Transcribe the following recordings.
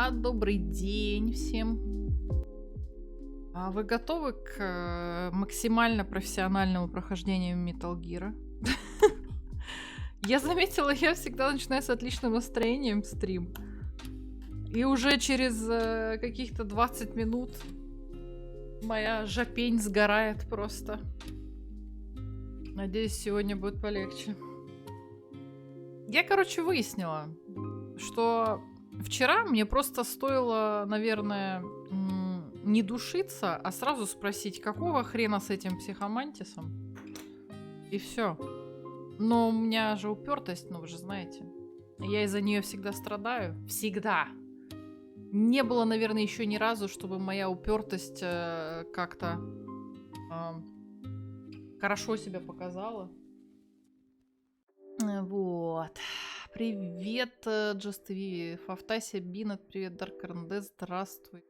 Добрый день всем. Вы готовы к максимально профессиональному прохождению Metal Gear? Я заметила, я всегда начинаю с отличным настроением стрим. И уже через каких-то 20 минут моя жопень сгорает просто. Надеюсь, сегодня будет полегче. Я, короче, выяснила, что вчера мне просто стоило, наверное, не душиться, а сразу спросить, какого хрена с этим психомантисом. И все. Но у меня же упертость, ну вы же знаете. Я из-за нее всегда страдаю. Всегда. Не было, наверное, еще ни разу, чтобы моя упертость как-то хорошо себя показала. Вот. Привет, Just Vivi, Фавтасия, Бинет, привет, Дарк РНД, здравствуй.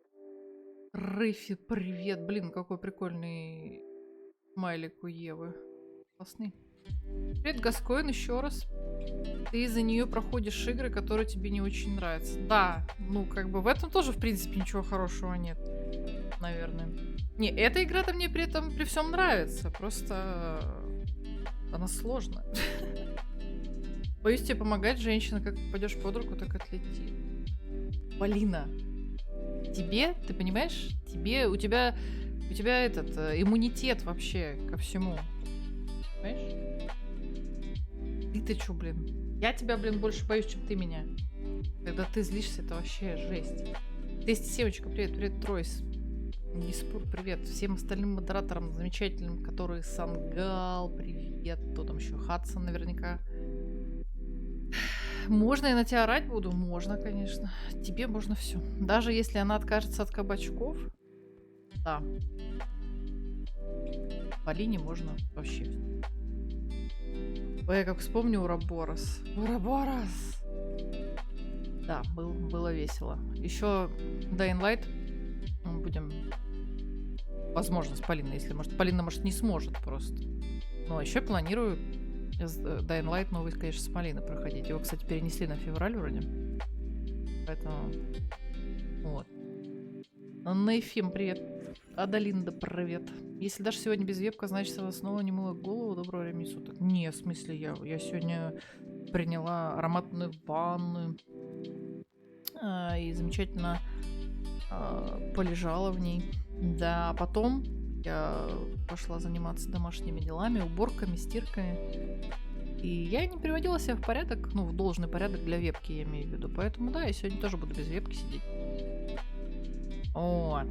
Рыфи, привет. Блин, какой прикольный смайлик у Евы. Классный. Привет, Гаскоин, еще раз. Ты из-за нее проходишь игры, которые тебе не очень нравятся. Да, ну как бы в этом тоже, в принципе, ничего хорошего нет. Наверное. Не, эта игра-то мне при этом при всем нравится. Просто она сложная. Боюсь тебе помогать, женщина, как попадешь под руку, так отлетит. Полина, тебе, ты понимаешь, у тебя этот иммунитет вообще ко всему. Понимаешь? Ты чё, блин? Я тебя, блин, больше боюсь, чем ты меня. Когда ты злишься, это вообще жесть. Тести Севочка, привет, привет, Тройс. Диспур, привет. Всем остальным модераторам замечательным, которые Сангал, привет. Кто там еще? Хадсон наверняка. Можно я на тебя орать буду? Можно, конечно. Тебе можно все. Даже если она откажется от кабачков. Да. Полине можно вообще. Ой, я как вспомню Ураборос. Ураборос! Да, было весело. Еще Dying Light будем... Возможно, с Полиной, если может. Полина, может, не сможет просто. Но еще планирую Dying Light новый, конечно, с Полиной проходить. Его, кстати, перенесли на февраль вроде. Поэтому... Вот. Нейфим, привет. Адалинда, привет. Если даже сегодня без вебка, значит, снова не мыла голову. Доброго времени суток. Не, в смысле, я сегодня приняла ароматную ванну. И замечательно полежала в ней. Да, а потом я пошла заниматься домашними делами, уборками, стирками. И я не приводила себя в порядок, ну, в должный порядок для вебки, я имею в виду. Поэтому, да, я сегодня тоже буду без вебки сидеть. О,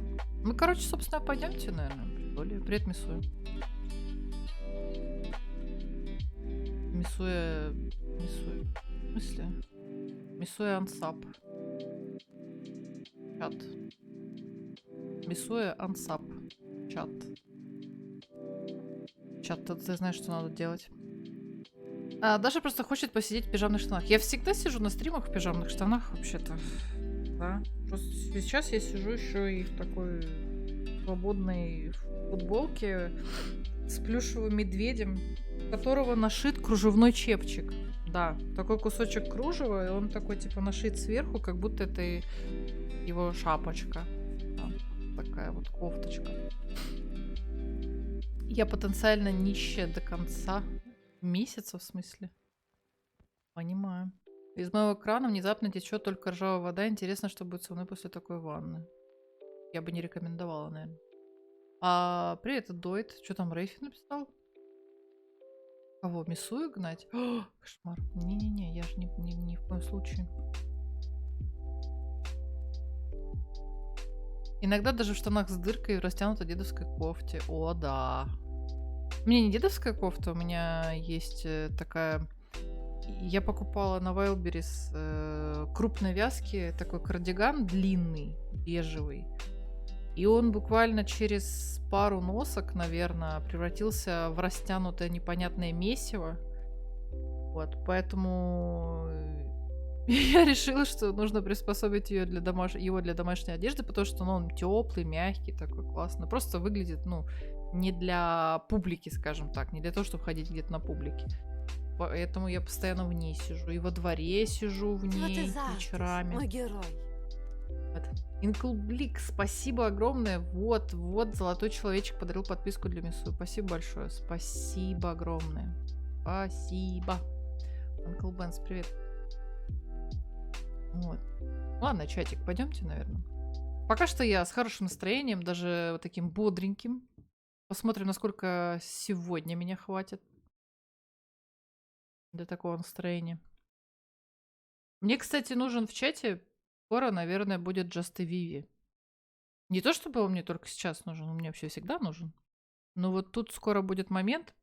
мы, короче, собственно, пойдемте, наверное. Привет, Мисуя. Мисуя... В смысле? Мисуя Ансап. Чат. Мисуя ансап. Чат. Чат, ты знаешь, что надо делать. Даша просто хочет посидеть в пижамных штанах. Я всегда сижу на стримах в пижамных штанах, вообще-то. Да. Просто сейчас я сижу еще и в такой свободной футболке с плюшевым медведем, у которого нашит кружевной чепчик. Да, такой кусочек кружева, и он такой, типа, нашит сверху, как будто это его шапочка. Да, такая вот кофточка. Я потенциально нищая до конца месяца, в смысле. Понимаю. Из моего крана внезапно течет только ржавая вода. Интересно, что будет со мной после такой ванны. Я бы не рекомендовала, наверное. Привет, это Дойт. Что там Рейфи написал? Кого? Мисую гнать? О, кошмар. Не-не-не, я же ни в коем случае. Иногда даже в штанах с дыркой в растянутой дедовской кофте. О, да. У меня не дедовская кофта, у меня есть такая... Я покупала на Wildberries крупной вязки такой кардиган длинный, бежевый. И он буквально через пару носок, наверное, превратился в растянутое непонятное месиво. Вот, поэтому я решила, что нужно приспособить его для домашней одежды, потому что он теплый, мягкий, такой классный. Просто выглядит, не для публики, скажем так, не для того, чтобы ходить где-то на публике. Поэтому я постоянно в ней сижу. И во дворе сижу в ней вечерами. Мой герой. Инклблик, спасибо огромное. Вот, золотой человечек подарил подписку для Мису. Спасибо большое. Спасибо огромное. Спасибо. Uncle Benz, привет. Вот. Ладно, чатик, пойдемте, наверное. Пока что я с хорошим настроением, даже вот таким бодреньким. Посмотрим, насколько сегодня меня хватит для такого настроения. Мне, кстати, нужен в чате скоро, наверное, будет Just Vivi. Не то, чтобы он мне только сейчас нужен, он мне вообще всегда нужен. Но вот тут скоро будет момент,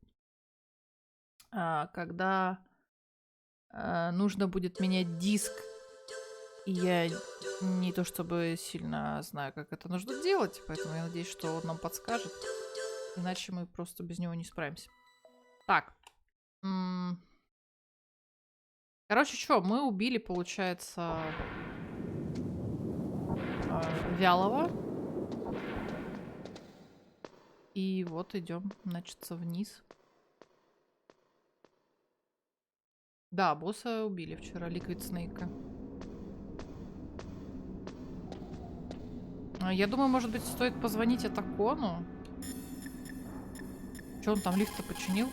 когда нужно будет менять диск. И я не то чтобы сильно знаю, как это нужно делать, поэтому я надеюсь, что он нам подскажет. Иначе мы просто без него не справимся. Так. Короче, что, мы убили, получается, Вялого. И вот идем, значит, вниз. Да, босса убили вчера, Ликвид Снейка. Я думаю, может быть, стоит позвонить Атакону. Че он там лифт-то починил?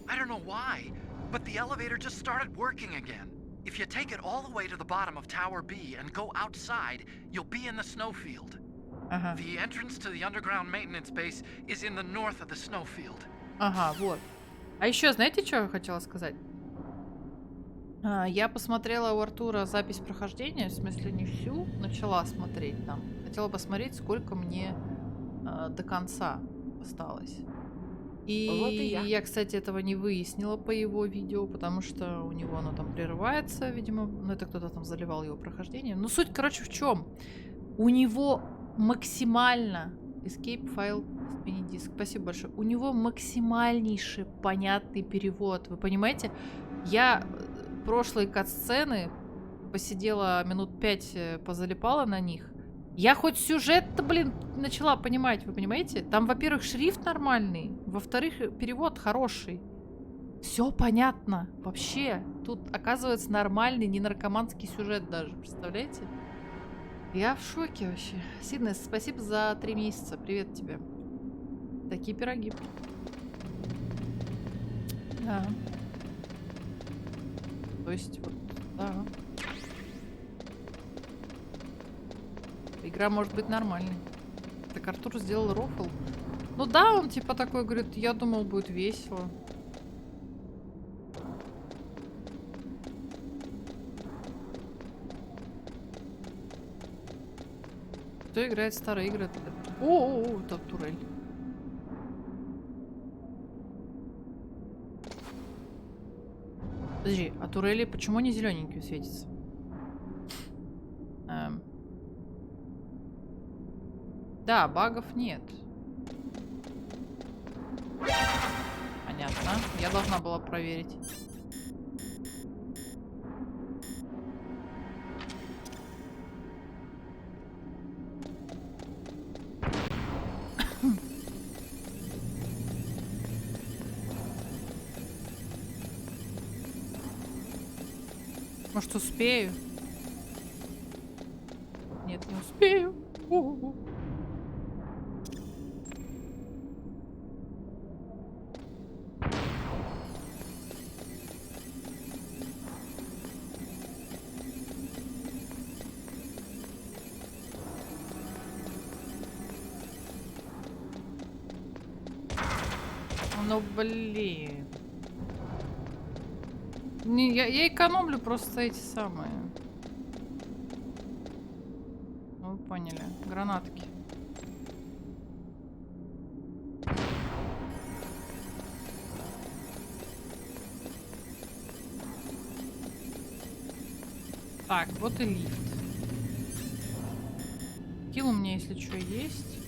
I don't know why, but the elevator just started working again. If you take it all the way to the bottom of Tower B and go outside, you'll be in the snowfield. Ага. The entrance to the underground maintenance base is in the north of the snowfield. Ага, вот. А еще, знаете, что я хотела сказать? Я посмотрела у Артура запись прохождения, в смысле не всю, начала смотреть там. Хотела посмотреть, сколько мне до конца осталось. И, Вот и я. кстати, этого не выяснила по его видео, потому что у него оно там прерывается, видимо. Ну, это кто-то там заливал его прохождение. Ну, суть, короче, в чем? У него максимально... Escape файл мини-диск. Спасибо большое. У него максимальнейший понятный перевод. Вы понимаете? Я прошлые кат-сцены посидела минут 5, позалипала на них. Я хоть сюжет-то, начала понимать, вы понимаете? Там, во-первых, шрифт нормальный, во-вторых, перевод хороший. Все понятно. Вообще, тут, оказывается, нормальный, не наркоманский сюжет даже, представляете? Я в шоке вообще. Сиднес, спасибо за 3 месяца. Привет тебе. Такие пироги. Да. То есть, вот, да. Игра может быть нормальной. Так Артур сделал рофл. Ну да, он типа такой говорит, я думал, будет весело. Кто играет в старые игры? О, там турель. Подожди, а турели почему они зелененькие светятся? Да, багов нет. Понятно. Я должна была проверить. Может, успею? Нет, не успею. У-у-у. Ну, блин. Не, я экономлю просто эти самые. Ну, вы поняли. Гранатки. Так, вот и лифт. Килл у меня, если что, есть.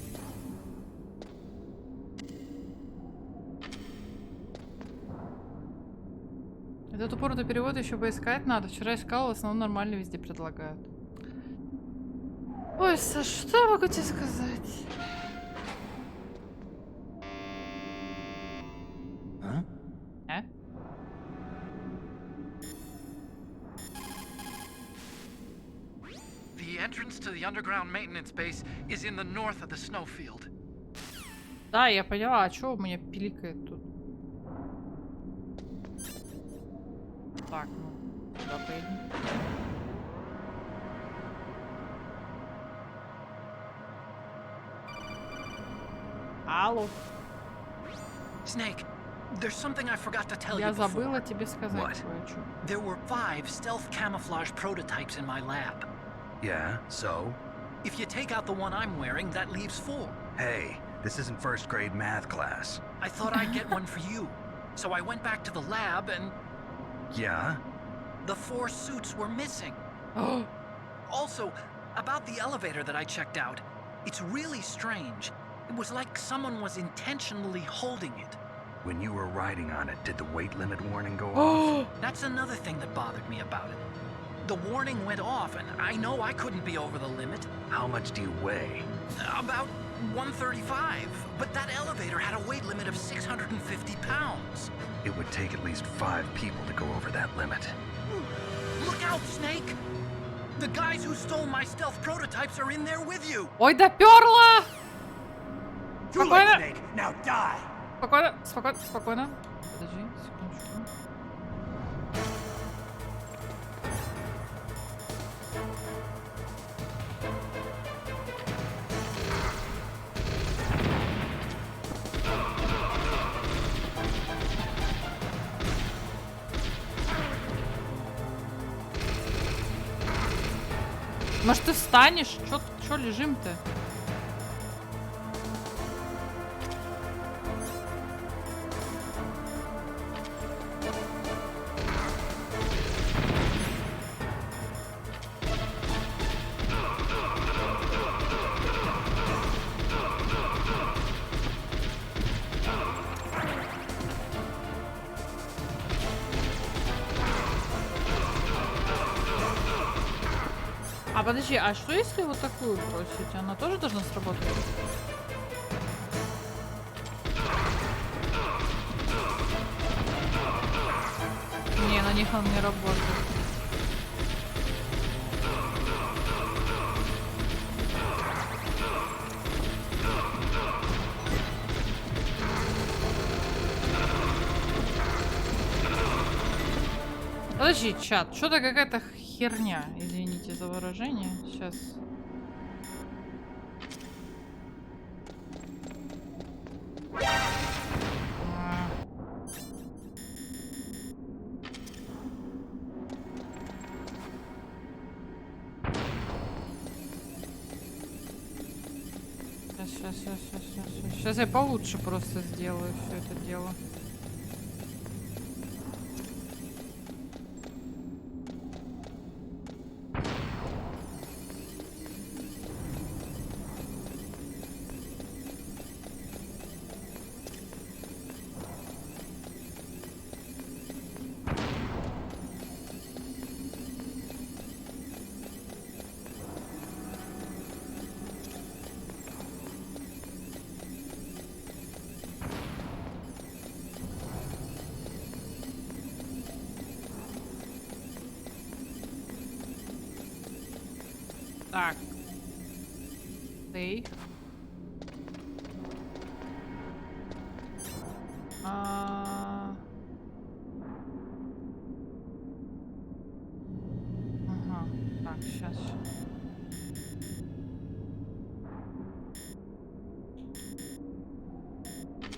Этот упоротый перевод еще поискать надо. Вчера искала, в основном нормально везде предлагают. Ой, Саш, что я могу тебе сказать? Huh? А? The entrance to the underground maintenance base is in the north of the snowfield. Да, я поняла. А что у меня пиликает тут? Так, ну, куда поедем? Алло. Snake, there's something I forgot to tell Я you before. забыла тебе сказать What? кое-что. There were 5 stealth camouflage prototypes in my lab. Yeah, so? If you take out the one I'm wearing, that leaves 4. Hey, this isn't first grade math class. I thought I'd get one for you. So I went back to the lab and Yeah? the 4 suits were missing. Oh, Also, about the elevator that I checked out, it's really strange. It was like someone was intentionally holding it. When you were riding on it, did the weight limit warning go off? oh. That's another thing that bothered me about it. The warning went off, and I know I couldn't be over the limit. How much do you weigh? About 135, but that elevator had a weight limit of 650 pounds. It would take at least 5 people to go over that limit. Look out, Snake! The guys who stole my stealth prototypes are in there with you! Ой, доперла! Too late, Спокойно. Snake. Now die. Спокойно, спокойно, спокойно. Подожди, секундочку. Может, ты встанешь? Чё лежим-то? А подожди, а что если вот такую бросить? Она тоже должна сработать? Не, на них он не работает. Подожди, чат, что-то какая-то херня. Извините за выражение. Сейчас. Сейчас я получше просто сделаю все это дело. Так. Сейф. Ага. Так, сейчас.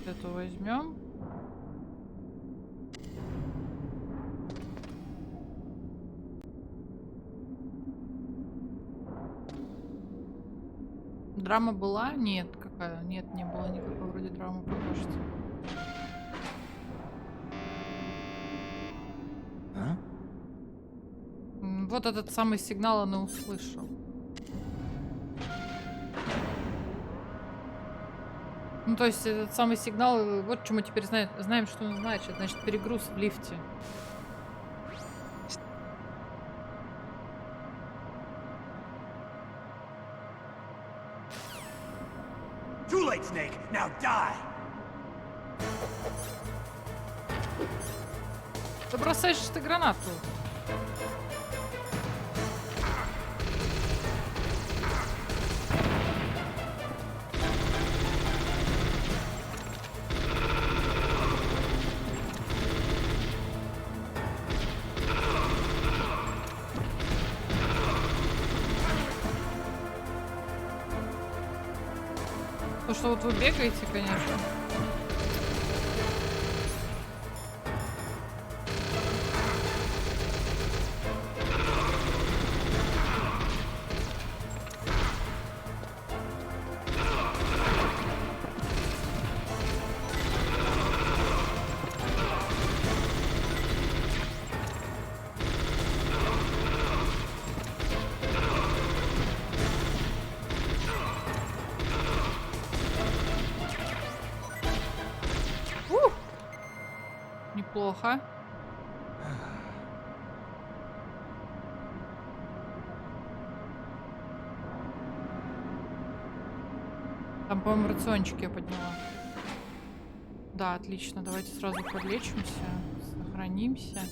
Эту возьмем. Драма была? Нет, какая? Нет, не было никакой вроде драмы, пока что. Huh? Вот этот самый сигнал он и услышал. Ну, то есть этот самый сигнал, вот что мы теперь знаем, что он значит. Значит, перегруз в лифте. Too late, Snake. Now die. Да бросаешь ты гранату. То, что вот вы бегаете, конечно. Неплохо. Там, по-моему, рациончик я подняла. Да, отлично. Давайте сразу подлечимся. Сохранимся.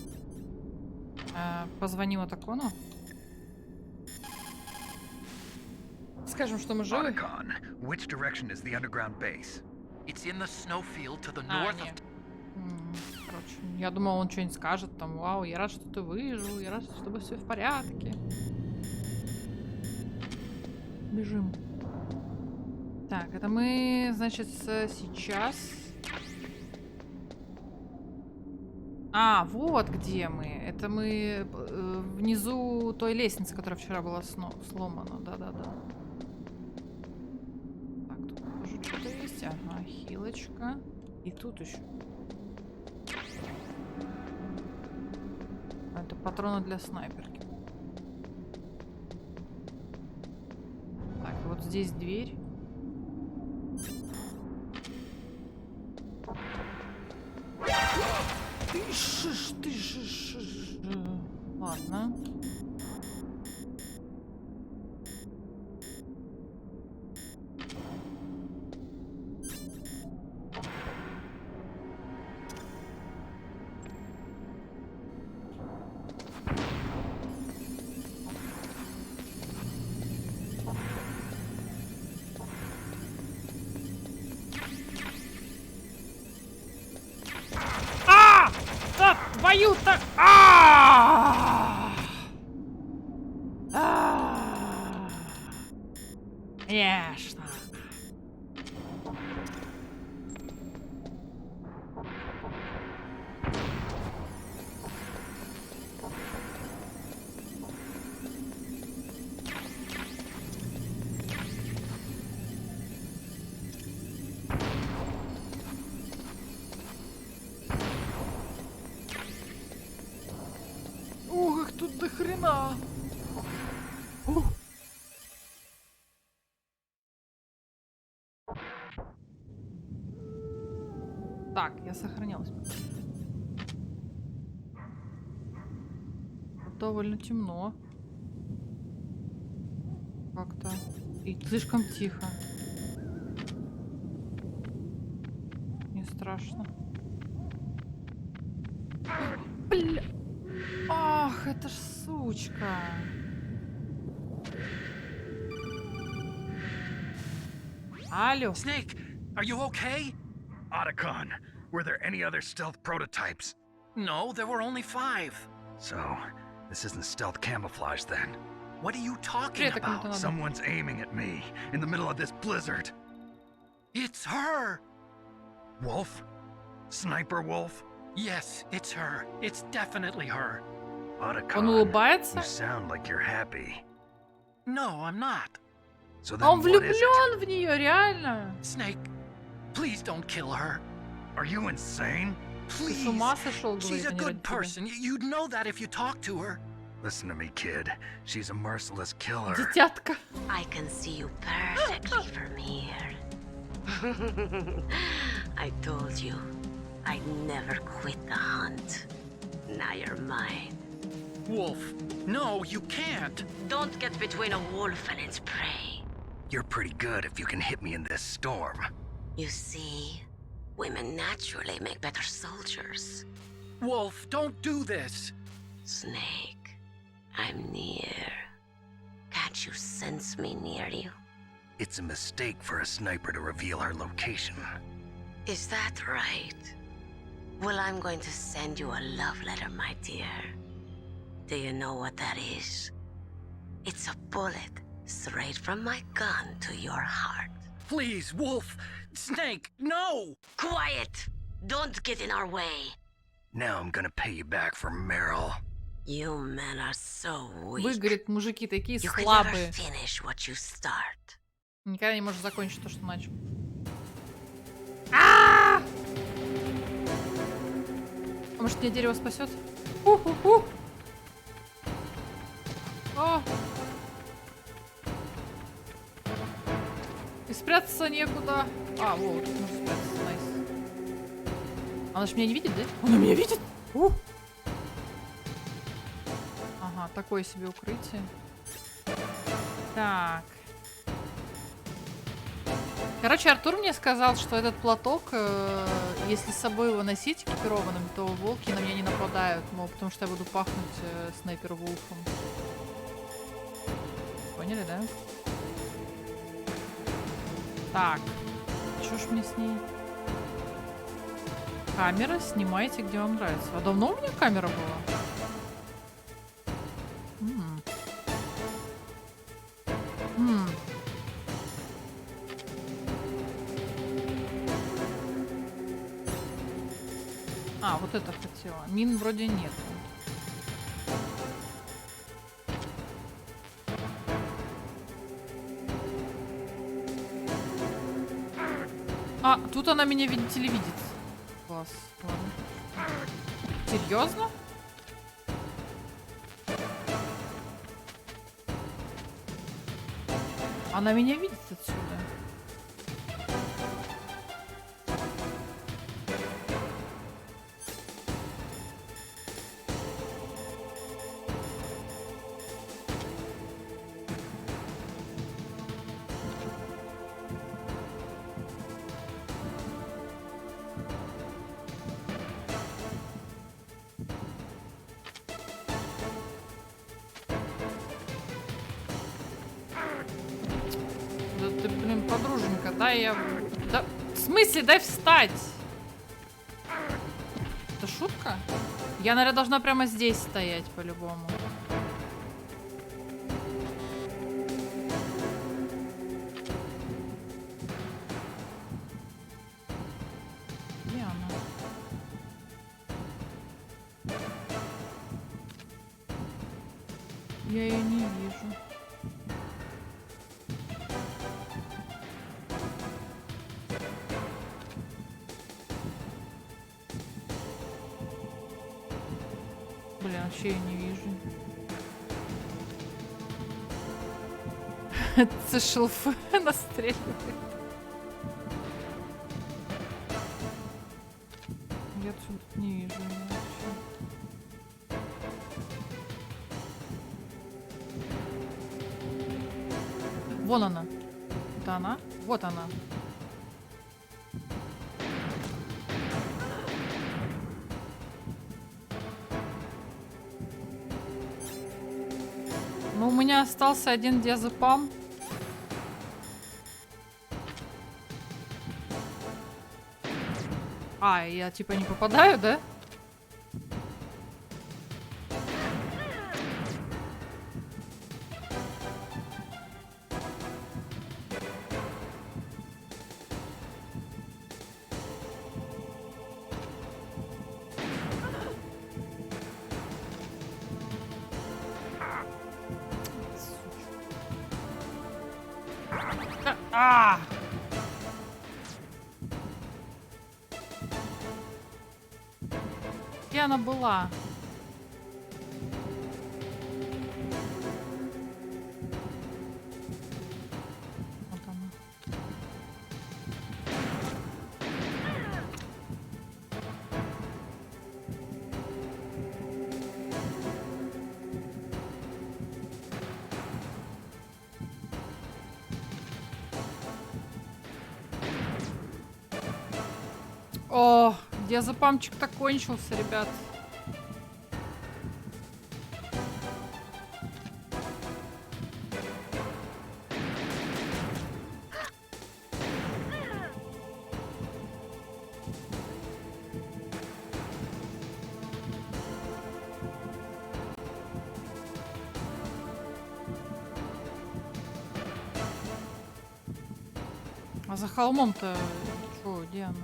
Позвоним Атакону. Скажем, что мы живы. Otacon, which direction is the underground base? It's in the snowfield to the north of... Нет. Короче, я думала, он что-нибудь скажет. Там, вау, я рад, что ты выжил. Я рад, что с тобой все в порядке. Бежим. Так, это мы, значит, сейчас... А, вот где мы. Это мы внизу той лестницы, которая вчера была сломана. Да-да-да. Так, тут тоже что-то есть. Ага, хилочка. И тут еще. Это патроны для снайперки. Так, и вот здесь дверь. Ты шиш. Ладно. Твою-то... Конечно. Ох, их тут до хрена. Так, я сохранялась. Тут довольно темно. Как-то. И слишком тихо. Не страшно. Бля. Ах, это ж сучка. Алло. Snake, are you okay? Otacon, were there any other stealth prototypes? No, there were only 5. So, this isn't stealth camouflage then. What are you talking Привет, кому-то about? надо. Someone's aiming at me in the middle of this blizzard. It's her. Wolf? Sniper Wolf? Yes, it's her. It's definitely her. Он Otacon, улыбается? you sound like you're happy. No, I'm not. So А then он what is it? влюблен в нее, реально. Snake, please don't kill her. Are you insane? Ты с Please. ума сошел, She's говорит, a они good ради тебя. person. You'd know that if you talked to her. Listen to me, kid. She's a merciless killer. Детятка. I can see you perfectly from here. I told you, I'd never quit the hunt. Now you're mine. Wolf, no, you can't. Don't get between a wolf and its prey. You're pretty good if you can hit me in this storm. You see, women naturally make better soldiers. Wolf, don't do this. Snake, I'm near. Can't you sense me near you? It's a mistake for a sniper to reveal her location. Is that right? Well, I'm going to send you a love letter, my dear. Do you know what that is? It's a bullet straight from my gun to your heart. Please, Wolf. Snake, no. Quiet! Don't get in our way. Now I'm gonna pay you back for Meryl. You men are so weak. Вы, говорит, мужики такие You can never слабые. finish what you start. Никогда не можешь закончить то, что начал. А! Может, мне дерево спасет? Ху-ху-ху. О! И спрятаться некуда. А, вот, тут можно спрятаться, найс. Она же меня не видит, да? Она меня видит! Ага, такое себе укрытие. Так. Короче, Артур мне сказал, что этот платок, если с собой его носить экипированным, то волки на меня не нападают, мол, потому что я буду пахнуть снайпер-вулфом. Поняли, да? Так. Что ж мне с ней? Камера, снимайте, где вам нравится. А давно у меня камера была? А, вот это хотела. Мин вроде нет. А, тут она меня, видите ли, видит. Класс. Ладно. Серьезно? Она меня видит отсюда. Да ты, блин, подруженька, дай я... Да... В смысле, дай встать? Это шутка? Я, наверное, должна прямо здесь стоять, по-любому. Где она? Я ее не вижу. Блин, вообще ее не вижу. Це шелфи настреливает. Я тут не вижу её вообще. Вон она. Это она? Вот она. Ну, у меня остался один диазепам. А, я типа не попадаю, да? А! Где она была? Вот она. О, диазепамчик-то кончился, ребят. А за холмом-то чё, где она?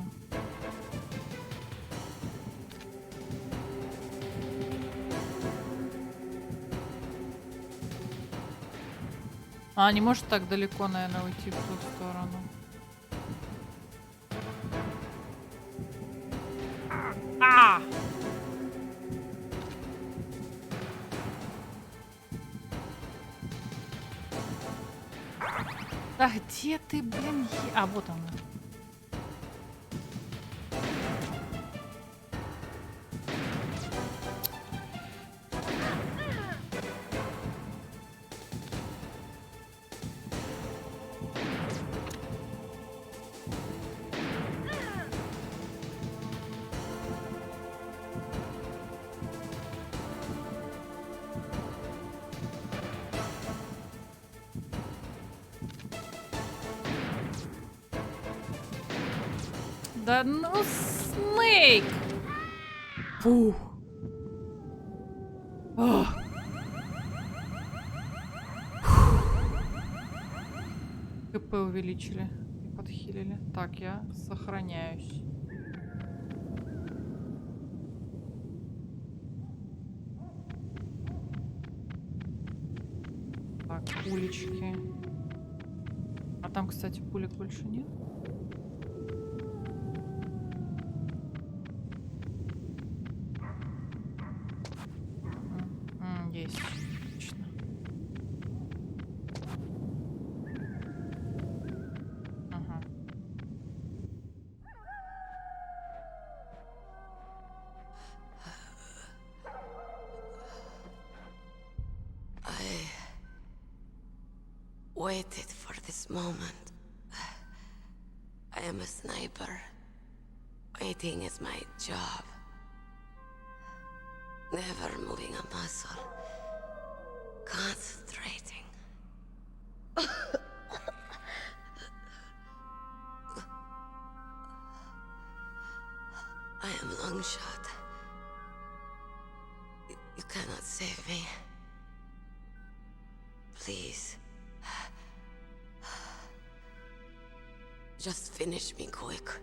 А, не может так далеко, наверное, уйти в ту сторону. А! Да где ты, блин, А, вот она. Да ну, Снейк! Фух. Ах. КП увеличили и подхилили. Так, я сохраняюсь. Так, пулечки. А там, кстати, пулек больше нет. Есть. Отлично. Ага. I waited for this moment. I am a sniper. Waiting is my job. Never moving a muscle. Concentrating. I am Longshot. You cannot save me. Please. Just finish me quick.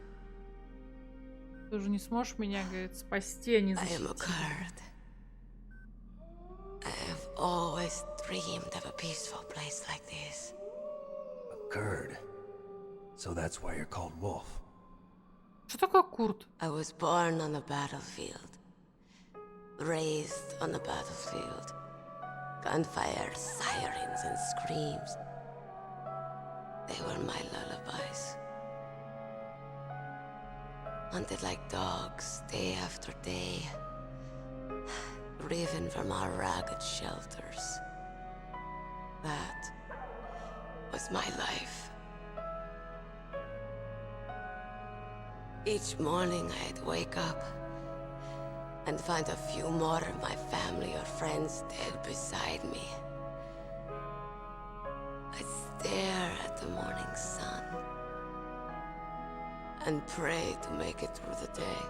Ты уже не сможешь меня, говорит, спасти, а не I am a защитить. Kurd. I have always dreamed of a peaceful place like this. A Kurd. So that's why you're called Wolf. Что такое Курт? I was born on the battlefield. Raised on the battlefield. Gunfire, sirens, and screams. They were my lullabies. Hunted like dogs, day after day. Driven from our ragged shelters. That was my life. Each morning I'd wake up and find a few more of my family or friends dead beside me. I'd stare at the morning sun and pray to make it through the day.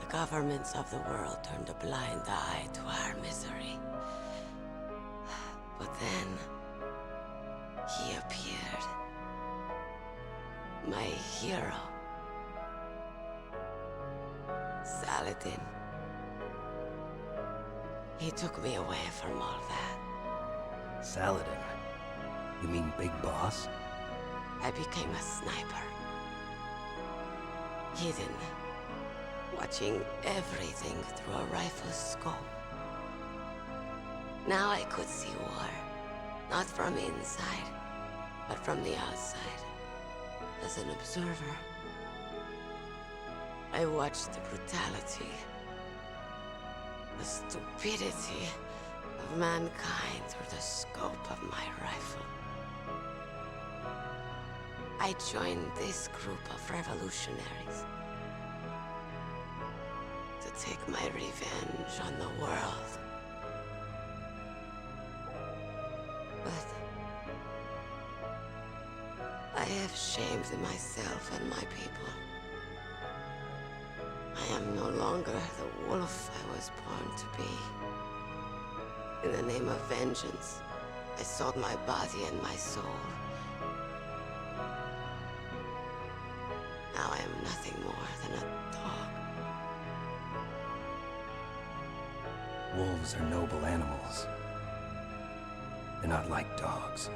The governments of the world turned a blind eye to our misery. But then, he appeared. My hero. Saladin. He took me away from all that. Saladin? You mean Big Boss? I became a sniper. Hidden. Watching everything through a rifle's scope. Now I could see war. Not from inside, but from the outside. As an observer. I watched the brutality, the stupidity of mankind through the scope of my rifle. I joined this group of revolutionaries to take my revenge on the world. But I have shamed myself and my people. I am no longer the wolf I was born to be. In the name of vengeance, I sold my body and my soul. Now I am nothing more than a dog. Wolves are noble animals. They're not like dogs.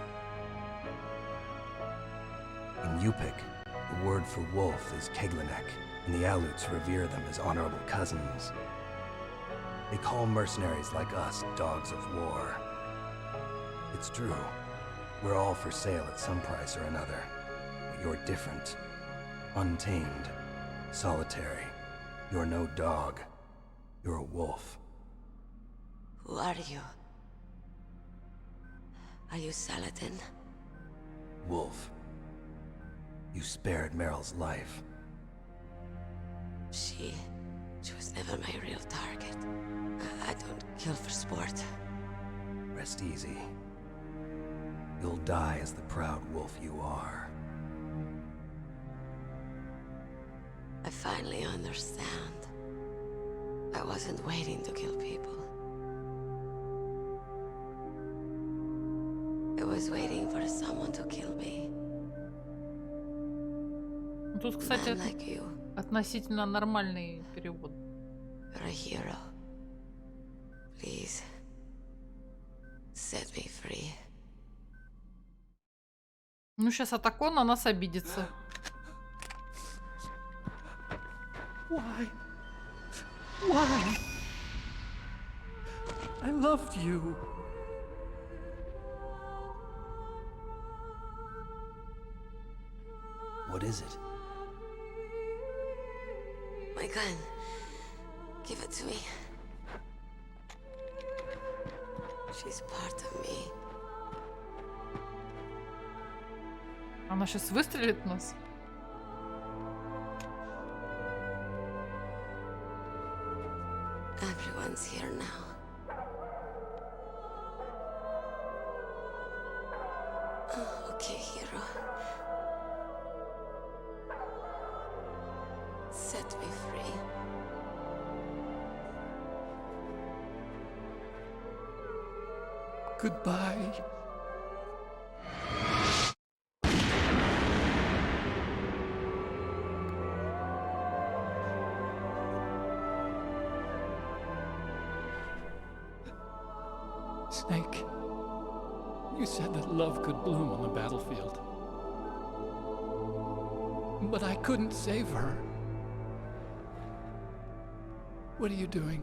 In Yupik, the word for wolf is Keglenek, and the Aleuts revere them as honorable cousins. They call mercenaries like us dogs of war. It's true. We're all for sale at some price or another. But you're different. Untamed. Solitary. You're no dog. You're a wolf. Who are you? Are you Saladin? Wolf. You spared Meryl's life. She was never my real target. I don't kill for sport. Rest easy. You'll die as the proud wolf you are. I finally understand. I wasn't waiting to kill people. I was waiting for someone to kill me. Тут, Man кстати, like you. относительно нормальный перевод. You're a hero. Please, set me free. Ну, сейчас Атако на нас обидится. Why? Why? I loved you. What is it? My gun. Give it to me. She's part of me. Она сейчас выстрелит в нас. Everyone's here now. Oh, okay, hero. Set me free. Goodbye. Snake, you said that love could bloom on the battlefield. But I couldn't save her. What are you doing?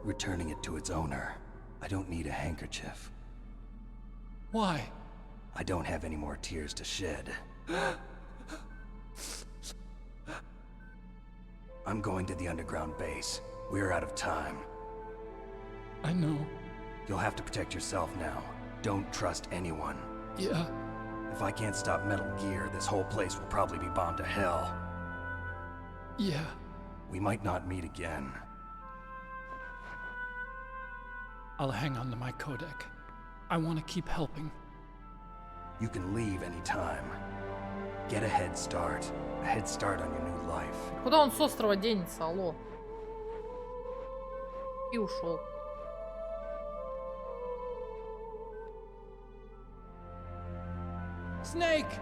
Returning it to its owner. I don't need a handkerchief. Why? I don't have any more tears to shed. I'm going to the underground base. We're out of time. I know. You'll have to protect yourself now. Don't trust anyone. Yeah. If I can't stop Metal Gear, this whole place will probably be bombed to hell. Yeah. We might not meet again. I'll hang on to my codec. I want to keep helping. You can leave anytime. Get a head start. A head start on your new life. Куда он с острова денется, алло? И ушел. Snake!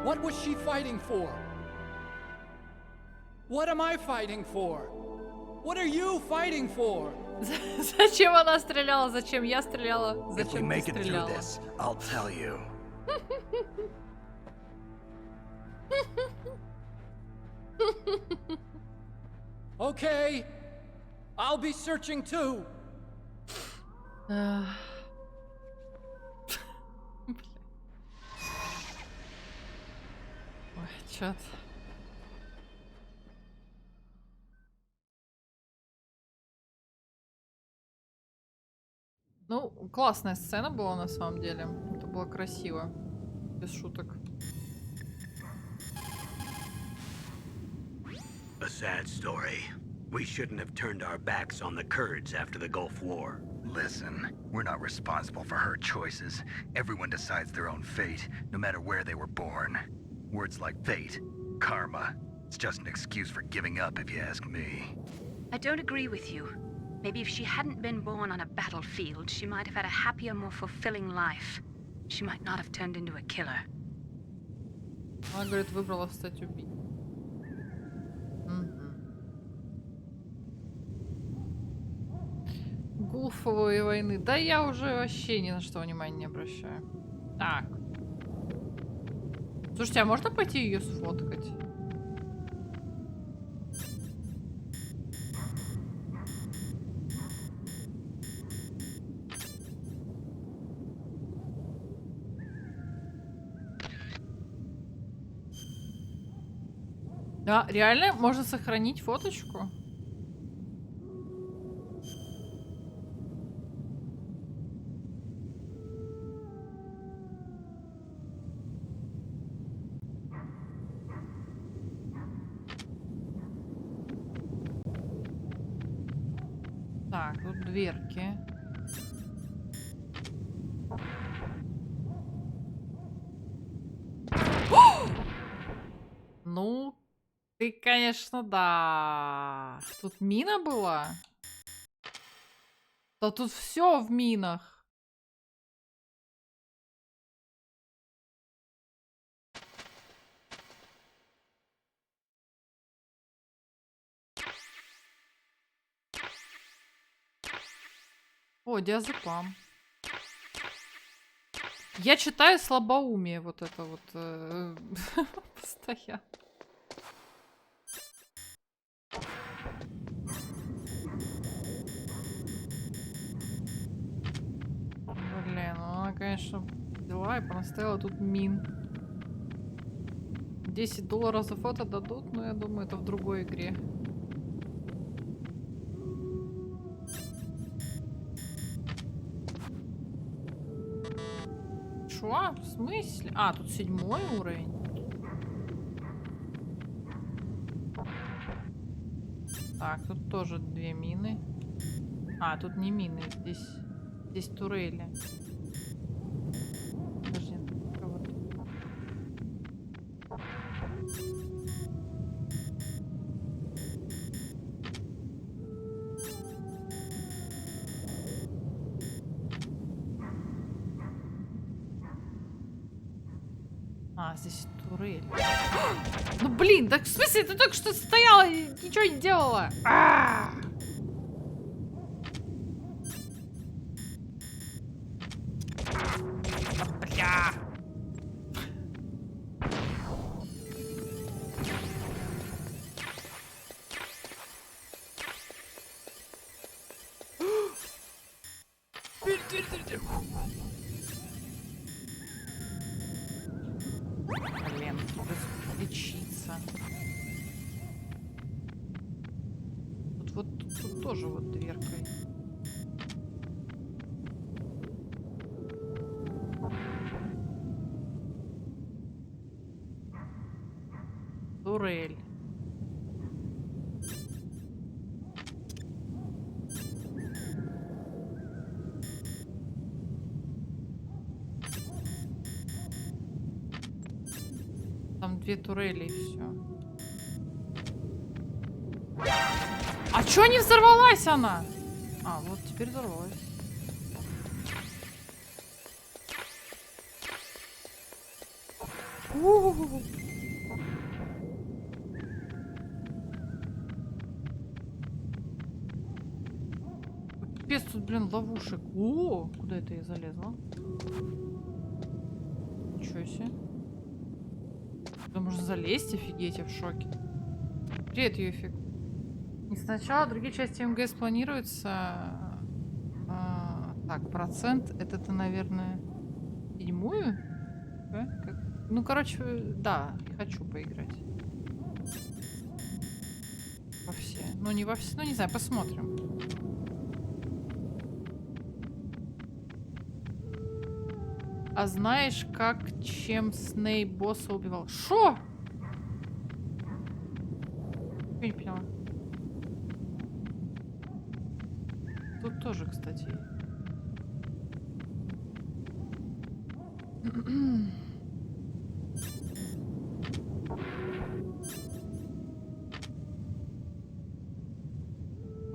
What was she fighting for? What am I fighting for? What are you fighting for? Зачем она стреляла? Зачем я стреляла? If we Зачем ты make it through стреляла? this, I'll tell you. Okay. I'll be searching too. Ах. Бля. Ой, чёрт. Ну, классная сцена была на самом деле. Это было красиво. Без шуток. A sad story. We shouldn't have turned our backs on the Kurds after the Gulf War. Listen, we're not responsible for her choices. Everyone decides their own fate, no matter where they were born. Words like fate, karma, it's just an excuse for giving up if you ask me. I don't agree with you. Maybe if she hadn't been born on a battlefield, she might have had a happier, more fulfilling life. She might not have turned into a killer. Она, говорит, выбрала стать убийцей. Гулфовой войны. Да я уже вообще ни на что внимания не обращаю. Так. Слушайте, а можно пойти ее сфоткать? Да, реально можно сохранить фоточку? Так, тут дверки. Ну, ты, конечно, да. Тут мина была? Да тут все в минах. О, диазепам. Я читаю слабоумие вот это вот постоянно. Блин, ну она, конечно, взяла и понаставила тут мин. $10 за фото дадут, но я думаю, это в другой игре. Шо? В смысле? А, тут 7-й уровень. Так, тут тоже 2 мины. А, тут не мины, здесь турели. Подожди, кого-то. А, здесь турель. Ну блин, так в смысле ты только что стояла и ничего не делала? Бля. Блин, лечиться. Тут тоже вот дверкой. Турель. 2 турели и все. А чё не взорвалась она? А, вот теперь взорвалась. У-у-у. Пипец, тут, блин, ловушек. О, куда это я залезла? Ничего себе. Туда можно залезть, офигеть, я в шоке. Привет, Юфик. И сначала другие части МГС планируются. Так, процент. Это, наверное, 7-ю? Да? Ну, короче, да, хочу поиграть. Во все. Ну, не во все. Ну, не знаю, посмотрим. А знаешь, чем Снейп босса убивал? Шо? Я не поняла. Тут тоже, кстати.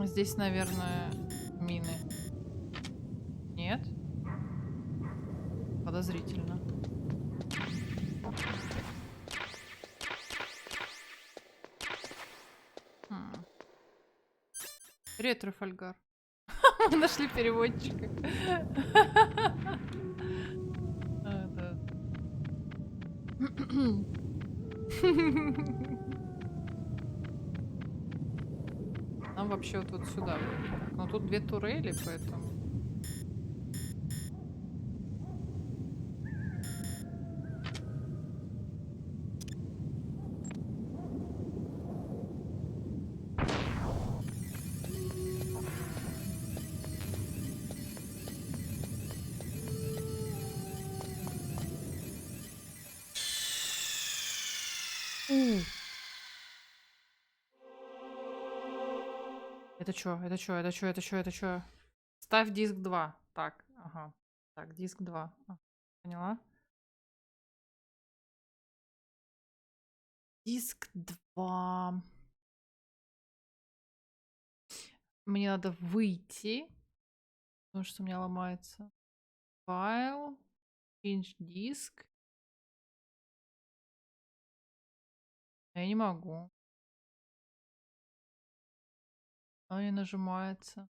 Здесь, наверное, мины. Нет? Подозрительно. Привет, Трафальгар. Мы нашли переводчика. Да. Нам вообще вот сюда. Но тут 2 турели, поэтому... Это чё? Это чё? Это чё? Это чё? Это чё? Ставь диск 2. Так, ага. Так, диск 2. Поняла? Диск 2. Мне надо выйти, потому что у меня ломается файл. Change диск. Я не могу. Он не нажимается.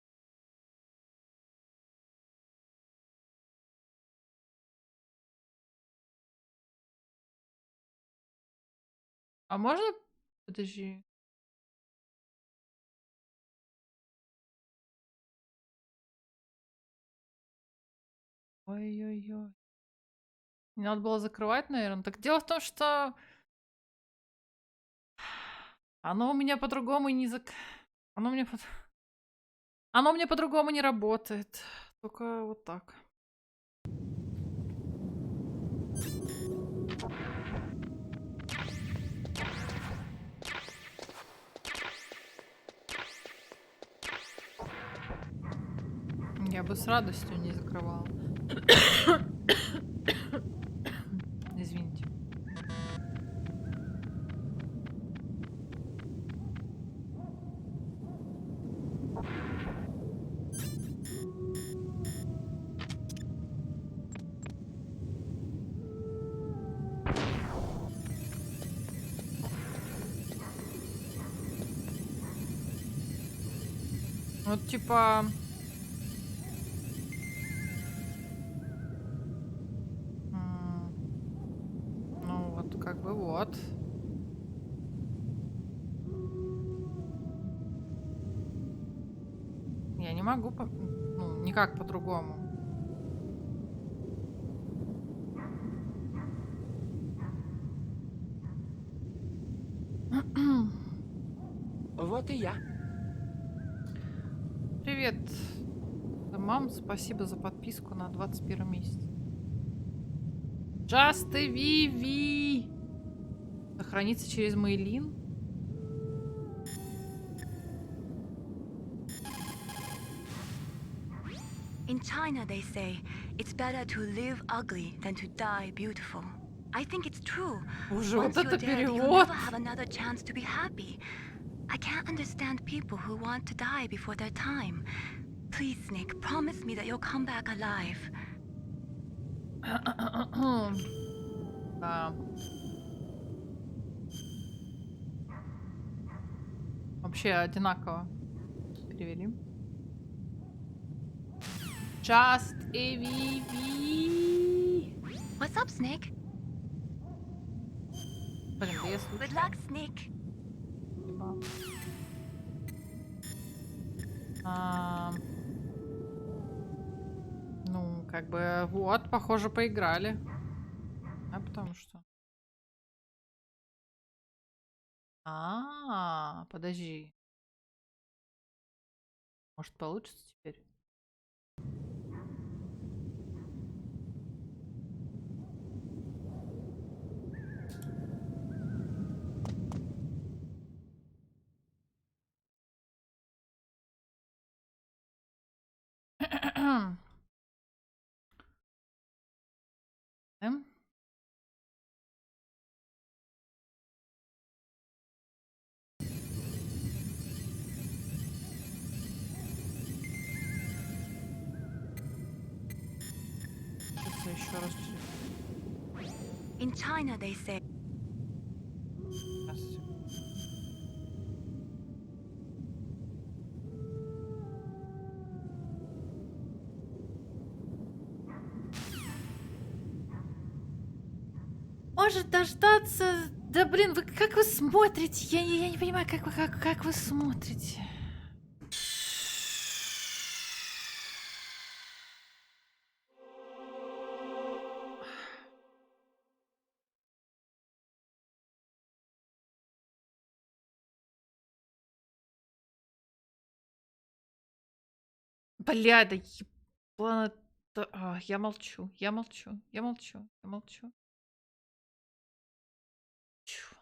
А можно... Подожди. Ой-ой-ой. Не надо было закрывать, наверное. Так дело в том, что... Оно у меня по-другому не Оно мне по-другому не работает. Только вот так. Я бы с радостью не закрывала. Извините. Вот типа... Ну вот, как бы вот. Я не могу, ну, никак по-другому. Вот и я. Привет, мам, спасибо за подписку на 21 месяц. Just Vivi. Сохранится через Мейлин. In China, they say it's better to live ugly than to die beautiful. I think it's true. Боже, Once вот you're это dead, you'll перевод. never have another chance to be happy. I can't understand people who want to die before their time. Please, Snake, promise me that you'll come back alive. Да. Вообще одинаково перевели. Just a VV. What's up, Snake? Блин, да я слушаю. Good luck, Snake. Спасибо. Ну, как бы, вот, похоже, поиграли. А потому что... Подожди. Может, получится теперь? Эм? Сейчас я еще раз... In China, they say Сейчас. Может дождаться... Да блин, вы как вы смотрите? Я не понимаю, как вы смотрите. Бля, да ебано... Я молчу, я молчу, я молчу, я молчу. Чё?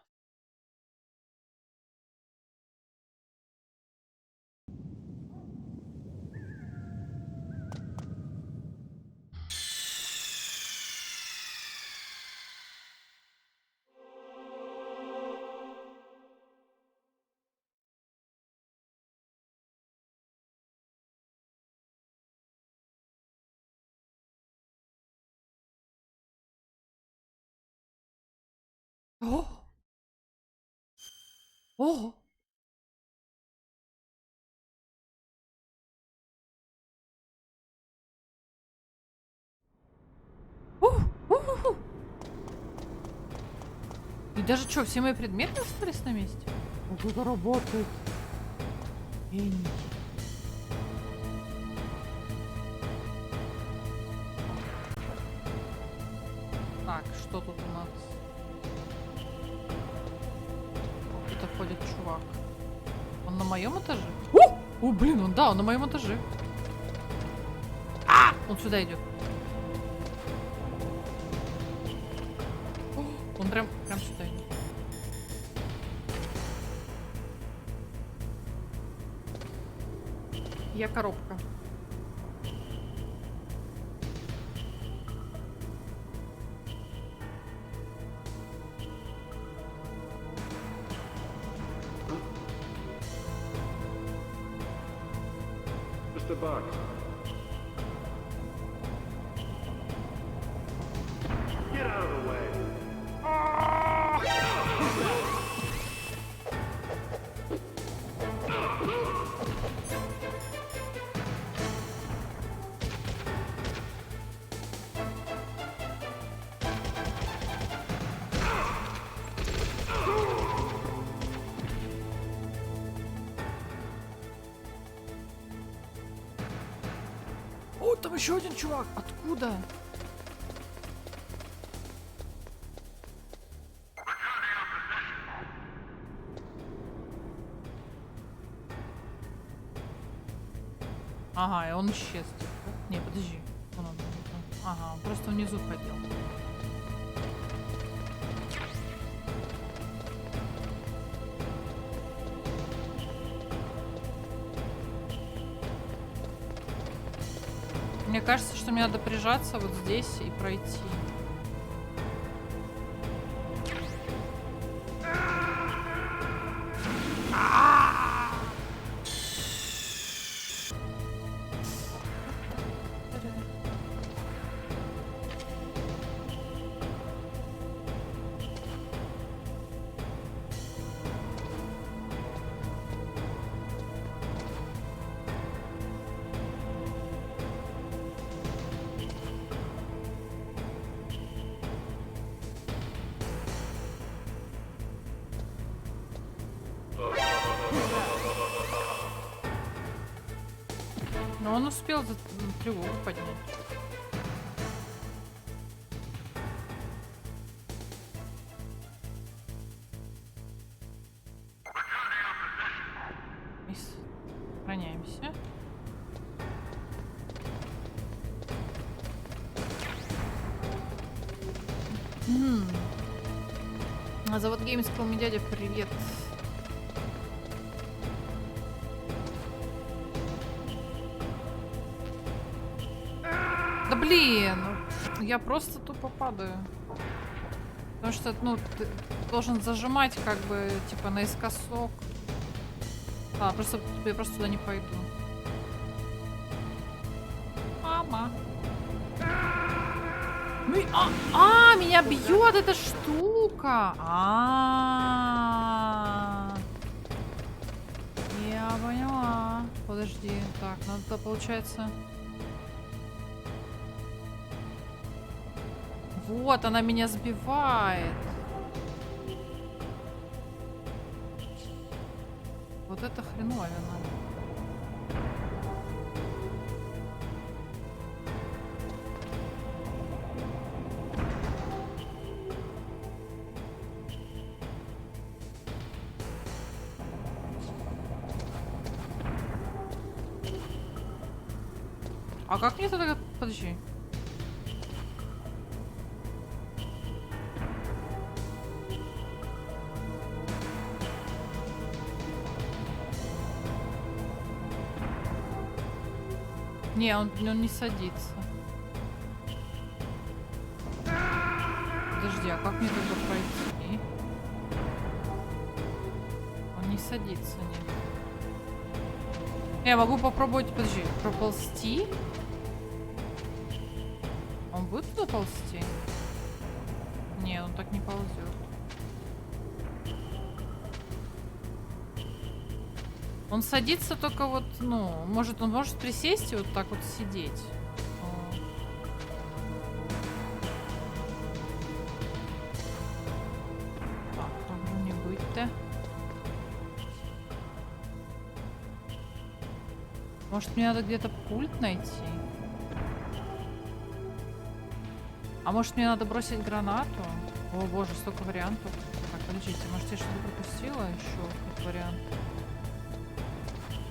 О! О! У-ху-ху. И даже что, все мои предметы остались на месте? Вот это работает. Гений. Так, что тут у нас? Это ходит чувак. Он на моем этаже? О, блин, он на моем этаже. Он сюда идет. Он прям сюда идет. Я коробка. Mr. Box. Get out of the way. О, там еще один чувак. Откуда? Ага, и он исчез. Не, подожди. Вон он. Ага, он просто внизу ходил. Мне кажется, что мне надо прижаться вот здесь и пройти. Но он успел тревогу поднять. Сохраняемся. А завод Games сказал мне дядя, привет. Да блин, я просто тупо падаю. Потому что, ну, ты должен зажимать как бы, типа, наискосок. А, я просто туда не пойду. Мама. Меня бьет эта штука. Я поняла. Подожди. Так, надо, получается... Вот, она меня сбивает. Вот это хреновина. А как мне туда... Подожди. Не, он не садится. Подожди, а как мне туда пройти? Он не садится, нет. Я могу попробовать, подожди, проползти? Он будет туда ползти? Не, он так не ползет. Он садится только вот, ну, он может присесть и вот так вот сидеть. Так, могло не быть-то. Может, мне надо где-то пульт найти? А может, мне надо бросить гранату? О боже, столько вариантов. Так, подождите, может, я что-то пропустила еще? Какой вариант?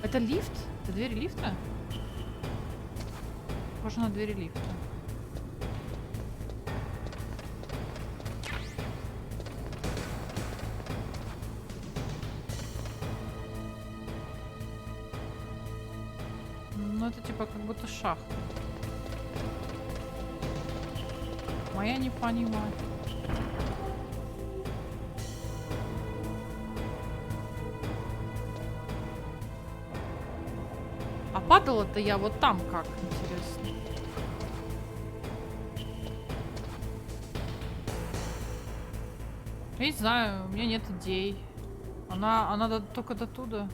Это лифт? Это двери лифта? Похоже на двери лифта. Ну, это типа как будто шахта. Моя не понимаю. А падала-то я вот там как, интересно. Я не знаю, у меня нет идей. Она только до туда.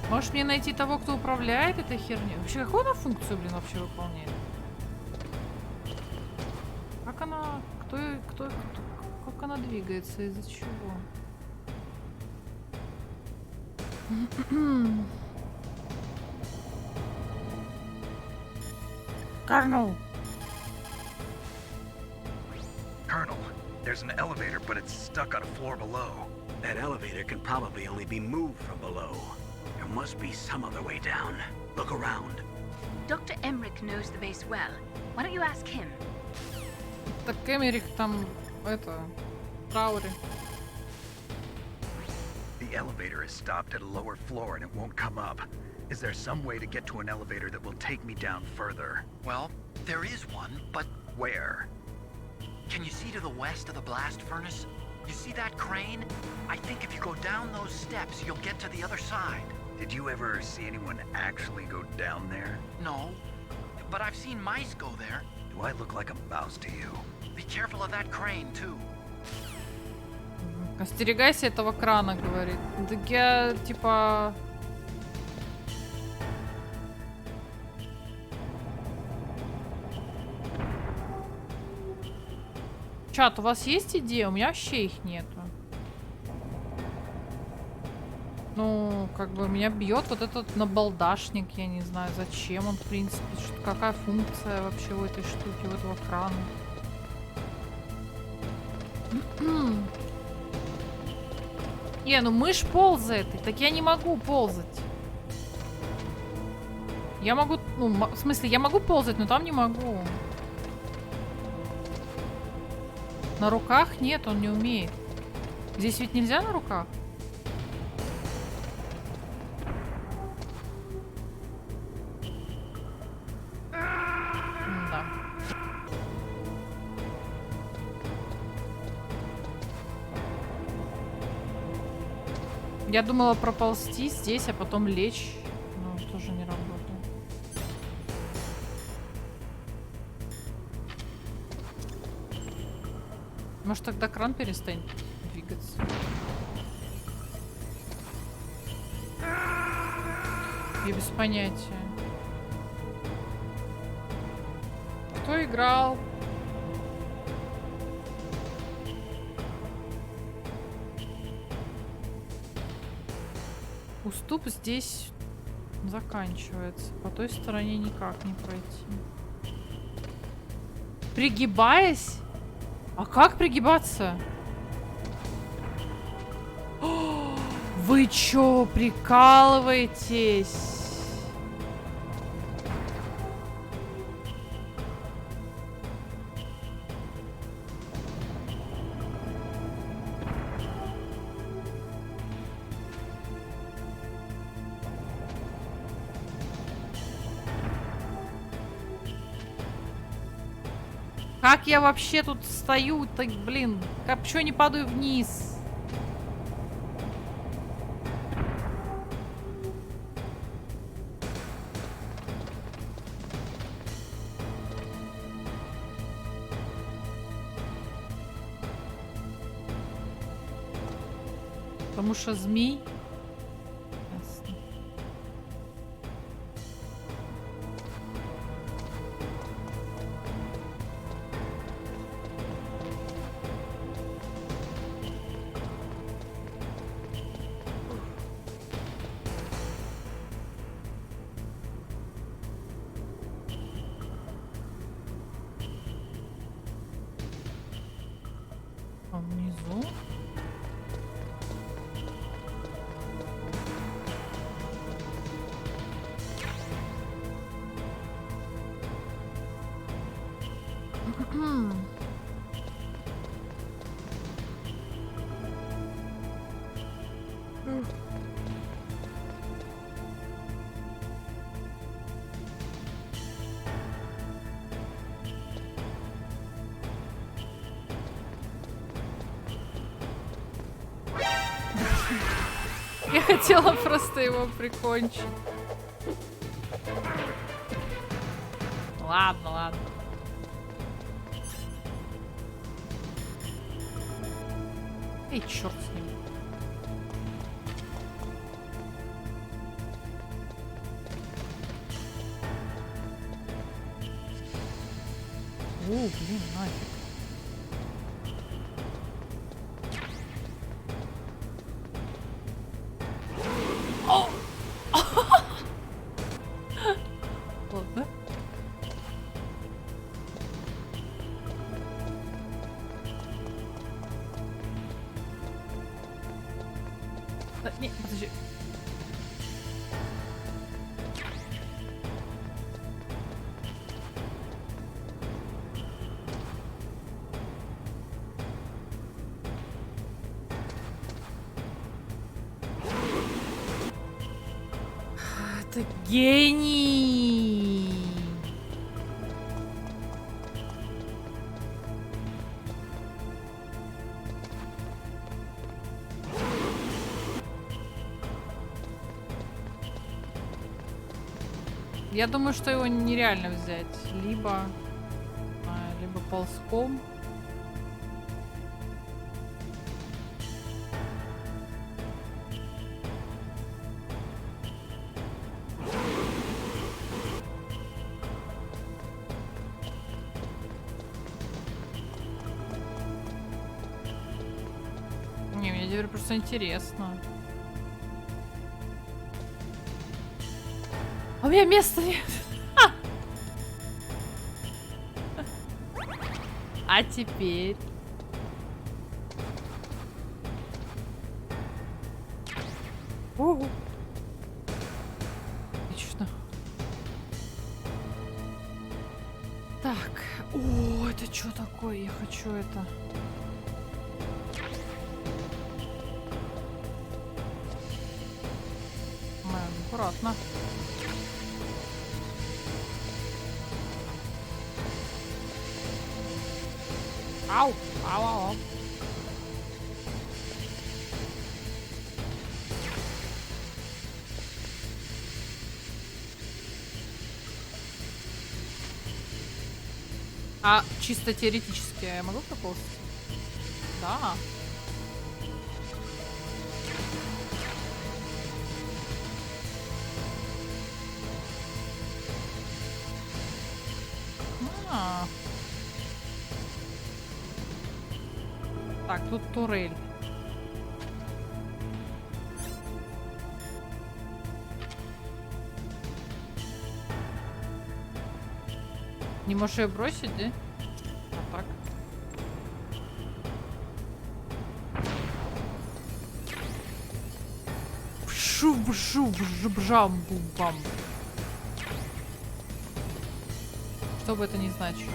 Может мне найти того, кто управляет этой херней? Вообще, какую она функцию, блин, вообще выполняет? Как она... Как она двигается? Из-за чего? Colonel! Colonel, there's an elevator, but it's stuck on a floor below. That elevator can probably only be moved from below. There must be some other way down. Look around. Dr. Emmerich knows the base well. Why don't you ask him? Так Эмерих там, это, в трауре. The elevator is stopped at a lower floor and it won't come up. Is there some way to get to an elevator that will take me down further? Well, there is one, but Where? can you see to the west of the blast furnace? You see that crane? I think if you go down those steps, you'll get to the other side. Did you ever see anyone actually go down there? No, but I've seen mice go there. Do I look like a mouse to you? Be careful of that crane, too. Остерегайся этого крана, говорит. Так я, типа... Чат, у вас есть идеи? У меня вообще их нету. Ну, как бы меня бьет вот этот набалдашник, я не знаю, зачем он, в принципе, какая функция вообще у этой штуки, у этого крана. Не, ну мышь ползает, так я не могу ползать. Я могу, ну, в смысле, я могу ползать, но там не могу. На руках нет, он не умеет. Здесь ведь нельзя на руках? Да. Я думала проползти здесь, а потом лечь. Но тоже не работает. Может, тогда кран перестанет двигаться? Я без понятия. Кто играл? Уступ здесь заканчивается. По той стороне никак не пройти. Пригибаясь? А как пригибаться? О, вы чё, прикалываетесь? Как я вообще тут стою, так, блин, как чё не падаю вниз? Потому что змей. Ясно. А внизу? Я хотела просто его прикончить. Ладно, ладно. Эй, черт с ним. О, блин, нафиг. Ладно. Не, подожди. Это гений! Я думаю, что его нереально взять. Либо ползком. Не, мне теперь просто интересно. А у меня места нет. А теперь... Отлично. Так. О, это что такое? Я хочу это... Аккуратно. Ау! Ау, ау, ау. А чисто теоретически я могу проползти? Да. Так, тут турель. Не можешь ее бросить, да? А так. Бжам-бум-бам. Что бы это ни значило.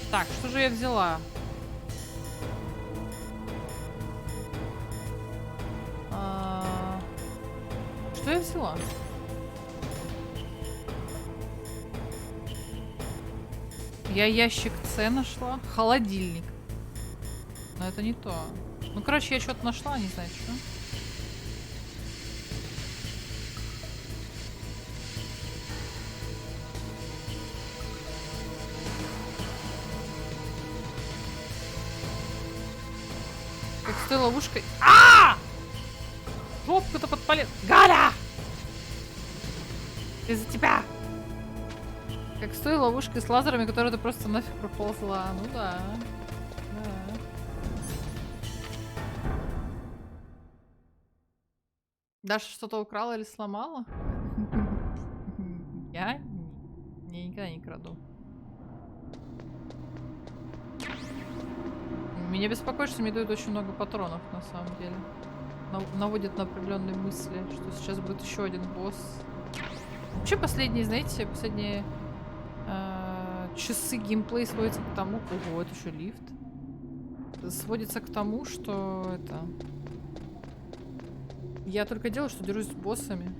Так, что же я взяла? Что я взяла? Я ящик С нашла. Холодильник. Но это не то. Ну, короче, я что-то нашла, не знаю, что. Как с той ловушкой. Жопку-то подпалил. Галя! Из-за тебя! Как с той ловушкой с лазерами, которую ты просто нафиг проползла. Ну да. Да. Даша что-то украла или сломала? Я никогда не краду. Меня беспокоит, что мне дают очень много патронов, на самом деле. Наводит на определенные мысли, что сейчас будет еще один босс. Вообще последние, знаете, последние часы геймплей сводится к тому... Ого, это еще лифт. Сводится к тому, что это... Я только делаю, что дерусь с боссами.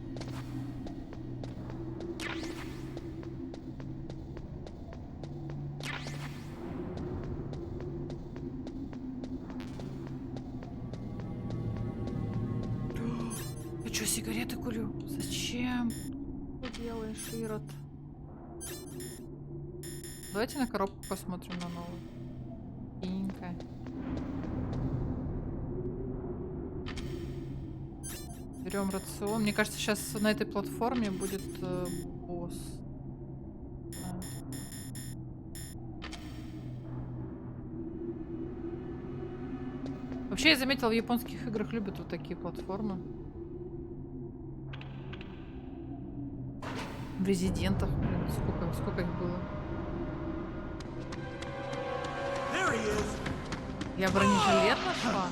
Я что, сигареты курю? Зачем? Что делаешь, Ирод? Давайте на коробку посмотрим на новую. Синенькая. Берем рацион. Мне кажется, сейчас на этой платформе будет босс. Да. Вообще, я заметила, в японских играх любят вот такие платформы. В Резидентах, блин, сколько их было. Я бронежилет нашла.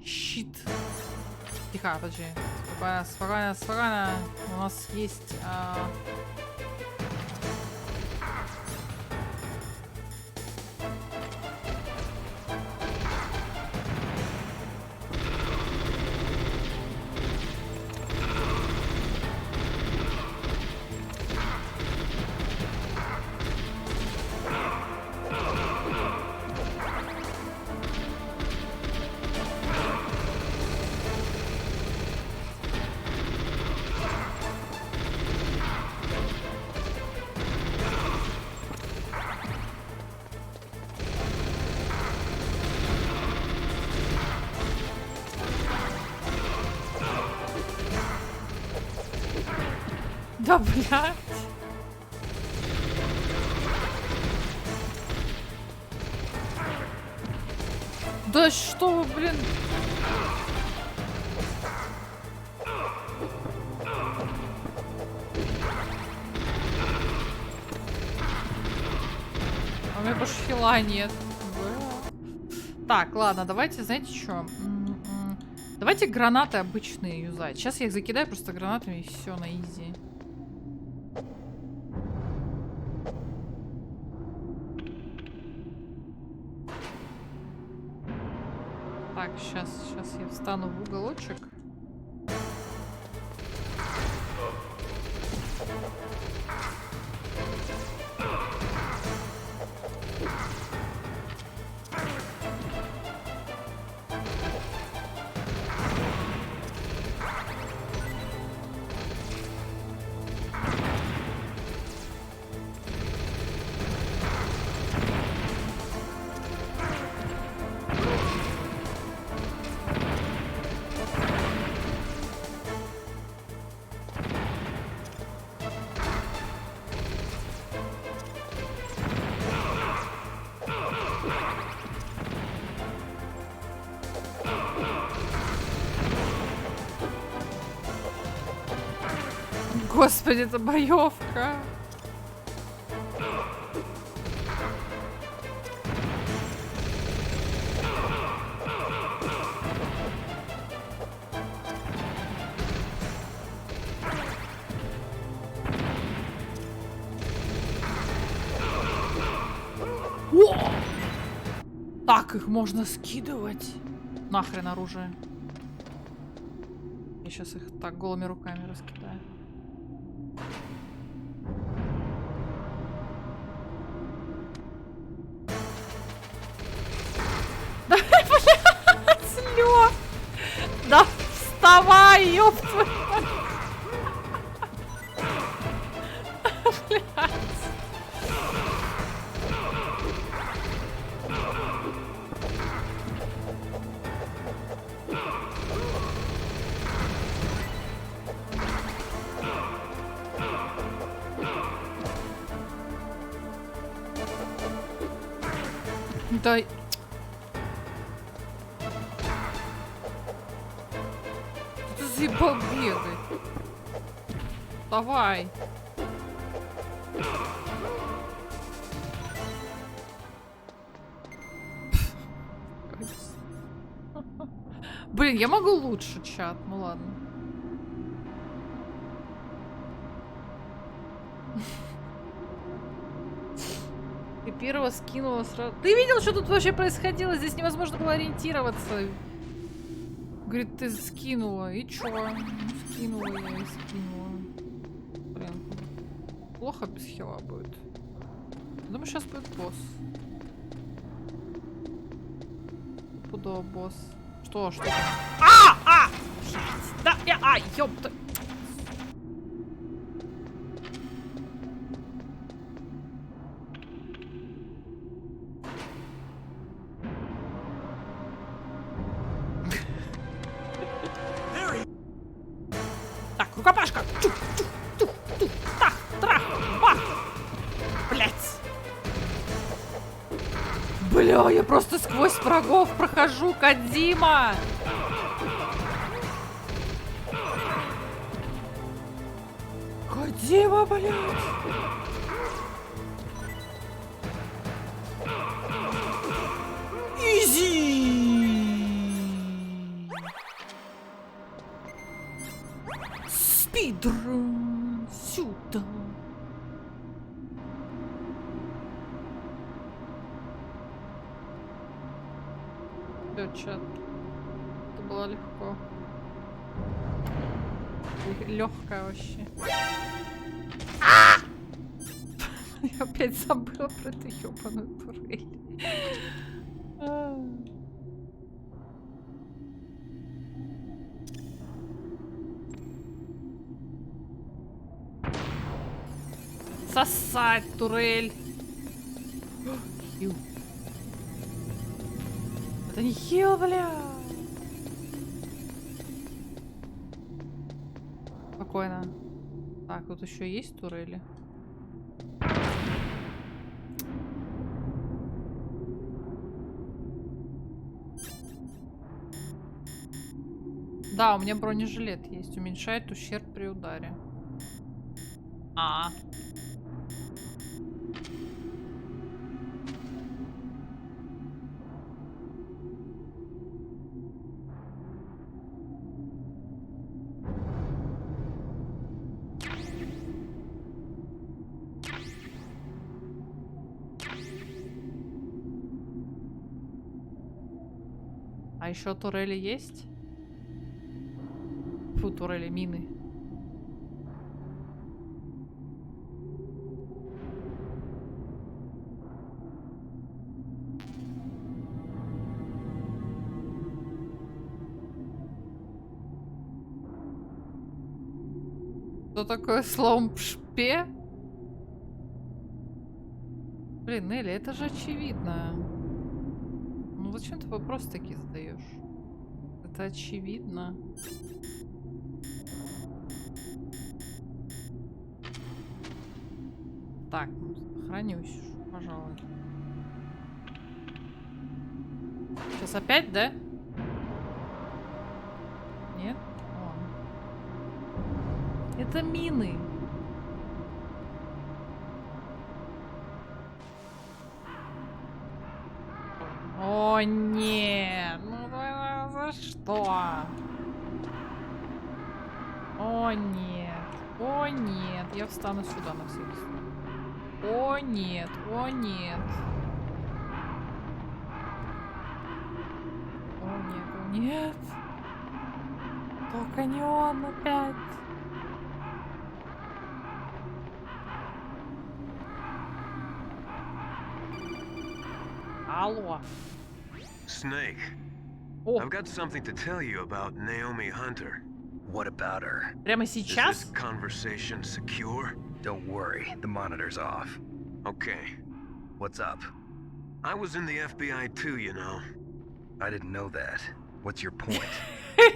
Щит. Тихо, подожди. Спокойно, спокойно. У нас есть... Да, блядь. Да что вы, блин. А у меня больше хила нет. Так, ладно, давайте, знаете что? Давайте гранаты обычные юзать. Сейчас я их закидаю просто гранатами и все на изи. Так, сейчас я встану в уголочек. Господи, это боевка. О! Так их можно скидывать. Нахрен оружие. Я сейчас их так голыми руками раскидаю. Да, блядь, Лёв! Да вставай, ёб твою мать! Блядь. Да... Ты заебал бегать. Давай. Блин, я могу лучше, чат. Ну ладно. Ты первого скинула сразу. Ты видел, что тут вообще происходило? Здесь невозможно было ориентироваться. Говорит, ты скинула. И чё? Ну, скинула я и скинула. Блин. Плохо без хила будет. Думаю, сейчас будет босс. Пудово босс. Что? А! Да, ёпта. Так, рукопашка! Тах, трах, бах! Блять! Бля, я просто сквозь врагов прохожу, Кодзима! Кодзима, блядь! Изи! Спидрун сюда. Да, чат. Это было легко. Легкая вообще. Я опять забыла про эту ёбаную турель. Сосать, турель. Хил. Это не хил, бля. Спокойно. Так, тут еще есть турели. Да, у меня бронежилет есть. Уменьшает ущерб при ударе. А еще турели есть? Фу, турели, мины. Что такое слом пшпе? Блин, Нелли, это же очевидно. Ну зачем ты вопросы такие задаешь? Это очевидно. Так, сохранюсь, пожалуй. Сейчас опять, да? Нет? О. Это мины. О, нет. Ну за что? О, нет. О, нет. Я встану сюда на всякий случай. О, нет. О, нет. О, нет. О, нет. Только не он опять. Алло. Snake, О, I've got something to tell you about Naomi Hunter. What about her? прямо Is сейчас? this conversation secure? Don't worry, the monitor's off. Okay. What's up? I was in the FBI too, you know. I didn't know that. What's your point?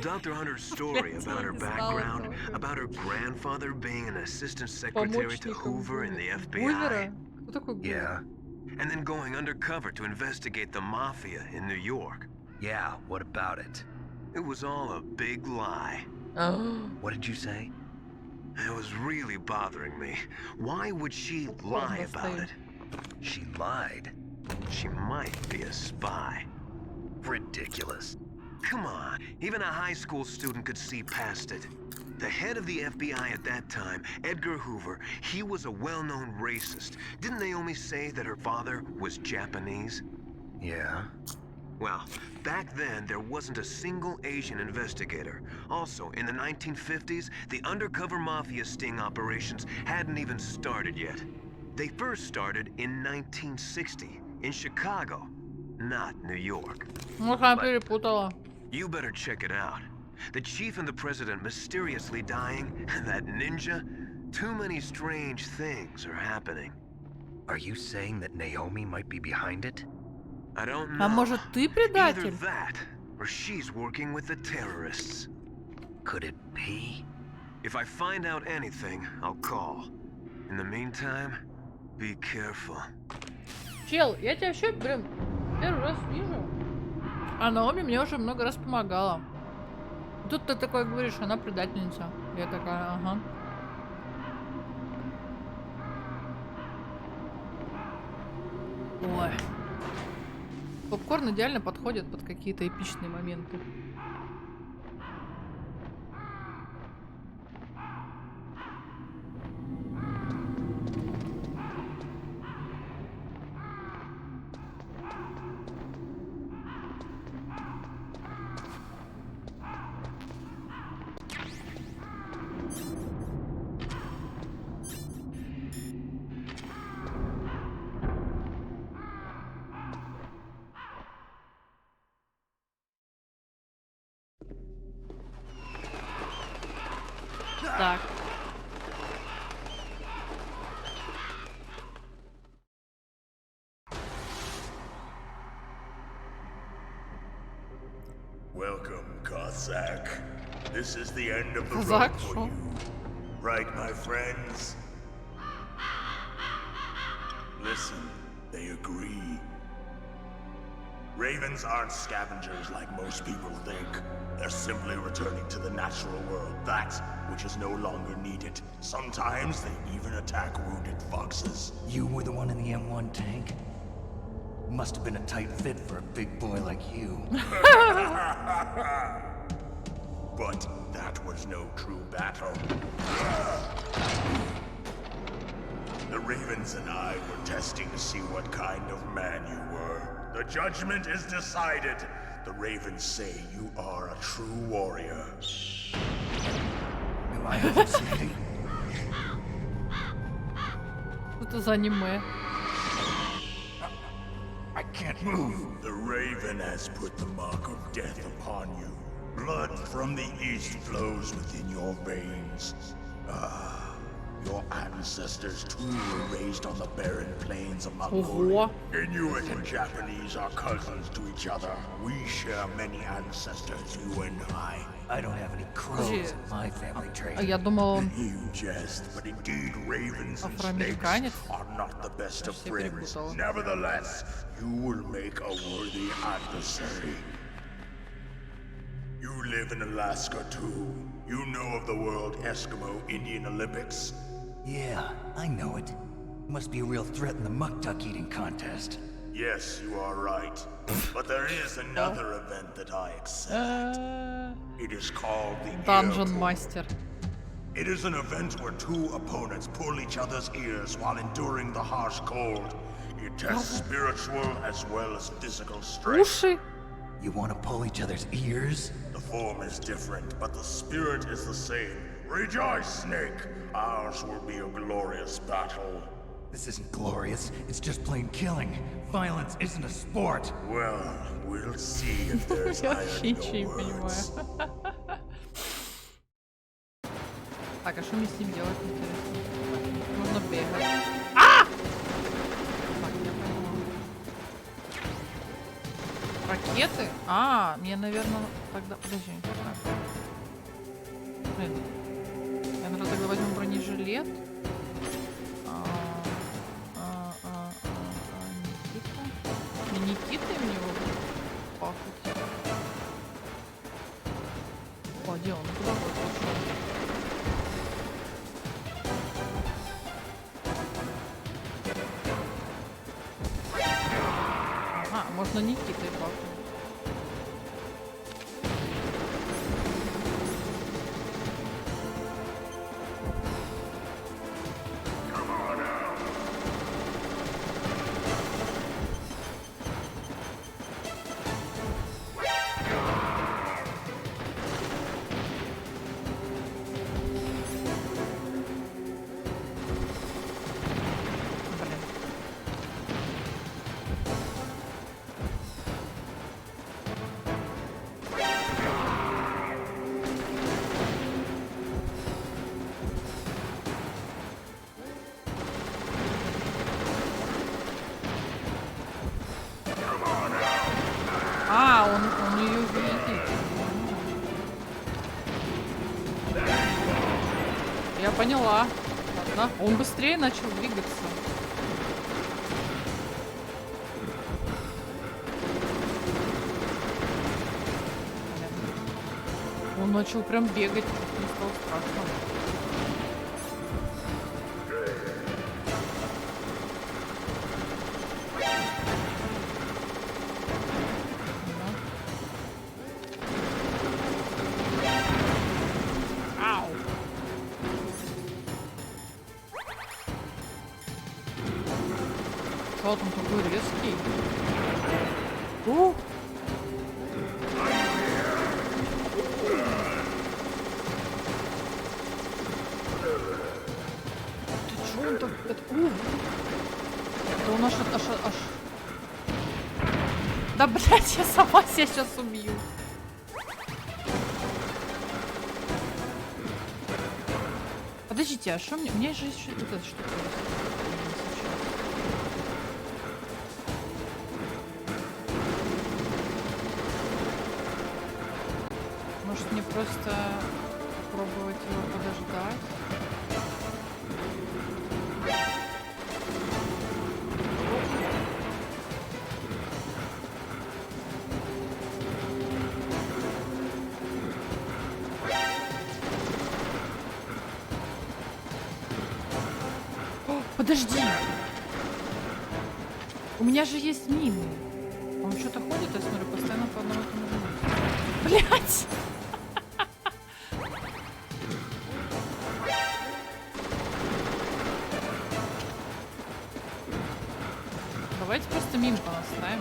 Dr. Hunter's story about her background, about her grandfather being an assistant secretary to Hoover in the FBI, Гувера? Кто такой Гувер? Yeah, and then going undercover to investigate the mafia in New York. yeah, what about it? It was all a big lie. What did you say? It was really bothering me. Why would she lie about it? She lied. She might be a spy. Ridiculous. Come on, even a high school student could see past it. The head of the FBI at that time, Edgar Hoover, he was a well-known racist. Didn't Naomi say that her father was Japanese? Yeah. Well, back then, there wasn't a single Asian investigator. Also, in the 1950s, the undercover mafia sting operations hadn't even started yet. They first started in 1960, in Chicago, not New York. Может, она перепутала. You better check it out. The chief and the president mysteriously dying, and that ninja? Too many strange things are happening. Are you saying that Naomi might be behind it? I don't А know. может, ты Either предатель? that, or she's working with the terrorists. Could it be? If I find out anything, I'll call. In the meantime, be careful. Чел, я тебя вообще, блин, первый раз вижу. А Наоми мне уже много раз помогала. Тут ты такой говоришь, она предательница. Я такая, ага. Ой. Попкорн идеально подходит под какие-то эпичные моменты. Так. Welcome, Cossack. This is the end of the Cossack, road for шо? you. Right, my friends? Listen, they agree. Ravens aren't scavengers like most people think. They're simply returning to the natural world, that which is no longer needed. Sometimes they even attack wounded foxes. You were the one in the M1 tank? Must have been a tight fit for a big boy like you. But that was no true battle. The Ravens and I were testing to see what kind of man you were. The judgment is decided. The Ravens say you are a true warrior. Am I hallucinating? Это за аниме. I can't move. The Raven has put the mark of death upon you. Blood from the east flows within your veins. Your ancestors too were raised on the barren plains of Mongolia. Inuit and Japanese are cousins to each other. We share many ancestors, you and I don't have any crows in my family tree. Я думал, You jest, but indeed ravens and snakes афроамериканец. are not the best of Все friends. перепутала. Nevertheless, you will make a worthy adversary. You live in Alaska too. You know of the World Eskimo Indian Olympics? Yeah, I know it. Must be a real threat in the muck duck eating contest. Yes, you are right. But there is another event that I accept. It is called the Dungeon Ear Pull. Master. It is an event where two opponents pull each other's ears while enduring the harsh cold. It tests spiritual as well as physical strength. Уши. You want to pull each other's ears? The form is different, but the spirit is the same. Rejoice, Snake! Ours will be a glorious battle. This isn't glorious. It's just plain killing. Violence isn't a sport. Well, we'll see if there's Я iron вообще in ничего не your words. понимаю. Так, а что мне с ним делать, интересно? Нужно бегать. А! Так, я поняла. Ракеты? А, мне, наверное, тогда... Подожди. Так. Блин. Я, наверное, тогда возьму бронежилет. Никита. Не Никитой мне его пахать. О, где он? Куда вот пошел? Ага, можно Никитой пахать. А, он ее видит. Я поняла. Ладно. Он быстрее начал двигаться. Он начал прям бегать. Мне стало страшно. Что там такой резкий? Ты чё он так... Это он аж... Да, блядь, я сама себя сейчас убью. Подождите, а что мне... У меня же еще вот эта штука есть. Может мне просто попробовать его подождать? Подожди! У меня же есть мины. Он что-то ходит, я смотрю, постоянно по одному и тому же. Блять! Давайте просто мин понаставим.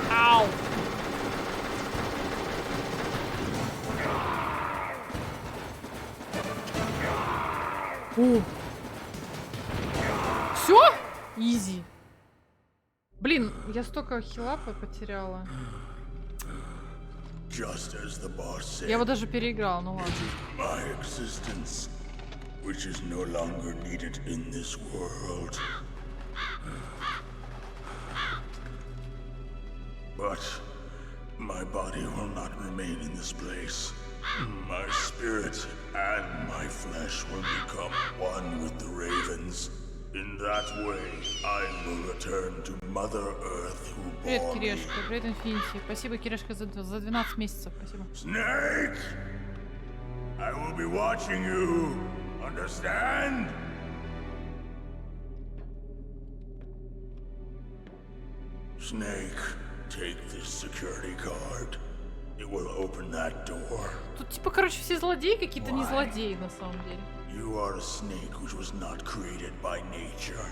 Ау! О! Все? Изи. Блин, я столько хила потеряла. Just as the boss said, Я его даже переиграл, ну ладно. my existence, which is no longer needed in this world. But my body will not remain in this place. My spirit and my flesh will become one with the ravens. In that way, I will return to Mother Earth who Привет, bore me. Кирешка. Привет, Инфинити. Спасибо, Кирешка, за 12 месяцев. Спасибо. Snake! I will be watching you. Understand? Snake, take this security card. It will open that door. Тут типа, короче, все злодеи какие-то не злодеи на самом деле. You are a snake which was not created by nature.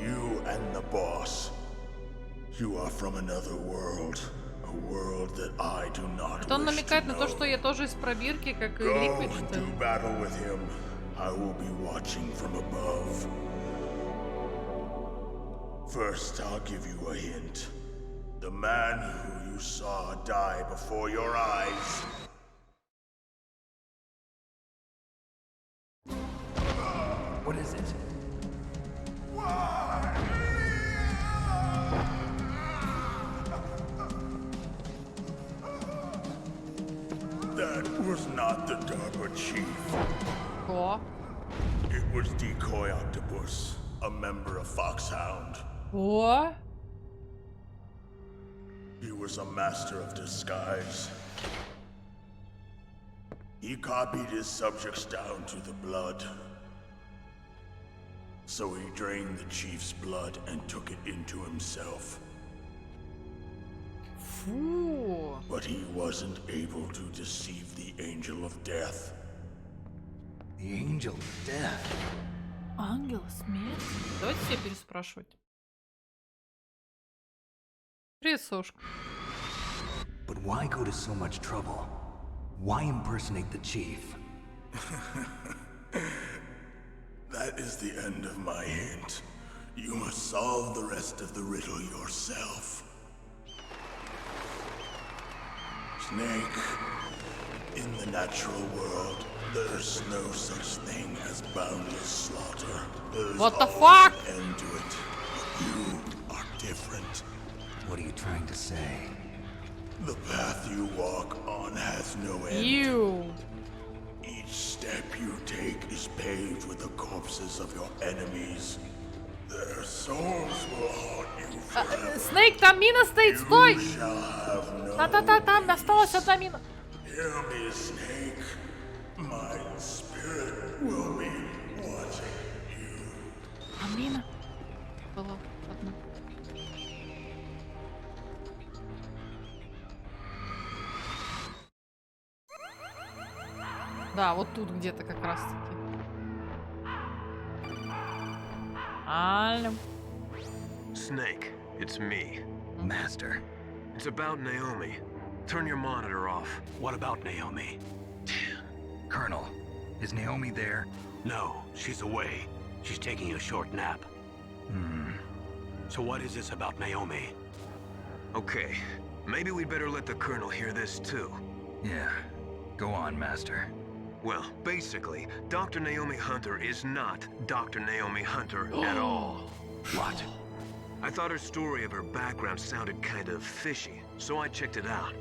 You and the boss. You are from another world. A world that I do not Это он wish намекает to на то, know. что я тоже из пробирки, как и Go Ликвид, and что ли. do battle with him. I will be watching from above. First, I'll give you a hint. The man who you saw die before your eyes. What is it? That was not the DARPA chief. О, It was Decoy Octopus, a member of Foxhound. о, He was a master of disguise. He copied his subjects down to the blood. So he drained the chief's blood and took it into himself. фу. But he wasn't able to deceive the Angel of Death. The Angel of Death. Ангел смерти? Давайте все переспрашивать. Привет, Сошка. But why go to so much trouble? Why impersonate the chief? That is the end of my hint. You must solve the rest of the riddle yourself. Snake, in the natural world, there's no such thing as boundless slaughter. There's What the always fuck? an end to it. But you are different. What are you trying to say? The path you walk on has no end. Ю. Each step you take is paved with the corpses of your enemies. Their souls will haunt you forever. Снейк, там мина стоит, стой! You shall have no Та-та-та, там осталась одна мина. Hear me, Snake. My spirit will be watching you. А мина? Была одна. Да, вот тут где-то как раз таки. Алло. Snake, it's me. Master. It's about Naomi. Turn your monitor off. What about Naomi? Colonel, is Naomi there? No, she's away. She's taking a short nap. So what is this about Naomi? Okay, maybe we'd better let the Colonel hear this too. Yeah. Go on, Master. Well, basically, Dr. Naomi Hunter is not Dr. Naomi Hunter at all. What? I thought her story of her background sounded kind of fishy, so I checked it out.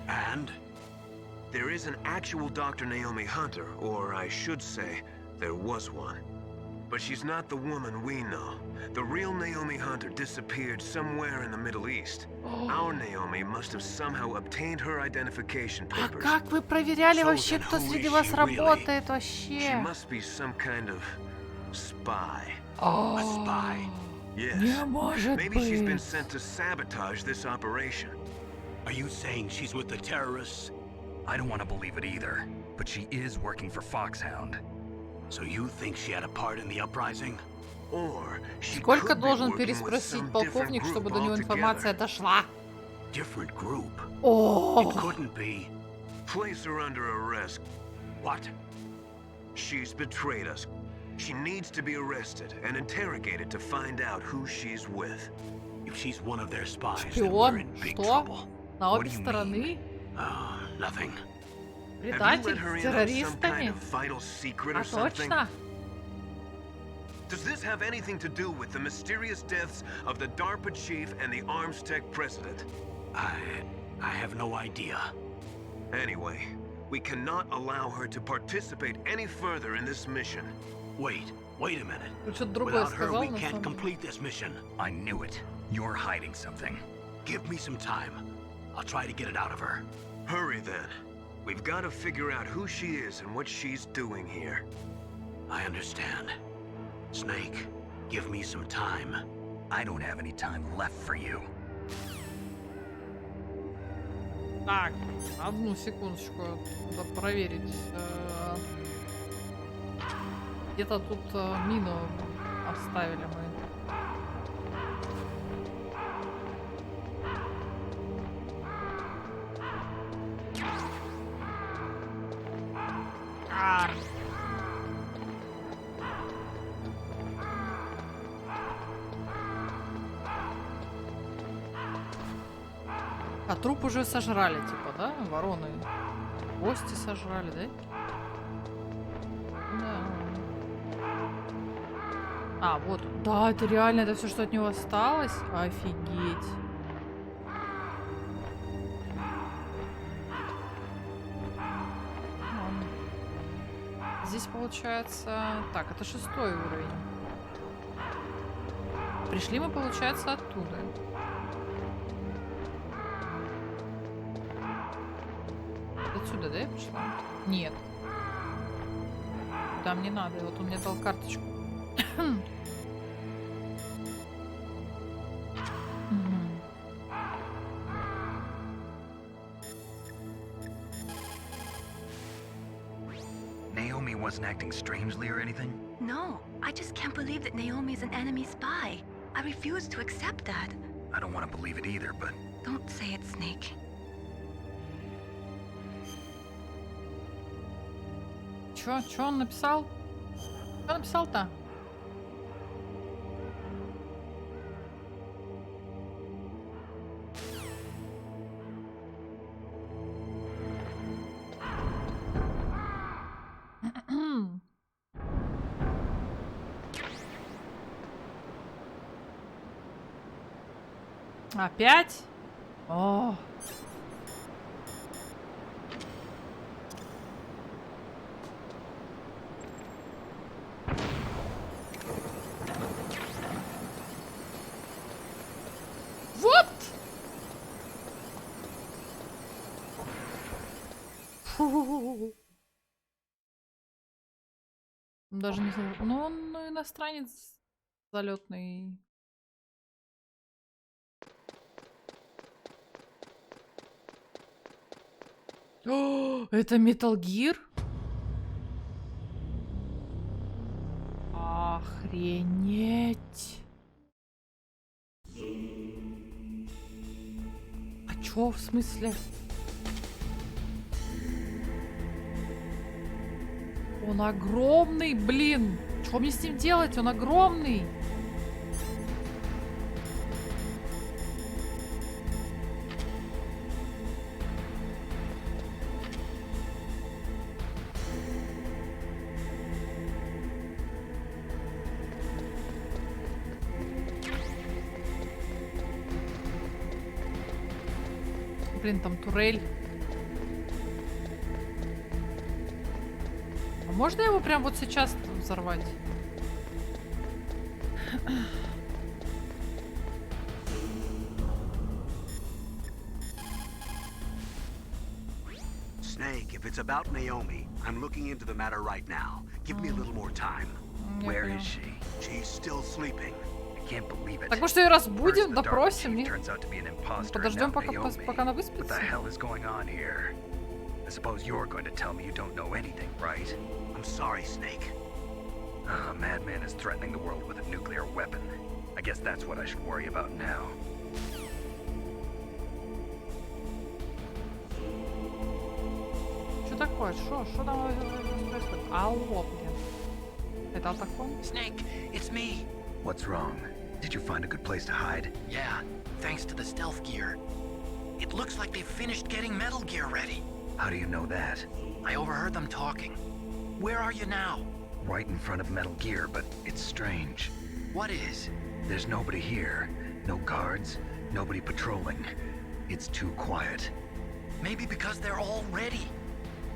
And? There is an actual Dr. Naomi Hunter, or I should say, there was one. But she's not the woman we know. The real Naomi Hunter disappeared somewhere in the Middle East. Our Naomi must have somehow obtained her identification А papers. как вы проверяли So вообще, then кто who среди is вас she really? работает She вообще? must be some kind of spy. A spy? Yes. Не может Maybe she's been быть. sent to sabotage this operation. Are you saying she's with the terrorists? I don't want to believe it either, but she is working for Foxhound. So you think she had a part in the uprising? Or she Сколько could be должен working with переспросить some полковник, different чтобы group до него информация altogether. дошла? Different group. It О, couldn't be. Place her under arrest. What? She's betrayed us. She needs to be arrested and interrogated to find out who she's with. If she's one of their spies, then we're шпион? in big Что? trouble. На What обе do you стороны? Nothing. Have you let Предатель her с in on some kind террористами? of vital secret А or something? точно? Does this have anything to do with the mysterious deaths of the DARPA chief and the Armstech president? I have no idea. Anyway, we cannot allow her to participate any further in this mission. Wait a minute. Ты что-то другое Without her, сказал we на can't самом деле? complete this mission. I knew it. You're hiding something. Give me some time. I'll try to get it out of her. Hurry then. We've got to figure out who she is and what she's doing here. I understand. Snake, give me some time. I don't have any time left for you. Так, одну секундочку, надо проверить. Где-то тут мину оставили мы. А труп уже сожрали, типа, да? Вороны. Гости сожрали, да? Да. А, вот. Да, это реально, это все, что от него осталось? Офигеть. Ладно. Здесь получается... Так, это 6-й уровень. Пришли мы, получается, оттуда. Отсюда, да, я пришла? Нет. Там не надо. Вот он мне дал карточку. Naomi wasn't acting strangely or anything? No, I just can't believe that Naomi's an enemy spy. I refuse to accept that. I don't want to believe it either, but Don't say it, Snake. Чё он написал? Что написал-то? Опять? О. Вот! Фу. Даже не знаю. Ну, он иностранец залетный. О, это Metal Gear? Охренеть. А чё, в смысле? Он огромный, блин. Что мне с ним делать? Он огромный. Блин, там турель. А можно его прям вот сейчас взорвать? Snake, if it's about Naomi, I'm looking into the matter right now. Give me a little more time. Where is she? She's still sleeping. I can't believe it. Так может ее разбудим, First, the допросим Dark и Chief turns out to be an imposter, and подождем, now Naomi. пока она What the выспится. hell is going on here? I suppose you're going to tell me you don't know anything, right? I'm sorry, Snake. A madman is threatening the world with a nuclear weapon. I guess that's what I should worry about now. Что такое? Что там происходит? Алло, блин. Это Алтакон? Snake, it's me. What's wrong? Did you find a good place to hide? Yeah, thanks to the stealth gear. It looks like they've finished getting Metal Gear ready. How do you know that? I overheard them talking. Where are you now? Right in front of Metal Gear, but it's strange. What is? There's nobody here. No guards, nobody patrolling. It's too quiet. Maybe because they're all ready.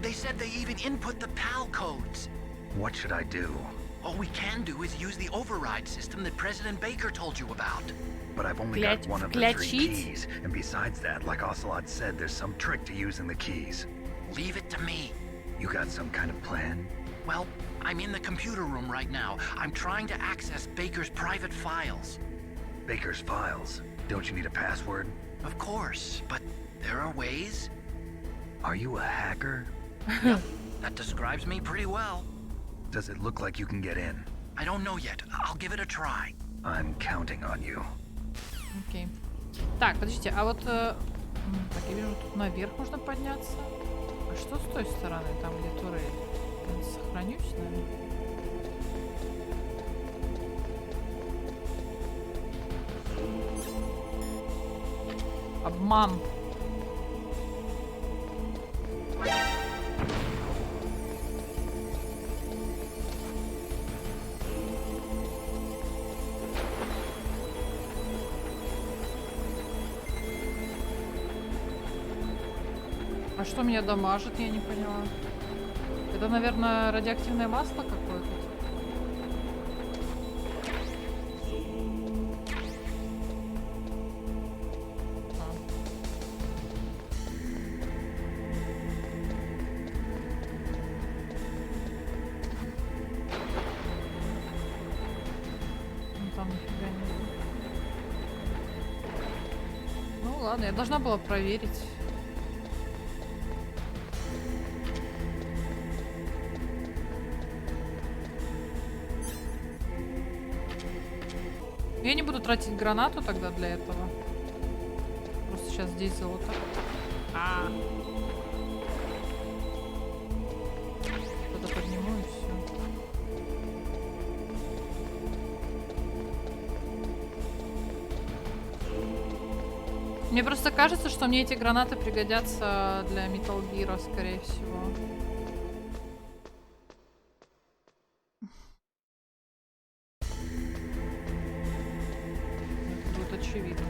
They said they even input the PAL codes. What should I do? All we can do is use the override system that President Baker told you about. But I've only got one of the 3 Включить? keys, and besides that, like Ocelot said, there's some trick to using the keys. Leave it to me. You got some kind of plan? Well, I'm in the computer room right now. I'm trying to access Baker's private files. Baker's files. Don't you need a password? Of course, but there are ways. Are you a hacker? That describes me pretty well. Does it look like you can get in? I don't know yet. I'll give it a try. I'm counting on you. Окей. Так, подождите, а вот... так, я вижу, тут наверх можно подняться. А что с той стороны, там где турель? Я сохранюсь, наверное. Обман. А что меня дамажит, я не поняла. Это, наверное, радиоактивное масло какое-то. Там нифига нет. Ну ладно, я должна была проверить. Я не буду тратить гранату тогда для этого. Просто сейчас здесь золото. Что-то подниму и все. Мне просто кажется, что мне эти гранаты пригодятся для Metal Gear, скорее всего. Это будет очевидно.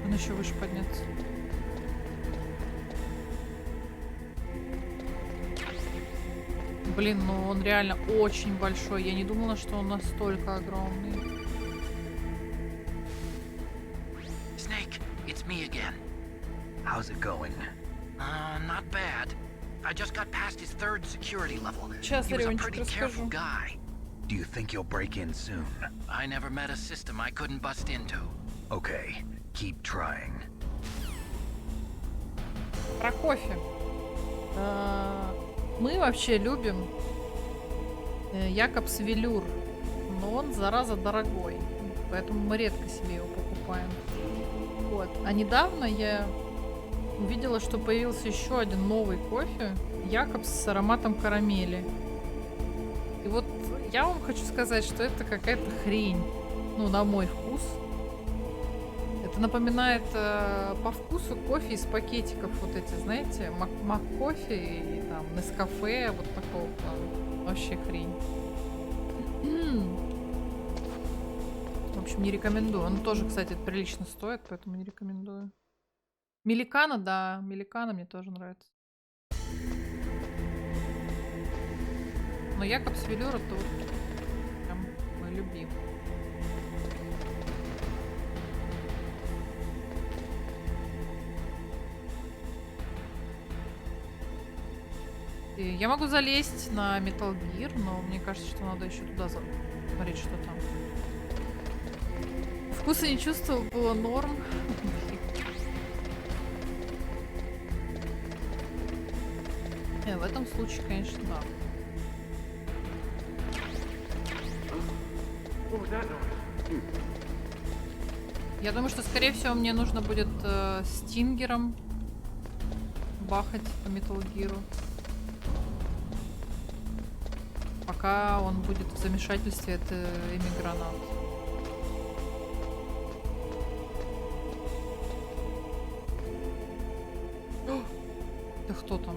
Он еще выше подняться. Блин, ну он реально очень большой. Я не думала, что он настолько огромный. Snake, it's me again. How's it going? Not bad. I just got past his 3rd security level. Сейчас, He was a Ориончик, pretty careful расскажу. guy. Do you think you'll break in soon? I never met a system I couldn't bust into. Okay, keep trying. Про кофе. Мы вообще любим Якобс Велюр. Но он, зараза, дорогой. Поэтому мы редко себе его покупаем. Вот. А недавно я увидела, что появился еще один новый кофе. Якобс с ароматом карамели. И вот я вам хочу сказать, что это какая-то хрень. Ну, на мой вкус. Это напоминает по вкусу кофе из пакетиков. Вот эти, знаете, мак-кофе и там Нескафе. Вот такого плана. Вообще хрень. В общем, не рекомендую. Он тоже, кстати, прилично стоит, поэтому не рекомендую. Меликана, да. Меликана мне тоже нравится. Но Якобс Велюр это вот прям мой любимый. И я могу залезть на Metal Gear, но мне кажется, что надо еще туда смотреть, что там. Вкуса не чувствовал, было норм. В этом случае, конечно, да. Я думаю, что, скорее всего, мне нужно будет стингером бахать по Metal Gear. Пока он будет в замешательстве от иммигранат. Да кто там?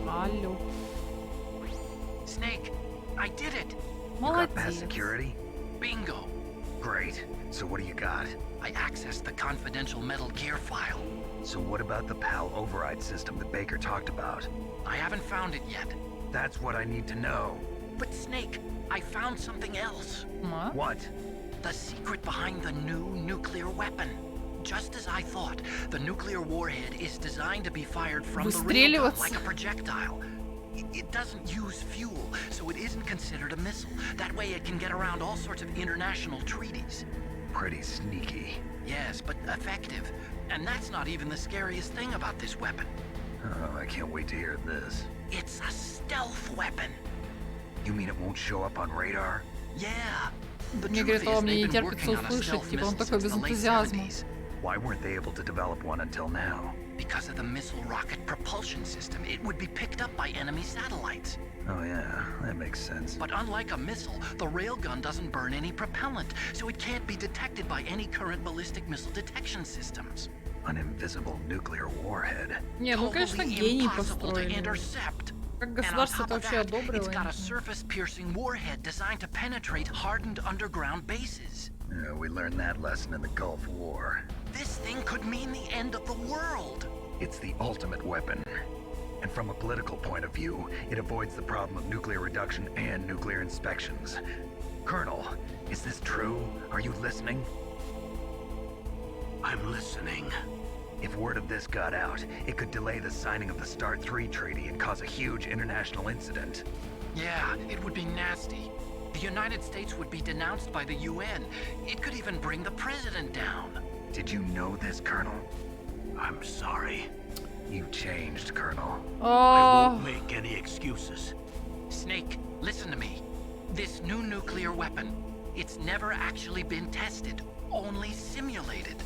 Алло. Snake, I did it. You got past Молодец. security? Bingo. Great. So what do you got? I accessed the confidential Metal Gear file. So what about the PAL override system that Baker talked about? I haven't found it yet. That's what I need to know. But Snake, I found something else. А? What? The secret behind the new nuclear weapon. Just as I thought, the nuclear warhead is designed to be fired from the railgun like a projectile. It doesn't use fuel, so it isn't considered a missile. That way it can get around all sorts of international treaties. Pretty sneaky. Yes, but effective. And that's not even the scariest thing about this weapon. Oh, I can't wait to hear this. It's a stealth weapon. You mean it won't show up on radar? Yeah. The Мне truth говорит, о, is, мне не they've been терпится working on a услышать, stealth типа он missile такой since без the late энтузиазма. 70s. Why weren't they able to develop one until now? Because of the missile rocket propulsion system, it would be picked up by enemy satellites. Oh yeah, that makes sense. But unlike a missile, the railgun doesn't burn any propellant, so it can't be detected by any current ballistic missile detection systems. An invisible nuclear warhead. Не, ну, конечно, Totally гений impossible to построили. intercept. Как And on государство top это of вообще that, одобрило. it's got я a не знаю. surface-piercing warhead designed to penetrate hardened underground bases. Yeah, we learned that lesson in the Gulf War. This thing could mean the end of the world. It's the ultimate weapon. And from a political point of view, it avoids the problem of nuclear reduction and nuclear inspections. Colonel, is this true? Are you listening? I'm listening. If word of this got out, it could delay the signing of the START 3 treaty and cause a huge international incident. Yeah, it would be nasty. The United States would be denounced by the UN. It could even bring the president down. Did you know this, Colonel? I'm sorry. You changed, Colonel. I О, won't make any excuses. Snake, listen to me. This new nuclear weapon, it's never actually been tested, only simulated.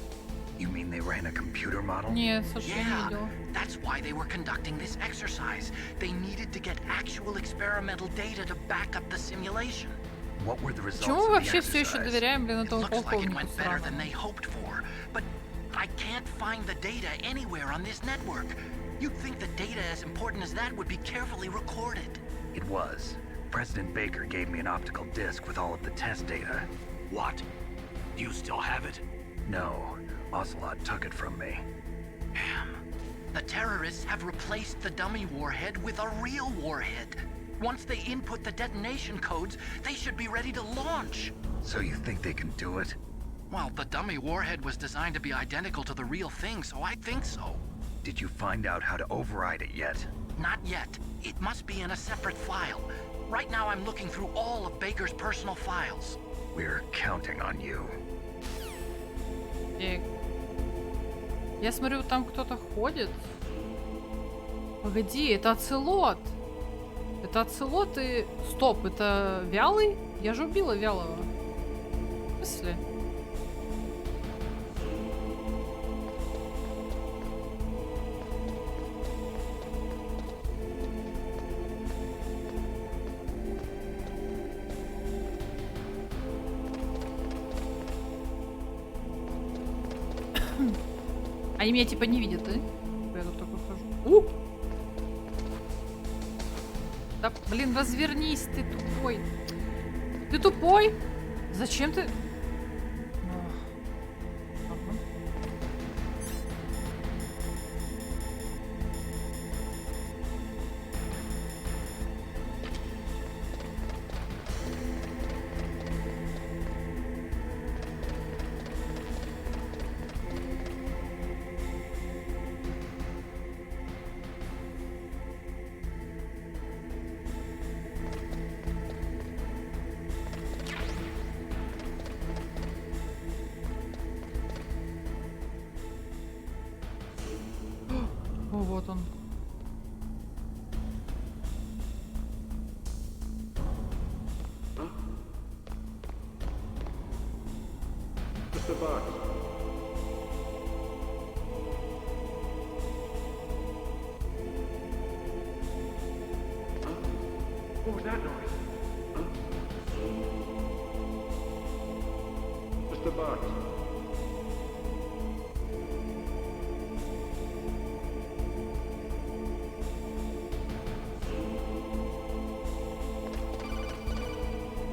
You mean they ran a computer model? нет, слушай, я не Yeah, видела. that's why they were conducting this exercise. They needed to get actual experimental data to back up the simulation. What were the results Почему мы of the вообще все еще exercise? доверяем, блин, It этому looks like it полковнику went better than сраному? they hoped for, but I can't find the data anywhere on this network. You'd think the data as important as that would be carefully recorded. It was. President Baker gave me an optical disc with all of the test data. What? Do you still have it? No, Ocelot took it from me. Damn. The terrorists have replaced the dummy warhead with a real warhead. Once they input the detonation codes, they should be ready to launch. So you think they can do it? Well, the dummy warhead was designed to be identical to the real thing, so I think so. Did you find out how to override it yet? Not yet. It must be in a separate file. Right now I'm looking through all of Baker's personal files. We're counting on you. Я смотрю, там кто-то ходит. Погоди, это Оцелот. Это оцелот и... Стоп, это вялый? Я же убила вялого. В смысле? Они меня типа не видят, да? Я тут такой хожу. Да, блин, развернись, ты тупой. Ты тупой? Зачем ты... О, вот он. Mr. Box. What was that noise? Mr. Box.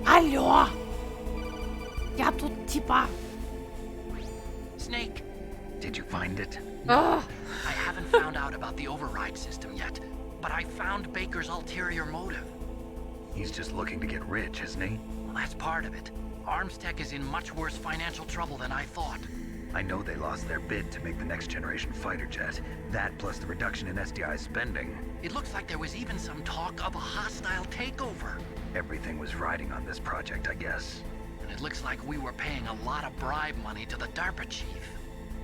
Алло! Я тут типа... Snake, Did you find it? Ah. I haven't found out about the override system yet, but I found Baker's ulterior motive. He's just looking to get rich, isn't he? Well, that's part of it. Armstech is in much worse financial trouble than I thought. I know they lost their bid to make the next generation fighter jet. That plus the reduction in SDI spending. It looks like there was even some talk of a hostile takeover. Everything was riding on this project, I guess. And it looks like we were paying a lot of bribe money to the DARPA chief.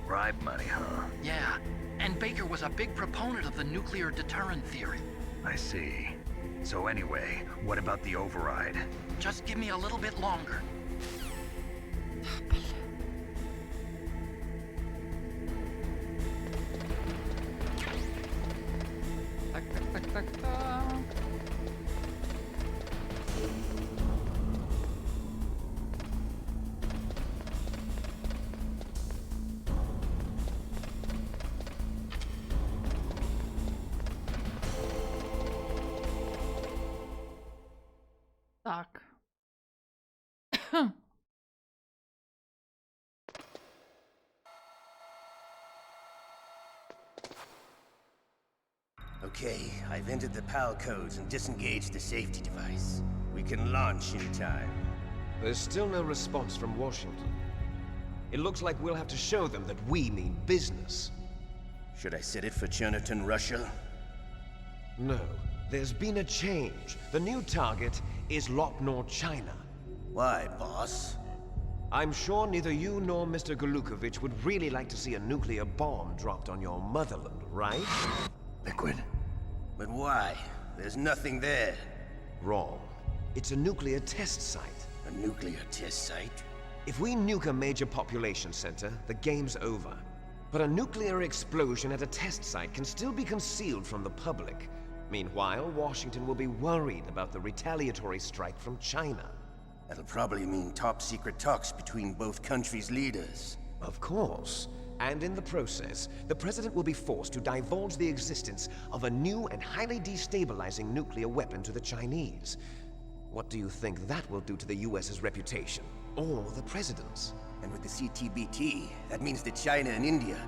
Bribe money, huh? Yeah, and Baker was a big proponent of the nuclear deterrent theory. I see. So anyway, what about the override? Just give me a little bit longer. Так. Так. Okay, I've entered the PAL codes and disengaged the safety device. We can launch in time. There's still no response from Washington. It looks like we'll have to show them that we mean business. Should I set it for Cherniton, Russia? No, there's been a change. The new target is Lopnor, China. Why, boss? I'm sure neither you nor Mr. Golukovich would really like to see a nuclear bomb dropped on your motherland, right? Liquid. But why? There's nothing there. Wrong. It's a nuclear test site. A nuclear test site? If we nuke a major population center, the game's over. But a nuclear explosion at a test site can still be concealed from the public. Meanwhile, Washington will be worried about the retaliatory strike from China. That'll probably mean top-secret talks between both countries' leaders. Of course. And in the process, the President will be forced to divulge the existence of a new and highly destabilizing nuclear weapon to the Chinese. What do you think that will do to the US's reputation? Or the President's? And with the CTBT, that means that China and India...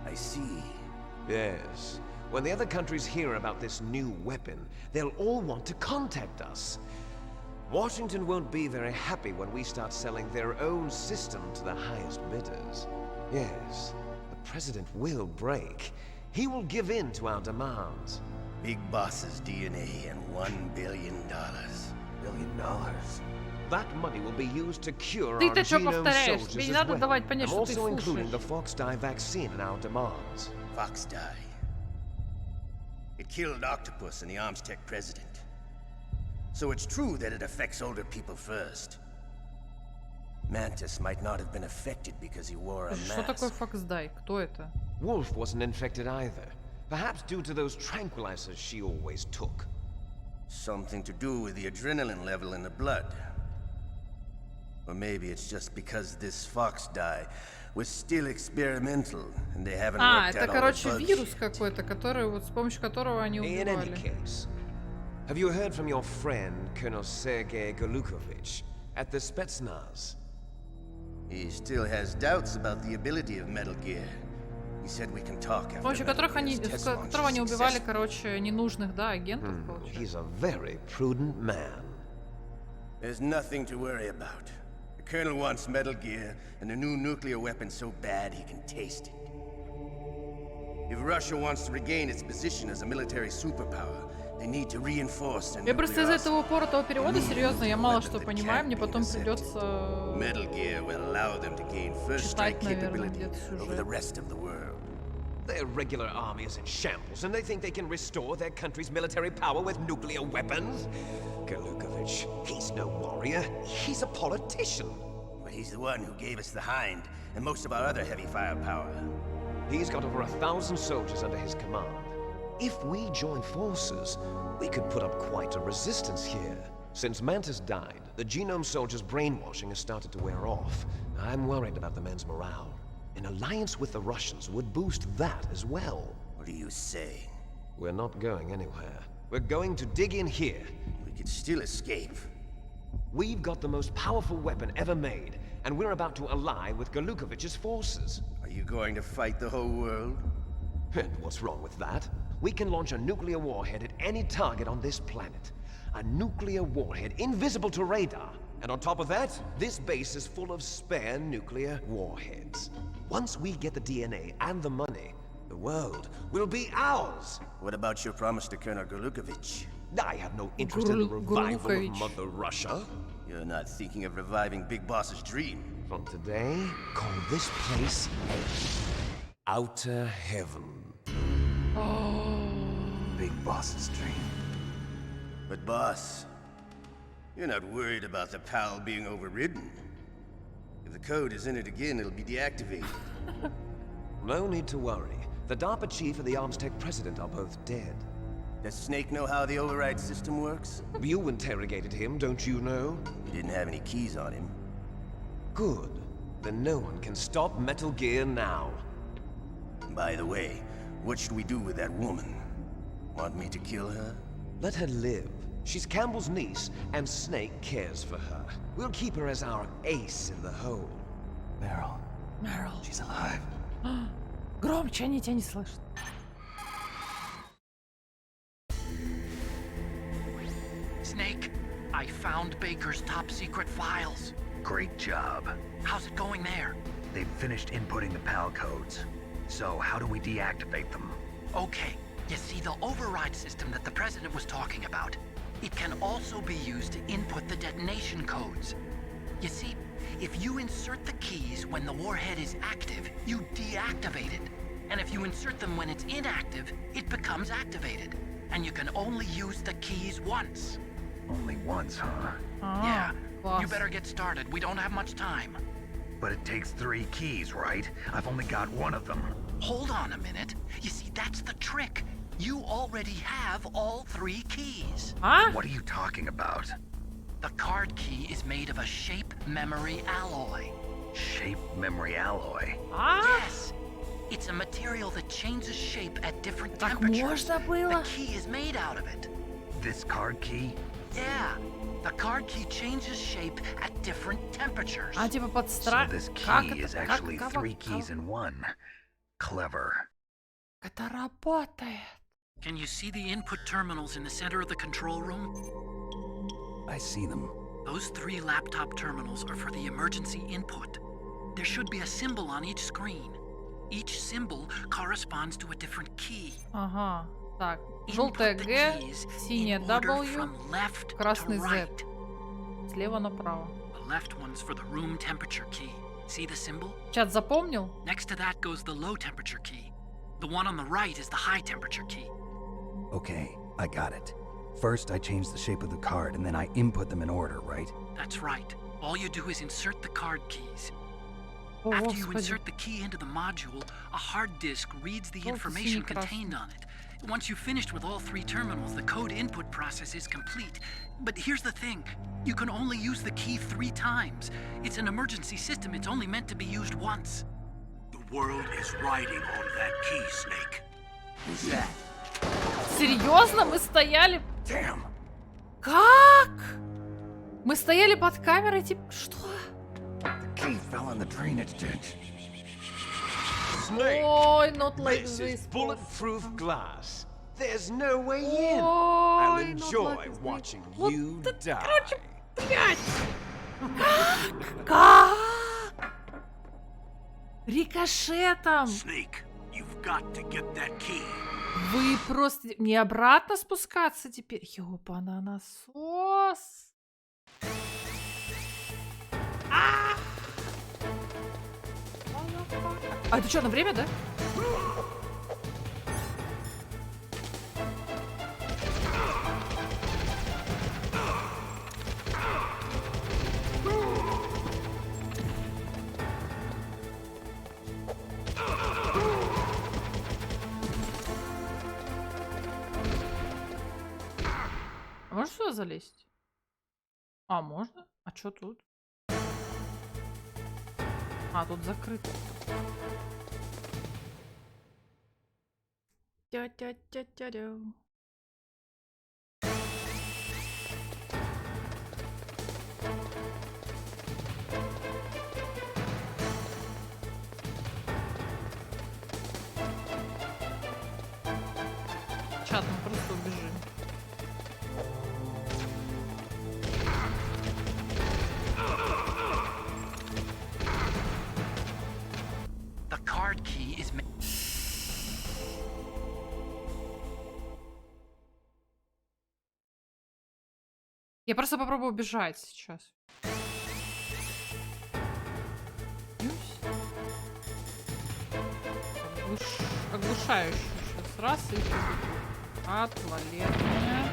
I see. Yes. When the other countries hear about this new weapon, they'll all want to contact us. Washington won't be very happy when we start selling their own system to the highest bidders. Yes, the President will break. He will give in to our demands. Big Boss's DNA and $1 billion. $1 billion? That money will be used to cure Ты our это чё genome повторяешь? soldiers Тебе не as надо well. давать понять, I'm что ты also including слушаешь. the Fox dye vaccine in our demands. Fox dye. It killed Octopus and the Armstech president. So it's true that it affects older people first. Mantis might not have been affected because he wore a Что такое mask. Фоксдай? Кто это? Wolf wasn't infected either. Perhaps due to those tranquilizers she always took. Something to do with the adrenaline level in the blood. Or maybe it's just because this fox dye was still experimental, and they haven't worked это, out all the короче, bugs вирус yet. какой-то, который вот с помощью которого они In any убивали. case, have you heard from your friend, Colonel Sergei Golukovich, at the Spetsnaz? He still has doubts about the ability of Metal Gear. He said we can talk С after помощью которых они, Metal Gear's с test launch которого is они убивали, successful. короче, ненужных, да, агентов, получается. He's a very prudent man. There's nothing to worry about. The Colonel wants Metal Gear and a new nuclear weapon so bad he can taste it. If Russia wants to regain its position as a military superpower, they need to reinforce their Я просто nuclear из-за этого упоротого перевода, серьезно, я мало что понимаю, мне потом Metal придется Gear will allow them to gain first strike читать, наверное, capability где-то over the сюжет. rest of the world. Their regular army is in shambles, and they think they can restore their country's military power with nuclear weapons? Golukovich, he's no warrior. He's a politician. But he's the one who gave us the Hind and most of our other heavy firepower. He's got over 1,000 soldiers under his command. If we join forces, we could put up quite a resistance here. Since Mantis died, the Genome Soldiers' brainwashing has started to wear off. I'm worried about the men's morale. An alliance with the Russians would boost that as well. What are you saying? We're not going anywhere. We're going to dig in here. We could still escape. We've got the most powerful weapon ever made, and we're about to ally with Golukovich's forces. Are you going to fight the whole world? And what's wrong with that? We can launch a nuclear warhead at any target on this planet. A nuclear warhead invisible to radar. And on top of that, this base is full of spare nuclear warheads. Once we get the DNA and the money, the world will be ours. What about your promise to Colonel Golukovich? I have no interest in the revival of Golukovich. Mother Russia. You're not thinking of reviving Big Boss's dream. From today, call this place Outer Heaven. Big Boss's dream. But boss, you're not worried about the PAL being overridden. If the code is in it again, it'll be deactivated. No need to worry. The DARPA chief and the Armstech president are both dead. Does Snake know how the override system works? You interrogated him, don't you know? He didn't have any keys on him. Good. Then no one can stop Metal Gear now. By the way, what should we do with that woman? Want me to kill her? Let her live. She's Campbell's niece, and Snake cares for her. We'll keep her as our ace in the hole. Meryl. Meryl. She's alive. Громче, они тебя не слышат. Snake, I found Baker's top secret files. Great job. How's it going there? They've finished inputting the PAL codes. So how do we deactivate them? Okay, you see the override system that the president was talking about. It can also be used to input the detonation codes. You see, if you insert the keys when the warhead is active, you deactivate it. And if you insert them when it's inactive, it becomes activated. And you can only use the keys once. Only once, huh? Yeah, класс. you better get started. We don't have much time. But it takes 3 keys, right? I've only got 1 of them. Hold on a minute. You see, that's the trick. You already have all 3 keys. А? What are you talking about? The card key is made of a shape memory alloy. Shape memory alloy. А? Yes. It's a material that changes shape at different Так temperatures. можно было? The key is made out of it. This card key? Yeah. The card key changes shape at different temperatures. А типа под So стра... this Как key это? is actually Как 3 keys in 1. Clever. Это работает. Can you see the input terminals in the center of the control room? I see them. Those 3 laptop terminals are for the emergency input. There should be a symbol on each screen. Each symbol corresponds to a different key. Ага. Так. Желтая Input the Г, keys синяя in order W, from left to красный Z. right. Слева направо. The left one's for the room temperature key. See the symbol? Чат запомнил? Next to that goes the low temperature key. The one on the right is the high temperature key. Okay, I got it. First, I change the shape of the card, and then I input them in order, right? That's right. All you do is insert the card keys. О, After you господи. insert the key into the module, a hard disk reads the information contained on it. Once you've finished with all 3 terminals, the code input process is complete. But here's the thing. You can only use the key 3 times. It's an emergency system. It's only meant to be used once. The world is riding on that key, Snake. Who's that? Серьезно? Мы стояли... Damn! Как? Мы стояли под камерой, типа... Что? The key fell in the drainage ditch. Snake! Ой, not like This this. is bulletproof glass. There's no way in. Ой, I'll not enjoy like this. watching Вот you это, die. короче, блядь. Как? Рикошетом. Snake, you've got to get that key. Вы просто... Мне обратно спускаться теперь? Ёпана насос. А это что, на время, да? А можно сюда залезть? А, можно? А что тут? А, тут закрыто. Тя-тя-тя-тя-тя. Чат, мы просто убежим. The card key is meant... Я просто попробую убежать сейчас. Оглушающий сейчас. Раз и туалетная.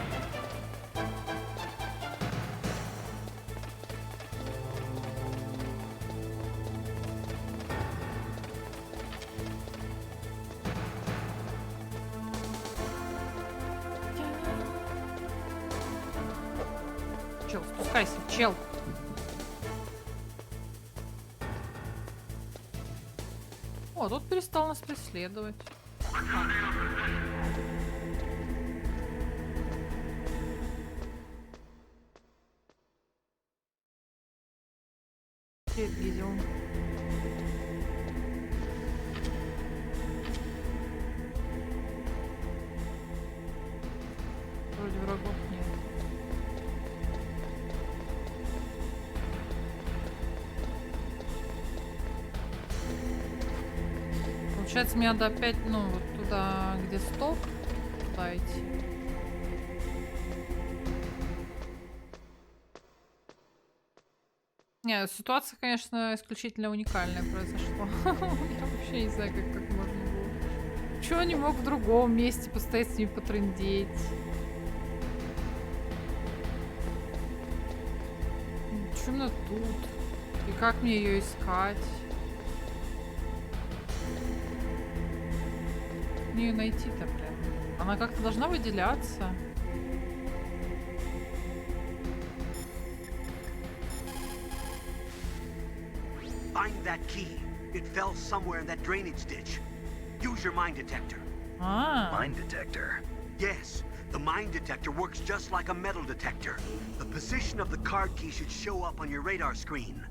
Чел, спускайся, чел. О, тут перестал нас преследовать. Привет, Гидеон. Вроде врагов нет. Получается, мне надо опять, ну, вот туда, где стоп, туда идти. Не, ситуация, конечно, исключительно уникальная произошла. Я вообще не знаю, как можно было. Чего не мог в другом месте постоять с ними потрындеть? Почему именно тут? И как мне ее искать? Мне ее найти-то, прям. Она как-то должна выделяться. Find that key. It fell somewhere in that drainage ditch. Use your mine detector. Ah. Mine detector? Yes, the mine detector works just like a metal detector. The position of the card key should show up on your radar screen.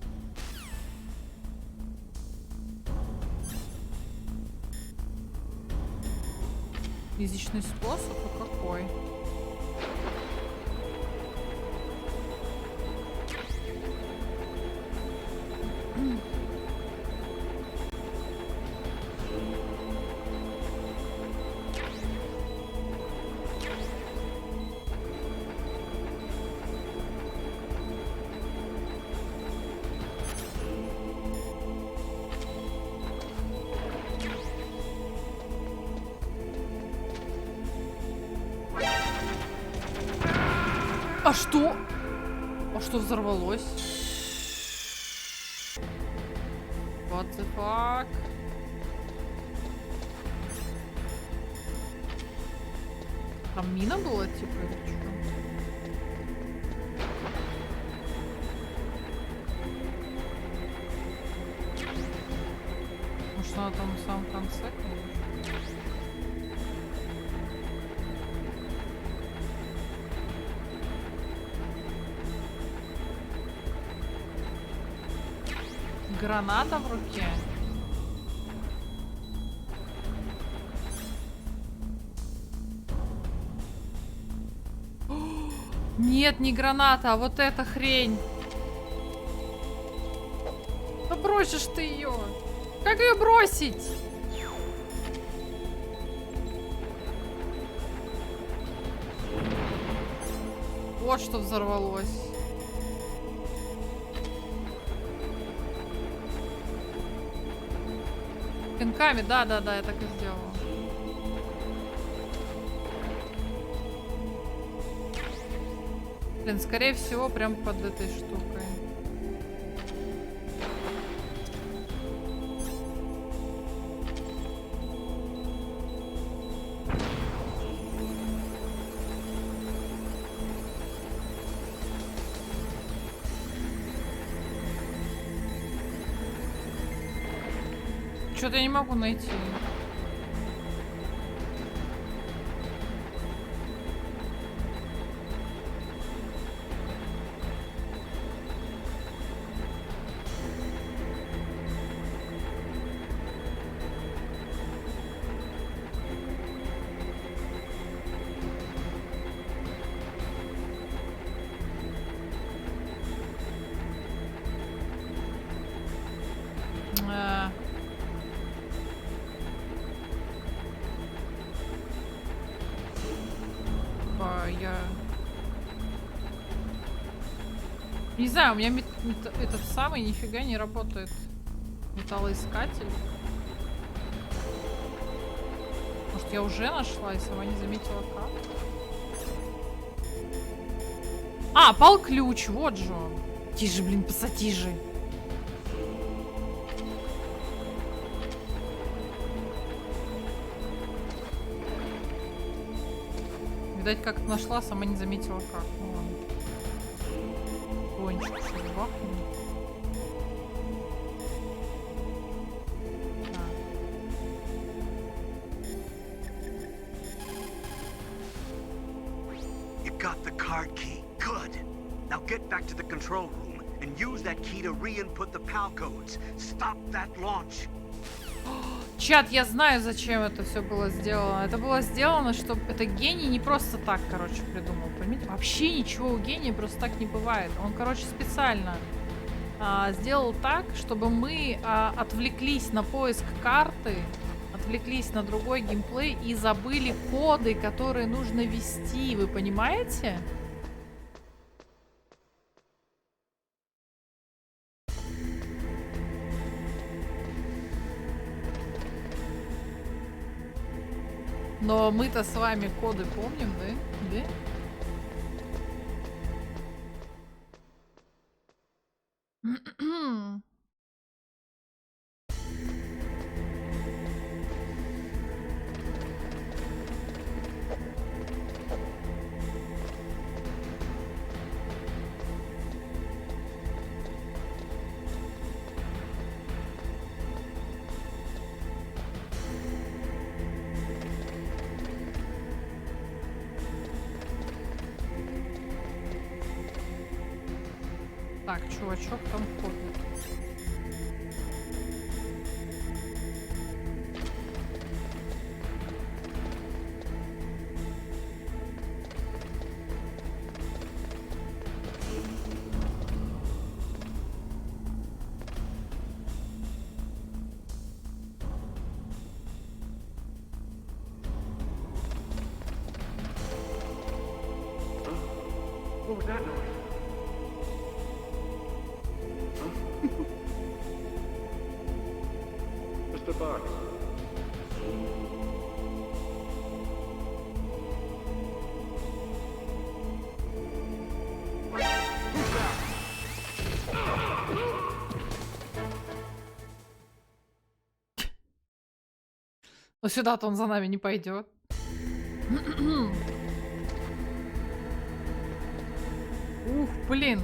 Физичный способ? А какой? А что? А что взорвалось? What the fuck? Там мина была, типа, или что? Может, она там в самом конце, конечно? Граната в руке. Нет, не граната, а вот эта хрень. Да бросишь ты ее. Как ее бросить? Вот что взорвалось. Пинками, да, я так и сделала. Блин, скорее всего, прям под этой штукой. Что-то я не могу найти. Не знаю, у меня этот самый нифига не работает. Металлоискатель. Может, я уже нашла и сама не заметила как? А, пал ключ, вот же он. Тише, блин, посатиже. Видать, как нашла, сама не заметила как. Ну, ладно. Кончик, что бахнул. You got the card key. Good. Now get back to the control room and use that key to re-input the PAL codes. Stop that launch. Чат, я знаю, зачем это все было сделано. Это было сделано, чтобы... Это гений не просто так, короче, придумал. Понимаете? Вообще ничего у гения просто так не бывает. Он, короче, специально сделал так, чтобы мы отвлеклись на поиск карты, отвлеклись на другой геймплей и забыли коды, которые нужно ввести. Вы понимаете? Но мы-то с вами коды помним, да? Да? Так, чувачок там ходит. What was that noise? Mr. Buck. Но сюда-то он за нами не пойдет. Ух, блин.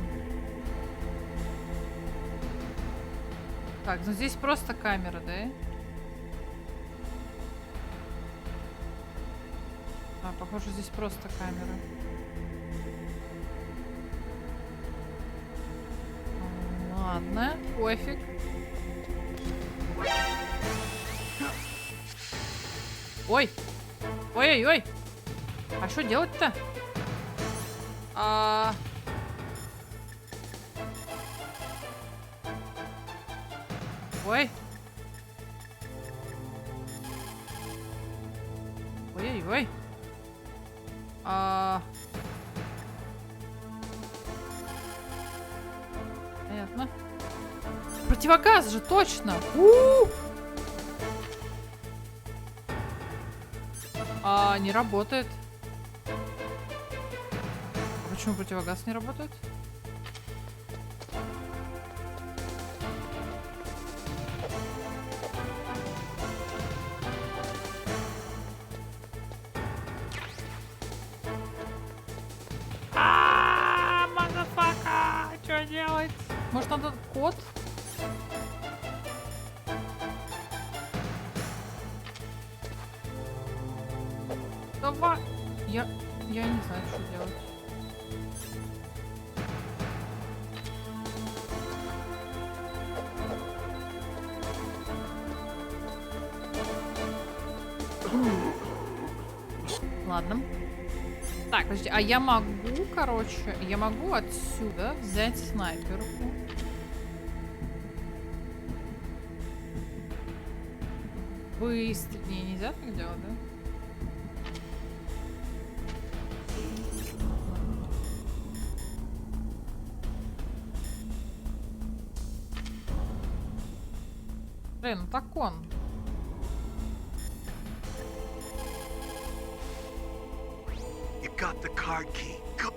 Так, ну здесь просто камера, да? А, похоже, здесь просто камера. Ладно, пофиг. Ой! Ой-ой-ой! А что делать-то? Ой! Ой-ой-ой! Понятно. Противогаз же, точно! Не работает. А почему противогаз не работает? Мазафака! Что делать? Может, надо код? Давай! Я не знаю, что делать. Ладно. Так, подожди, а я могу, короче, я могу отсюда взять снайперку. Выстрелить. Не, нельзя так делать, да? Блин, ну так он. You got the card key. Go.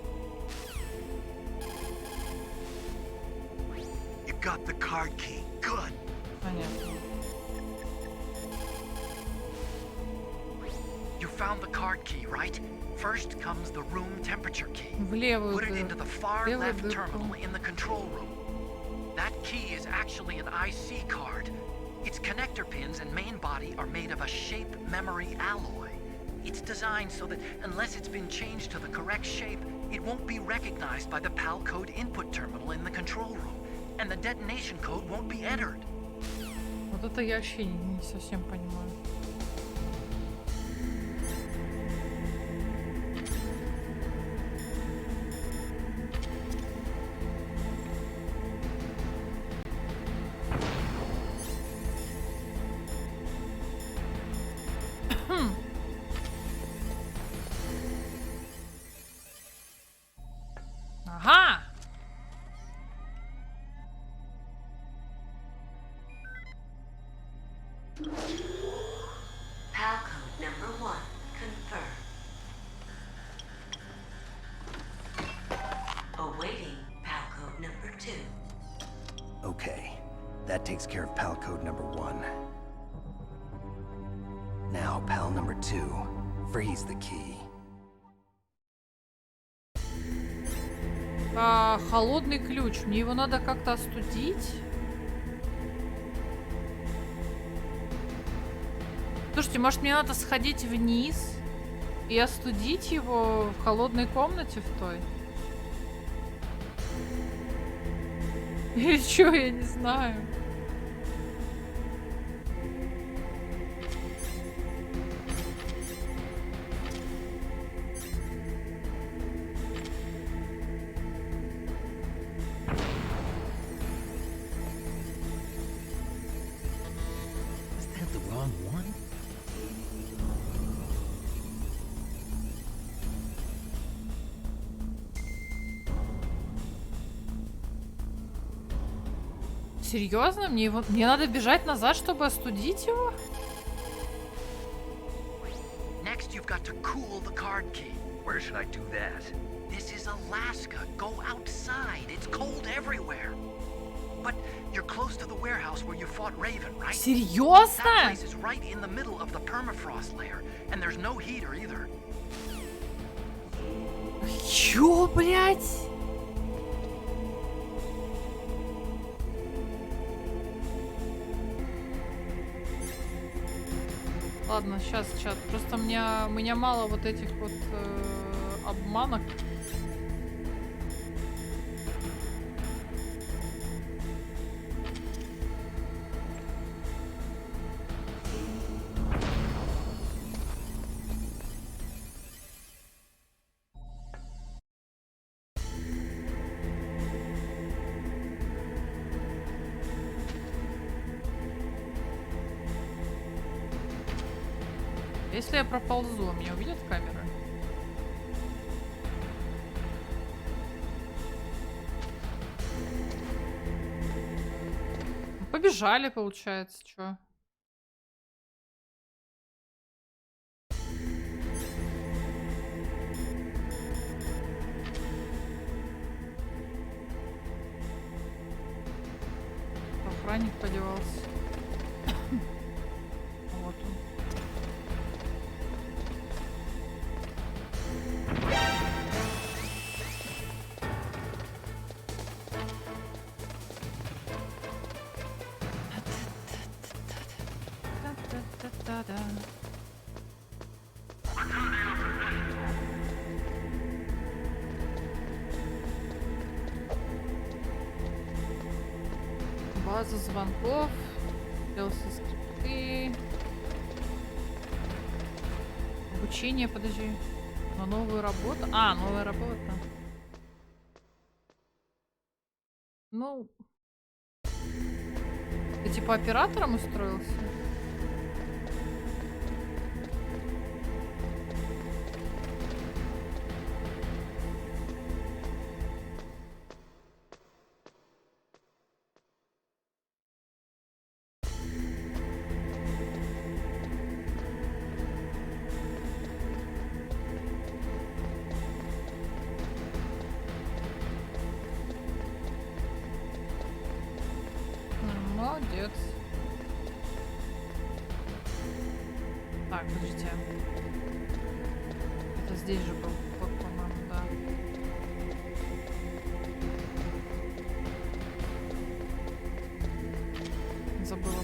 You got the card key. Good. Понятно. You found the card key, right? First comes the room temperature key. В левую Put it into the far левую left дырку. terminal in the control room. That key is actually an IC card. Its connector pins and main body are made of a shape memory alloy. It's designed so that unless it's been changed to the correct shape, it won't be recognized by the PAL code input terminal in the control room, and the detonation code won't be entered. Вот это я вообще не совсем понимаю. Ага! PAL code number 1 confirmed. Awaiting PAL code number 2. Okay, that takes care of PAL code number 1. Now, PAL number 2. Freeze the key. Холодный ключ. Мне его надо как-то остудить. Слушайте, может мне надо сходить вниз и остудить его в холодной комнате в той? Или что, я не знаю. Серьезно? Мне надо бежать назад, чтобы остудить его? Next, you've got to cool the card key. Where should I do that? This is Alaska. Go outside. It's cold everywhere. But you're close to the warehouse where you fought Raven, right? Серьезно? That place is right in the middle of the permafrost layer, and there's no heater either. Чё, блядь? Ладно, сейчас, чат. Просто у меня мало вот этих вот обманок. Если я проползу, меня увидят камеры? Побежали, получается, чё? Охранник подевался. Вот он. База звонков, делался скрипты, обучение, подожди, на новую работу. А, новая работа. Ну, ты типа оператором устроился? Молодец. Так, подождите. Это здесь же был вход, по-моему, да. Забыла.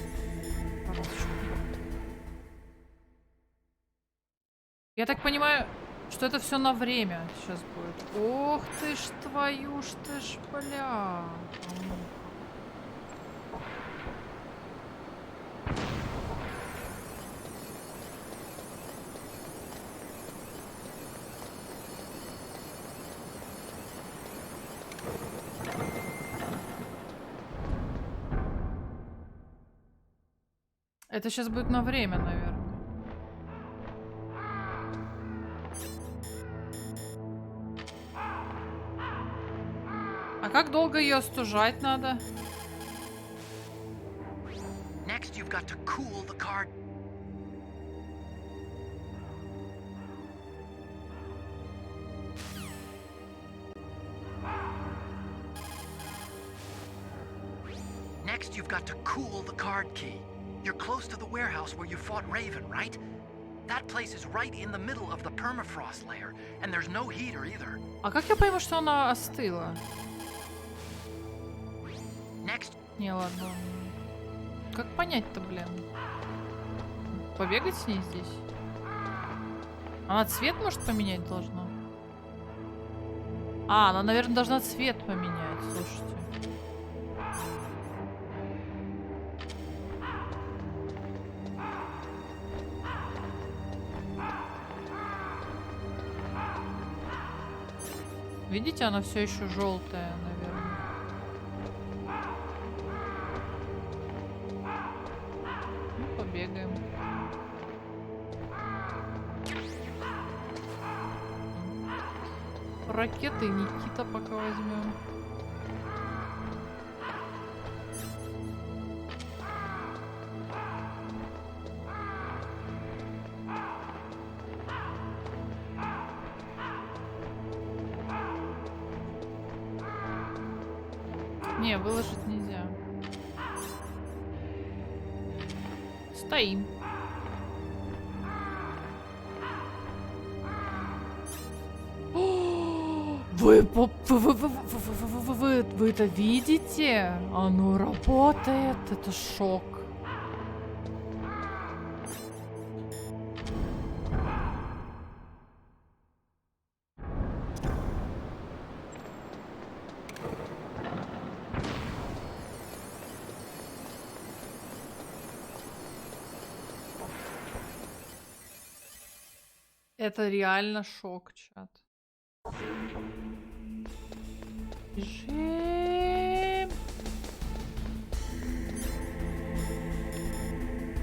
Я так понимаю, что это все на время сейчас будет. Ох ты ж твою ж ты ж, бля. Это сейчас будет на время, наверное. А как долго ее остужать надо? Next, you've got to cool the card. Next, you've got to cool the card key. You're close to the warehouse where you fought Raven, right? That place is right in the middle of the permafrost layer, and there's no heater either. А как я пойму, что она остыла? Next. Не, ладно. Как понять-то, блин? Побегать с ней здесь? Она цвет, может, поменять должна? А, она, наверное, должна цвет поменять, слушайте. Видите, она все еще желтая, наверное. Ну, побегаем. Ракеты Никита пока возьмем. Не, выложить нельзя. Стоим. Вы это видите? Оно работает. Это шок. Это реально шок, чат. Бежим.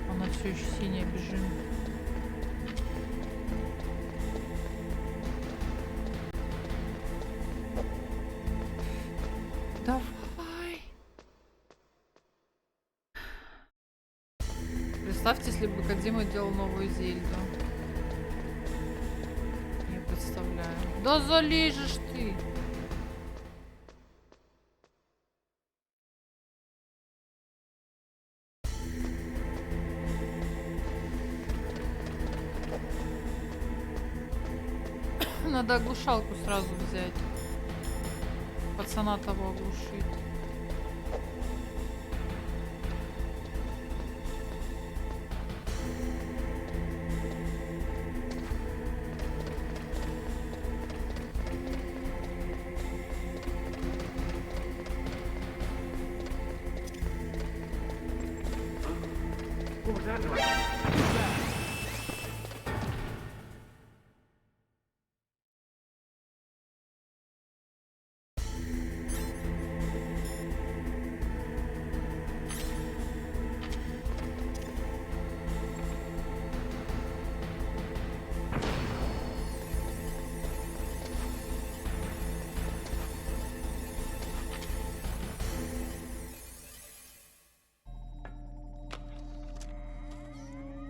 Она все еще синяя, бежим. Давай. Представьте, если бы Кодзима делал новую Зельду. Не представляю. Да залезешь ты. Надо оглушалку сразу взять. Пацана того оглушить. What was that noise?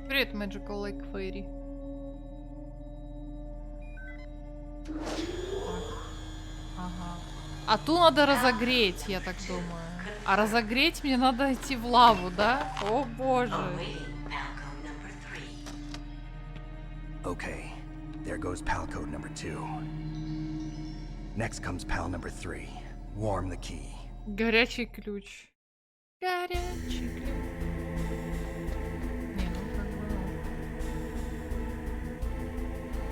Привет, Magical Lake Fairy. Ага. А ту надо разогреть, я так думаю. А разогреть мне надо идти в лаву, да? О боже. Okay, there goes pal code number 2. Next comes pal number 3. Warm the key. Горячий ключ. Горячий ключ. Не, ну как бы...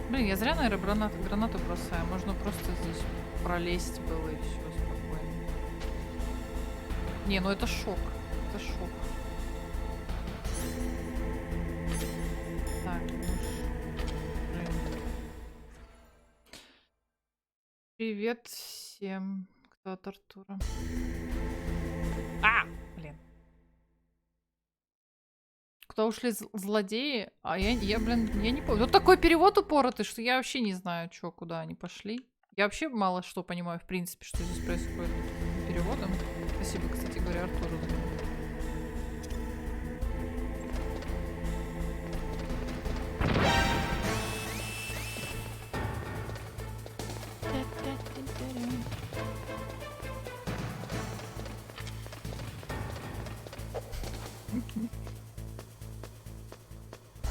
Блин, я зря, наверное, гранату бросаю. Можно просто здесь пролезть было и все спокойно. Не, ну это шок. Это шок. Так, ну блин. Привет всем, кто от Артура. А, блин. Куда ушли злодеи? А я, блин, я не помню. Тут такой перевод упоротый, что я вообще не знаю, чё, куда они пошли. Я вообще мало что понимаю, в принципе, что здесь происходит переводом. Спасибо, кстати говоря, Артуру.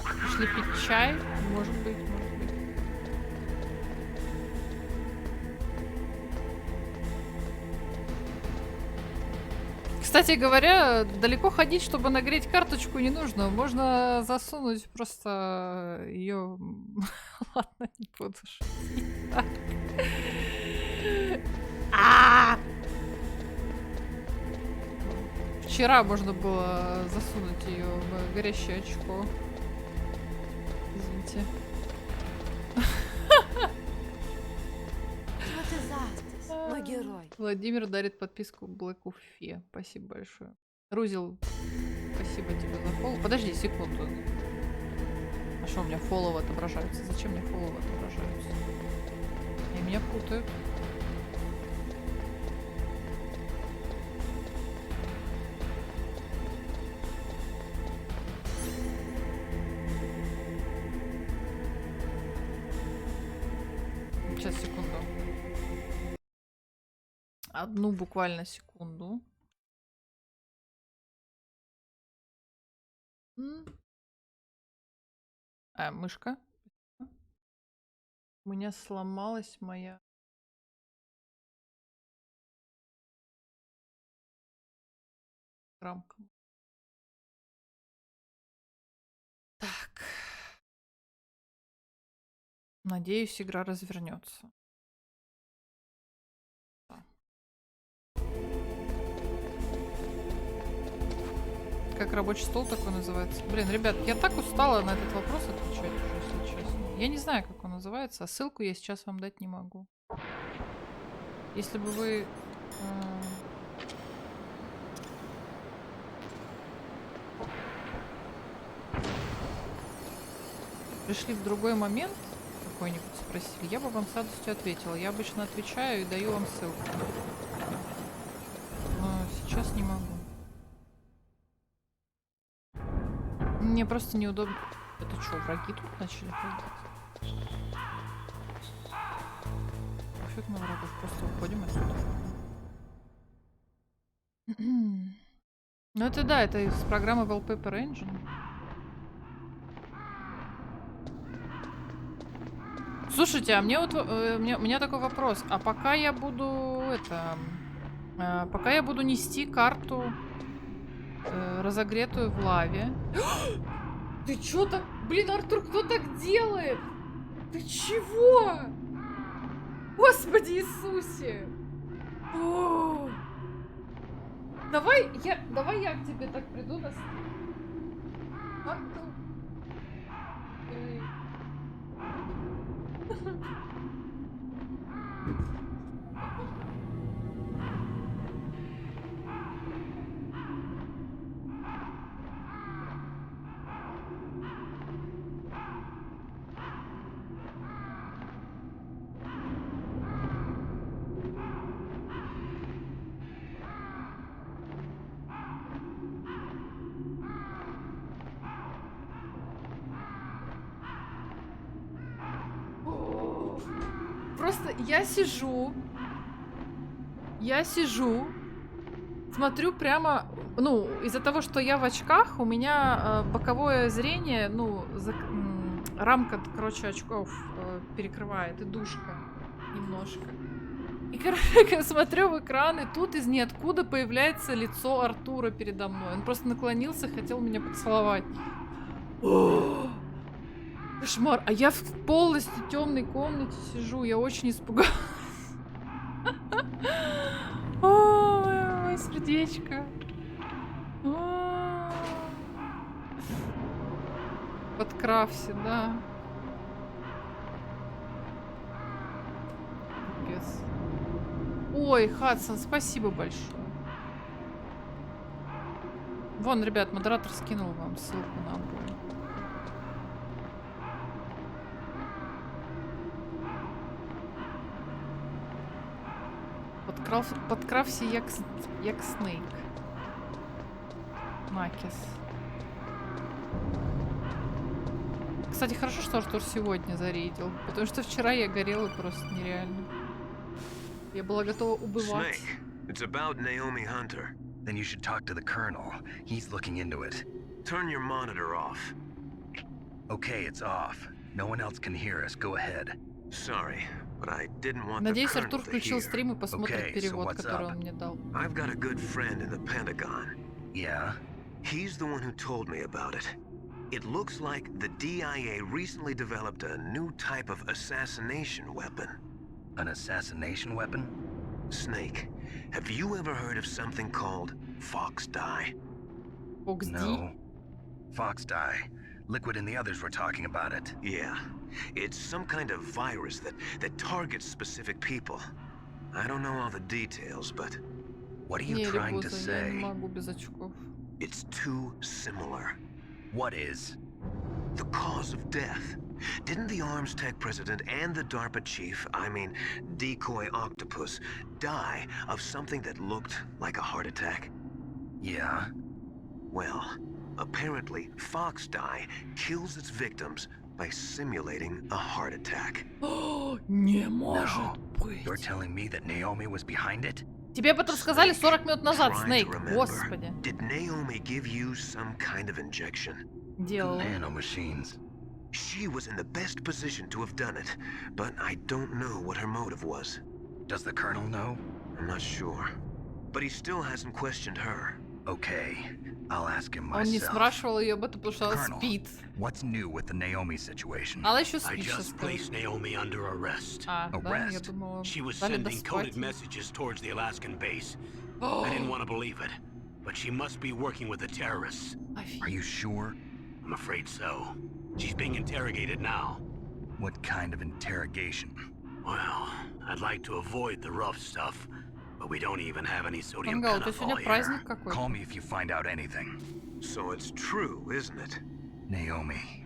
Пришли пить чай? Может быть, может быть. Кстати говоря, далеко ходить, чтобы нагреть карточку, не нужно. Можно засунуть просто ее. Ладно, не буду шутить. Вчера можно было засунуть ее в горящее очко. Извините. Мой герой. Владимир дарит подписку Black Уфе. Спасибо большое. Рузел, спасибо тебе за фоллоу. Подожди секунду. А что у меня фоллоу отображаются? Зачем мне фоллоу отображаются? И меня путают. Сейчас, секунду. Одну буквально секунду. Мышка. У меня сломалась моя... рамка. Так. Надеюсь, игра развернется. Как рабочий стол такой называется? Блин, ребят, я так устала на этот вопрос отвечать, если честно. Я не знаю, как он называется, а ссылку я сейчас вам дать не могу. Если бы вы... пришли в другой момент какой-нибудь спросили, я бы вам с радостью ответила. Я обычно отвечаю и даю вам ссылку. Но сейчас не могу. Мне просто неудобно. Это что, враги тут начали ходить? Пофиг на врагов, просто уходим отсюда. Ну это да, это из программы Wallpaper Engine. Слушайте, а мне вот у меня такой вопрос. А пока я буду пока я буду нести карту разогретую в лаве. Ты чё так? Блин, Артур, кто так делает? Ты чего? Господи Иисусе! О! Давай я к тебе так приду на... Артур. Просто я сижу, смотрю прямо, ну, из-за того, что я в очках, у меня боковое зрение, ну, рамка, короче, очков перекрывает, и душка немножко. И, короче, смотрю в экран, и тут из ниоткуда появляется лицо Артура передо мной. Он просто наклонился, хотел меня поцеловать. Кошмар. А я в полностью темной комнате сижу. Я очень испугалась. Ой, сердечко. Подкрався, да. Пипец. Ой, Хадсон, спасибо большое. Вон, ребят, модератор скинул вам ссылку на обои. Подкрався як Снейк. Накис. Кстати, хорошо, что Артур сегодня зарейдил, потому что вчера я горела просто нереально. Я была готова убывать. Snake, it's about Naomi Hunter. Then you should talk to the Colonel. He's looking into it. Turn your monitor off. Okay, it's off. No one else can hear us. Go ahead. Sorry, but I didn't want Надеюсь, the Артур Colonel to включил hear. стрим и посмотрит Okay, so перевод, what's который up? он мне дал. I've got a good friend in the Pentagon. Yeah? He's the one who told me about it. It looks like the DIA recently developed a new type of assassination weapon. An assassination weapon? Snake, have you ever heard of something called Fox Dye? Fox D? No. Fox dye. Liquid and the others were talking about it. Yeah. It's some kind of virus that targets specific people. I don't know all the details, but... What are you Не, trying to Регоза, я не say? могу без очков. It's too similar. What is? The cause of death. Didn't the Arms Tech president and the DARPA chief, I mean, Decoy Octopus, die of something that looked like a heart attack? Yeah? Well, apparently, Fox Dye kills its victims by simulating a heart attack. Не может No. быть. You're telling me that Naomi was behind it? Тебе об этом сказали 40 минут назад, Try to Снейк. remember. Господи. Did Naomi give you some kind of injection? Делал. Nanomachines. She was in the best position to have done it, but I don't know what her motive was. Does the Colonel know? I'm not sure. But he still hasn't questioned her. Okay, I'll ask him Он не myself. спрашивал ее об этом, потому что она Colonel, спит. what's new with the Naomi situation? Она еще I спит just сейчас. placed Naomi under arrest. А, да, я Arrest? думала, She was дали sending доспать. coded messages towards the Alaskan base. I didn't want to believe it, but she must be working with the terrorists. Are you sure? I'm afraid so. She's being interrogated now. What kind of interrogation? Well, I'd like to avoid the rough stuff, but we don't even have any sodium Ангел, это pentothal сегодня here. праздник какой-то. Call me if you find out anything. So it's true, isn't it? Naomi,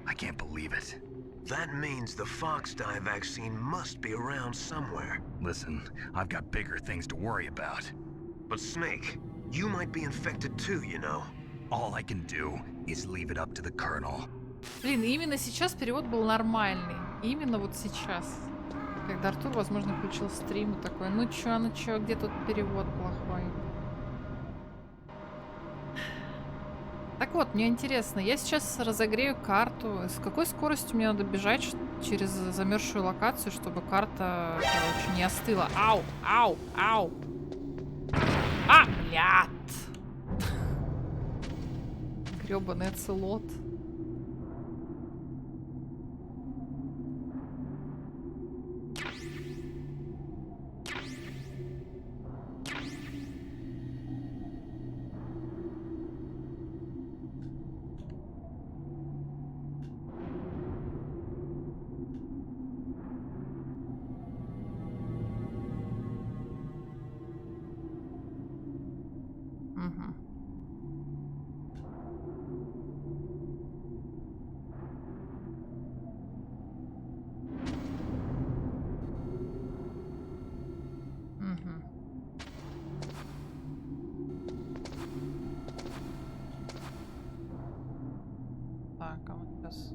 I can't believe it. That means the Fox dye vaccine must be around somewhere. Listen, I've got bigger things to worry about. But Snake, you might be infected too, you know. All I can do is leave it up to the Colonel. Блин, именно сейчас перевод был нормальный. Именно вот сейчас. Когда Артур, возможно, включил стрим и такой, ну чё, где тут перевод плохой? Так вот, мне интересно, я сейчас разогрею карту. С какой скоростью мне надо бежать через замерзшую локацию, чтобы карта, короче, не остыла? Ау, ау, ау. А, блядь. Грёбаный оцелот. Угу. Угу. Так, а вот сейчас.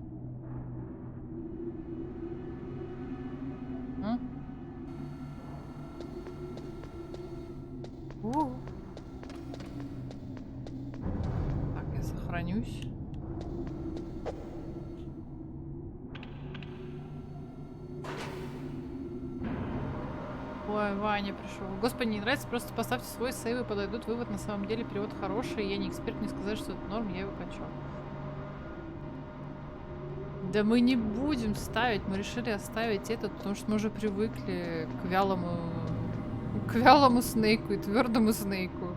Так, я сохранюсь. Ой, Ваня пришел. Господи, не нравится, просто поставьте свой сейв и подойдут. Вывод на самом деле перевод хороший. Я не эксперт, не сказать, что это норм, я его качал. Да мы не будем ставить, мы решили оставить этот, потому что мы уже привыкли к вялому Снейку и твердому Снейку.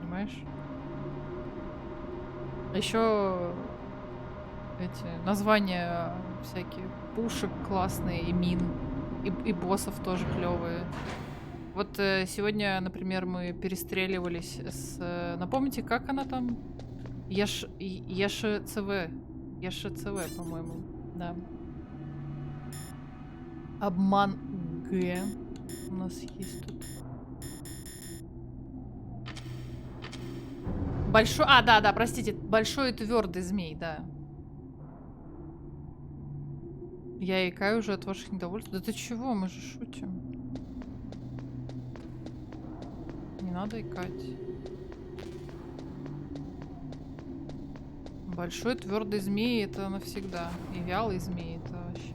Понимаешь? Еще эти названия всякие пушек классные и мин, и боссов тоже клевые. Вот сегодня, например, мы перестреливались с... Напомните, как она там? ЕШЦВ, по-моему. Да. Обман Г. У нас есть тут. Большой... А, да, простите. Большой и твердый змей, да. Я икаю уже от ваших недовольств. Да ты чего? Мы же шутим. Не надо икать. Большой твердый змей это навсегда. И вялый змей это вообще.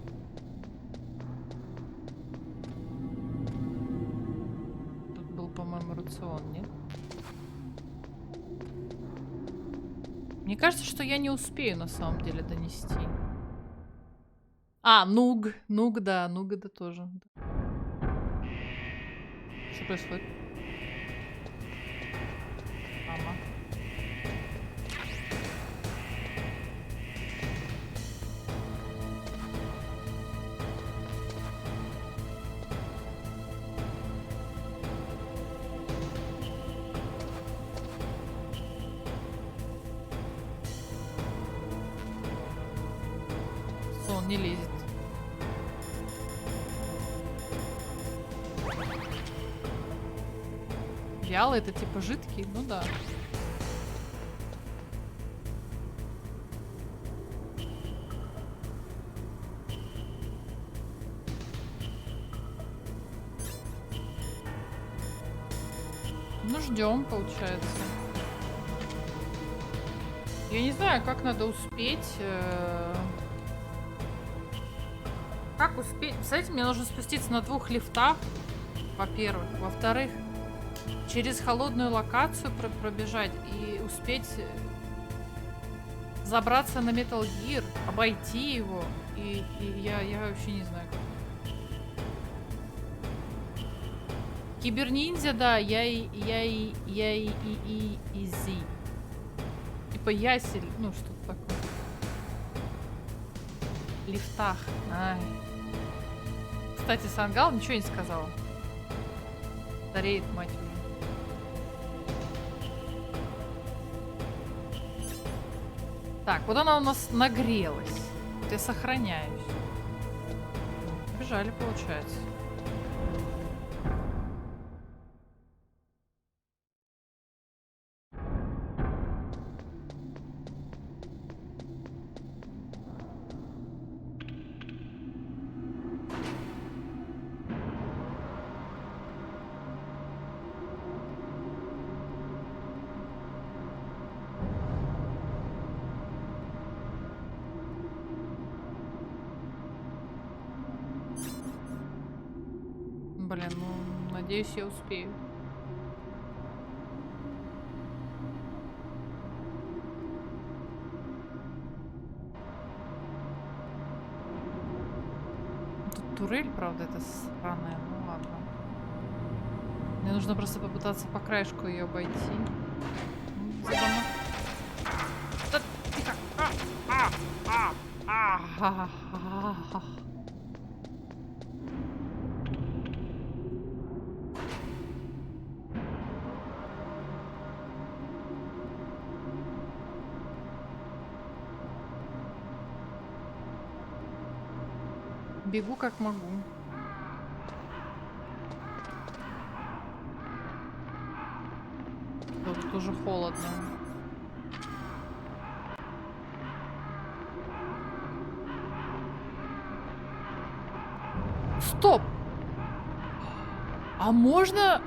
Тут был, по-моему, рацион, нет? Мне кажется, что я не успею на самом деле донести. А, нуг. Нуг, да тоже. Что происходит? Мама. Он не лезет. Вялый это типа жидкий? Ну да. Ну ждем, получается. Я не знаю, как надо успеть. Как успеть? Представляете, мне нужно спуститься на 2 лифтах, во-первых. Во-вторых, через холодную локацию пробежать и успеть забраться на Metal Gear, обойти его. И я вообще не знаю, как. Киберниндзя, да, я и Зи. Типа ясель, ну что-то такое. В лифтах. Ай. Кстати, Сангал ничего не сказал. Стареет, мать его. Так, вот она у нас нагрелась. Вот я сохраняюсь. Бежали, получается. Блин, ну, надеюсь, я успею. Тут турель, правда, это странная. Ну ладно. Мне нужно просто попытаться по краешку ее обойти. Да ты как? Бегу как могу. Тут уже холодно. Стоп! А можно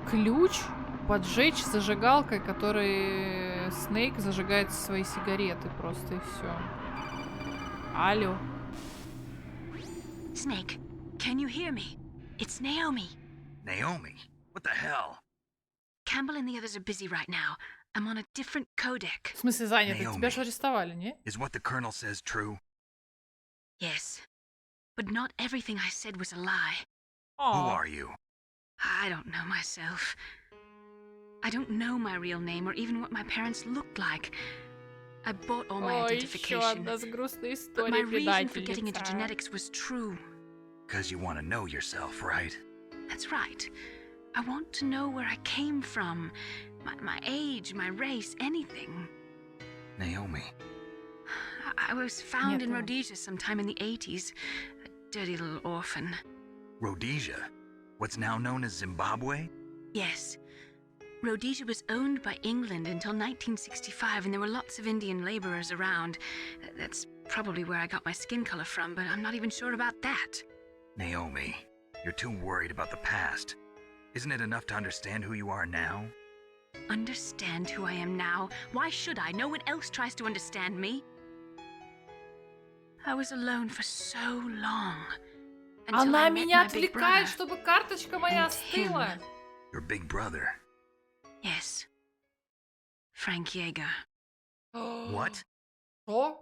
ключ поджечь зажигалкой, которой Снейк зажигает свои сигареты просто и все. Алло. Snake, can you hear me? It's Naomi. Naomi? What the hell? Campbell and the others are busy right now. I'm on a different codec. В смысле занято? Тебя же арестовали, не? Is what the colonel says true? Yes. But not everything I said was a lie. Who are you? I don't know myself. I don't know my real name or even what my parents looked like. I bought all my identification. But my reason for getting into genetics was true. Because you want to know yourself, right? That's right. I want to know where I came from. My age, my race, anything. Naomi. I was found in Rhodesia sometime in the 80s. A dirty little orphan. Rhodesia? What's now known as Zimbabwe? Yes. Rhodesia was owned by England until 1965, and there were lots of Indian laborers around. That's probably where I got my skin color from, but I'm not even sure about that. Naomi, you're too worried about the past. Isn't it enough to understand who you are now? Understand who I am now? Why should I? No one else tries to understand me. I was alone for so long. Она меня отвлекает, чтобы карточка моя остыла. Your big brother. Yes. Frank Yeager. What? Oh?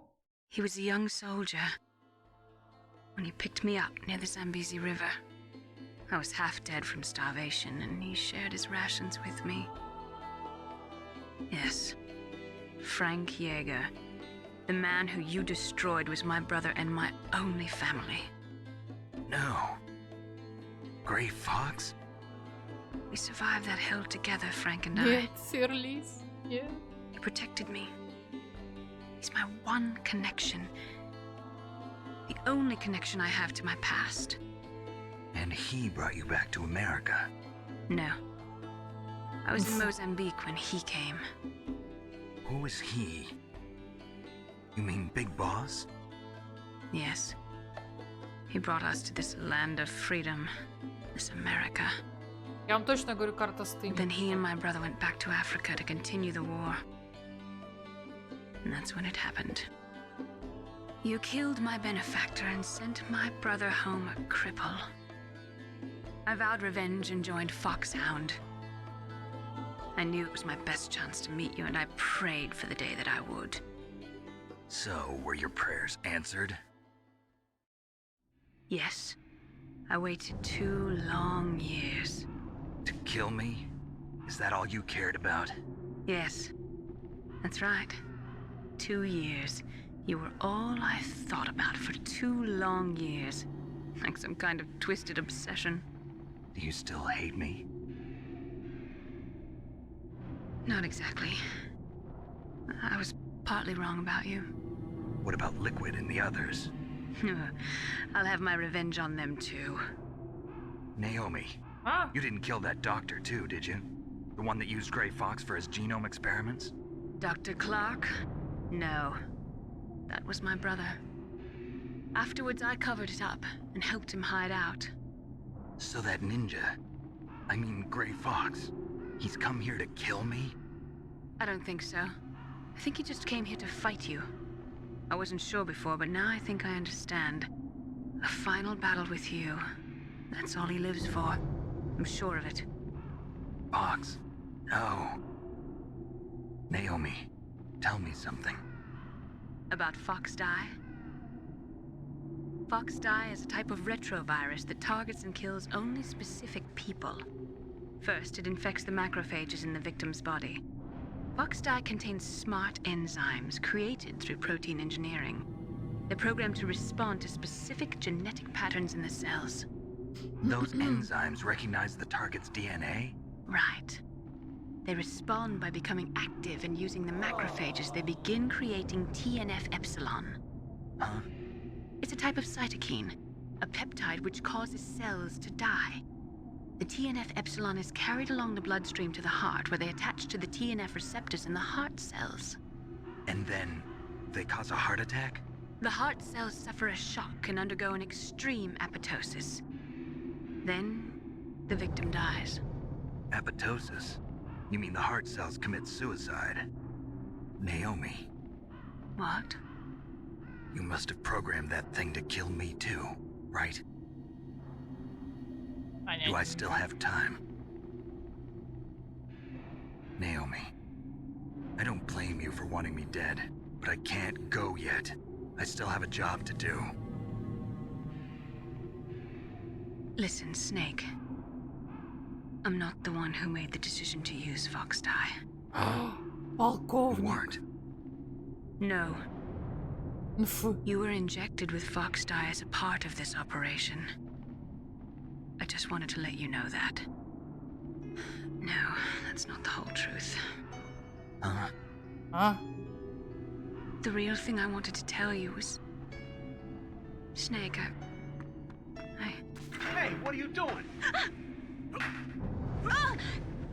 He was a young soldier when he picked me up near the Zambezi River. I was half dead from starvation, and he shared his rations with me. Yes. Frank Yeager. The man who you destroyed was my brother and my only family. No. Gray Fox? We survived that hell together, Frank and I. Нет, Sir Liz. Yeah. He protected me. He's my one connection. The only connection I have to my past. And he brought you back to America? No. I was in Mozambique when he came. Who is he? You mean Big Boss? Yes. He brought us to this land of freedom. This America. Я вам точно говорю, карта стынет. Then he and my brother went back to Africa to continue the war. And that's when it happened. You killed my benefactor and sent my brother home a cripple. I vowed revenge and joined Foxhound. I knew it was my best chance to meet you, and I prayed for the day that I would. So, were your prayers answered? Yes. I waited 2 long years. To kill me? Is that all you cared about? Yes. That's right. 2 years. You were all I thought about for 2 long years. Like some kind of twisted obsession. Do you still hate me? Not exactly. I was partly wrong about you. What about Liquid and the others? I'll have my revenge on them too. Naomi, you didn't kill that doctor too, did you? The one that used Grey Fox for his genome experiments? Dr. Clark? No. That was my brother. Afterwards, I covered it up and helped him hide out. So that ninja, I mean Grey Fox, he's come here to kill me? I don't think so. I think he just came here to fight you. I wasn't sure before, but now I think I understand. A final battle with you. That's all he lives for. I'm sure of it. Fox? No. Naomi, tell me something. About Fox Die? Fox Die is a type of retrovirus that targets and kills only specific people. First, it infects the macrophages in the victim's body. Fox Die contains smart enzymes created through protein engineering. They're programmed to respond to specific genetic patterns in the cells. Those enzymes recognize the target's DNA? Right. They respond by becoming active and using the macrophages. They begin creating TNF-epsilon. Huh? It's a type of cytokine, a peptide which causes cells to die. The TNF-epsilon is carried along the bloodstream to the heart, where they attach to the TNF receptors in the heart cells. And then they cause a heart attack? The heart cells suffer a shock and undergo an extreme apoptosis. Then, the victim dies. Apoptosis? You mean the heart cells commit suicide? Naomi. What? You must have programmed that thing to kill me too, right? Do I still have time? Naomi, I don't blame you for wanting me dead, but I can't go yet. I still have a job to do. Listen, Snake. I'm not the one who made the decision to use Fox Die. You weren't? No. You were injected with Fox Die as a part of this operation. I just wanted to let you know that. No, that's not the whole truth. Huh? The real thing I wanted to tell you was... Snake, Hey, what are you doing?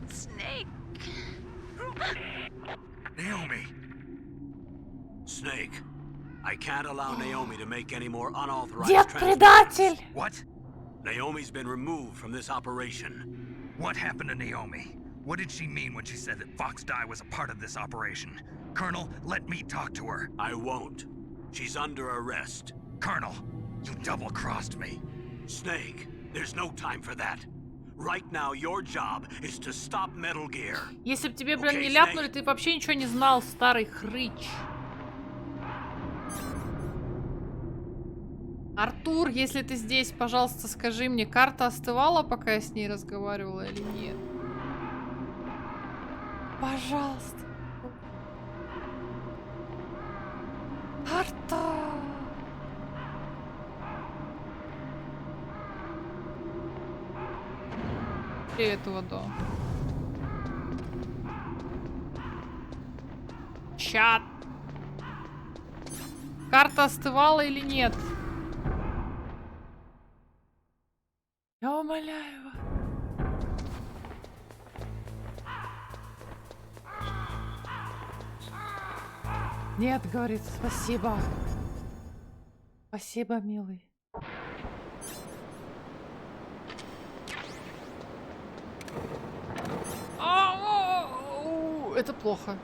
Snake! Naomi! Snake, I can't allow Naomi to make any more unauthorized Дед-предатель! What? Naomi's been removed from this operation. What happened to Naomi? What did she mean when she said that Fox Die was a part of this operation? Colonel, let me talk to her. I won't. She's under arrest. Colonel, you double-crossed me. Snake, there's no time for that. Right now, your job is to stop Metal Gear. Если бы тебе, блин, не ляпнули, ты вообще ничего не знал, старый хрыч. Артур, если ты здесь, пожалуйста, скажи мне, карта остывала, пока я с ней разговаривала или нет? Пожалуйста. Артур. Привет, Водо. Чат. Карта остывала или нет? Я умоляю вас. Нет, говорит, спасибо. Спасибо, милый. Это плохо.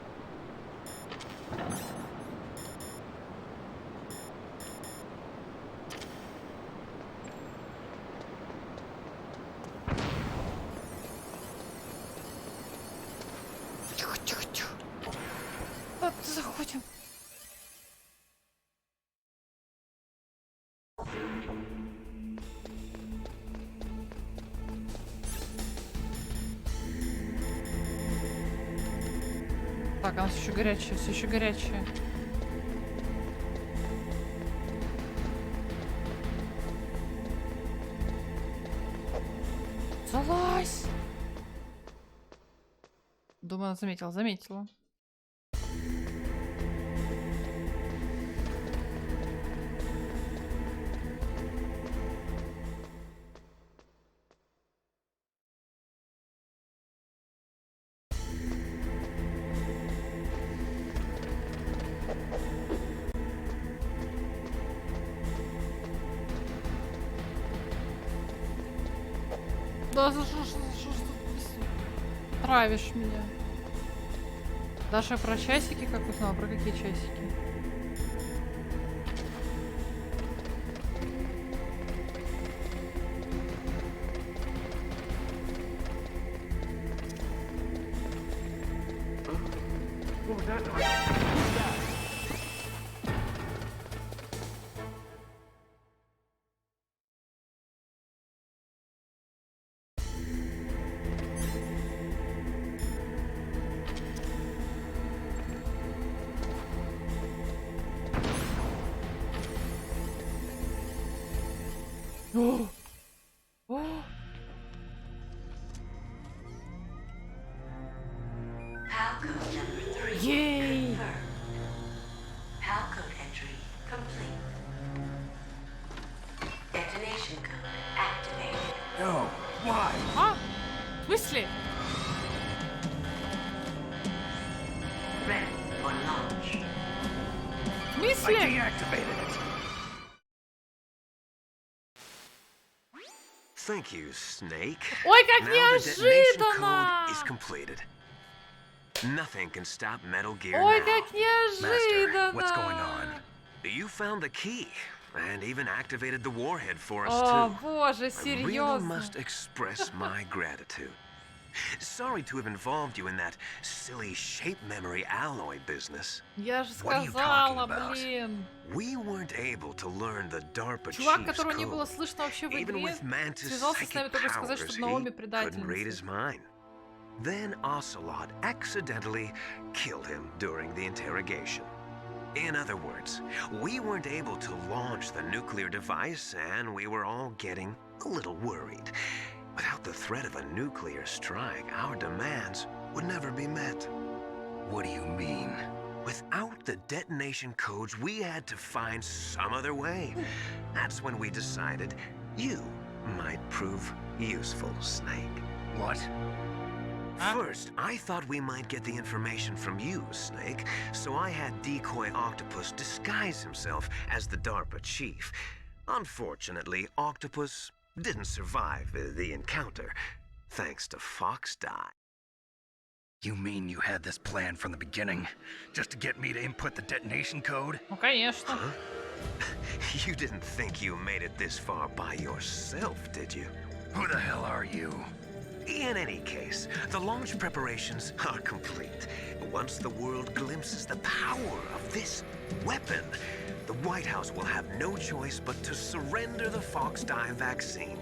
Так, она все еще горячая, все еще горячая. Залазь! Думаю, она заметила, заметила. Да за что травишь меня? Даша про часики как узнала? Про какие часики? What was that noise? Who's that? О! О! Palcode number 3. Yay! Confirmed. Palcode entry complete. Detonation code activated. No, why? А? В смысле? Ready for launch. В смысле? Deactivated it. Thank you, Snake. Ой, как Now the detonation неожиданно! code is completed. Nothing can stop Metal Gear Ой, now. как Master, what's going неожиданно! on? You found the key and even activated the warhead for us О, too. боже, I really серьезно. must express my gratitude. Sorry to have involved you in that silly shape memory alloy business. Я же What are you сказала, talking about? блин. We weren't able to learn the DARPA Чувак, chief's которого не было code. слышно вообще в Even игре, with Mantis' связался с нами psychic только сказать, powers, что Наоми he couldn't read his предательница. mind. Then Ocelot accidentally killed him during the interrogation. In other words, we weren't able to launch the nuclear device, and we were all getting a little worried. Without the threat of a nuclear strike, our demands would never be met. What do you mean? Without the detonation codes, we had to find some other way. That's when we decided you might prove useful, Snake. What? First, I thought we might get the information from you, Snake, so I had Decoy Octopus disguise himself as the DARPA chief. Unfortunately, Octopus didn't survive the encounter, thanks to Fox Die. You mean you had this plan from the beginning? Just to get me to input the detonation code? Ну, конечно. Huh? You didn't think you made it this far by yourself, did you? Who the hell are you? In any case, the launch preparations are complete. Once the world glimpses the power of this weapon, the White House will have no choice but to surrender the Fox Die vaccine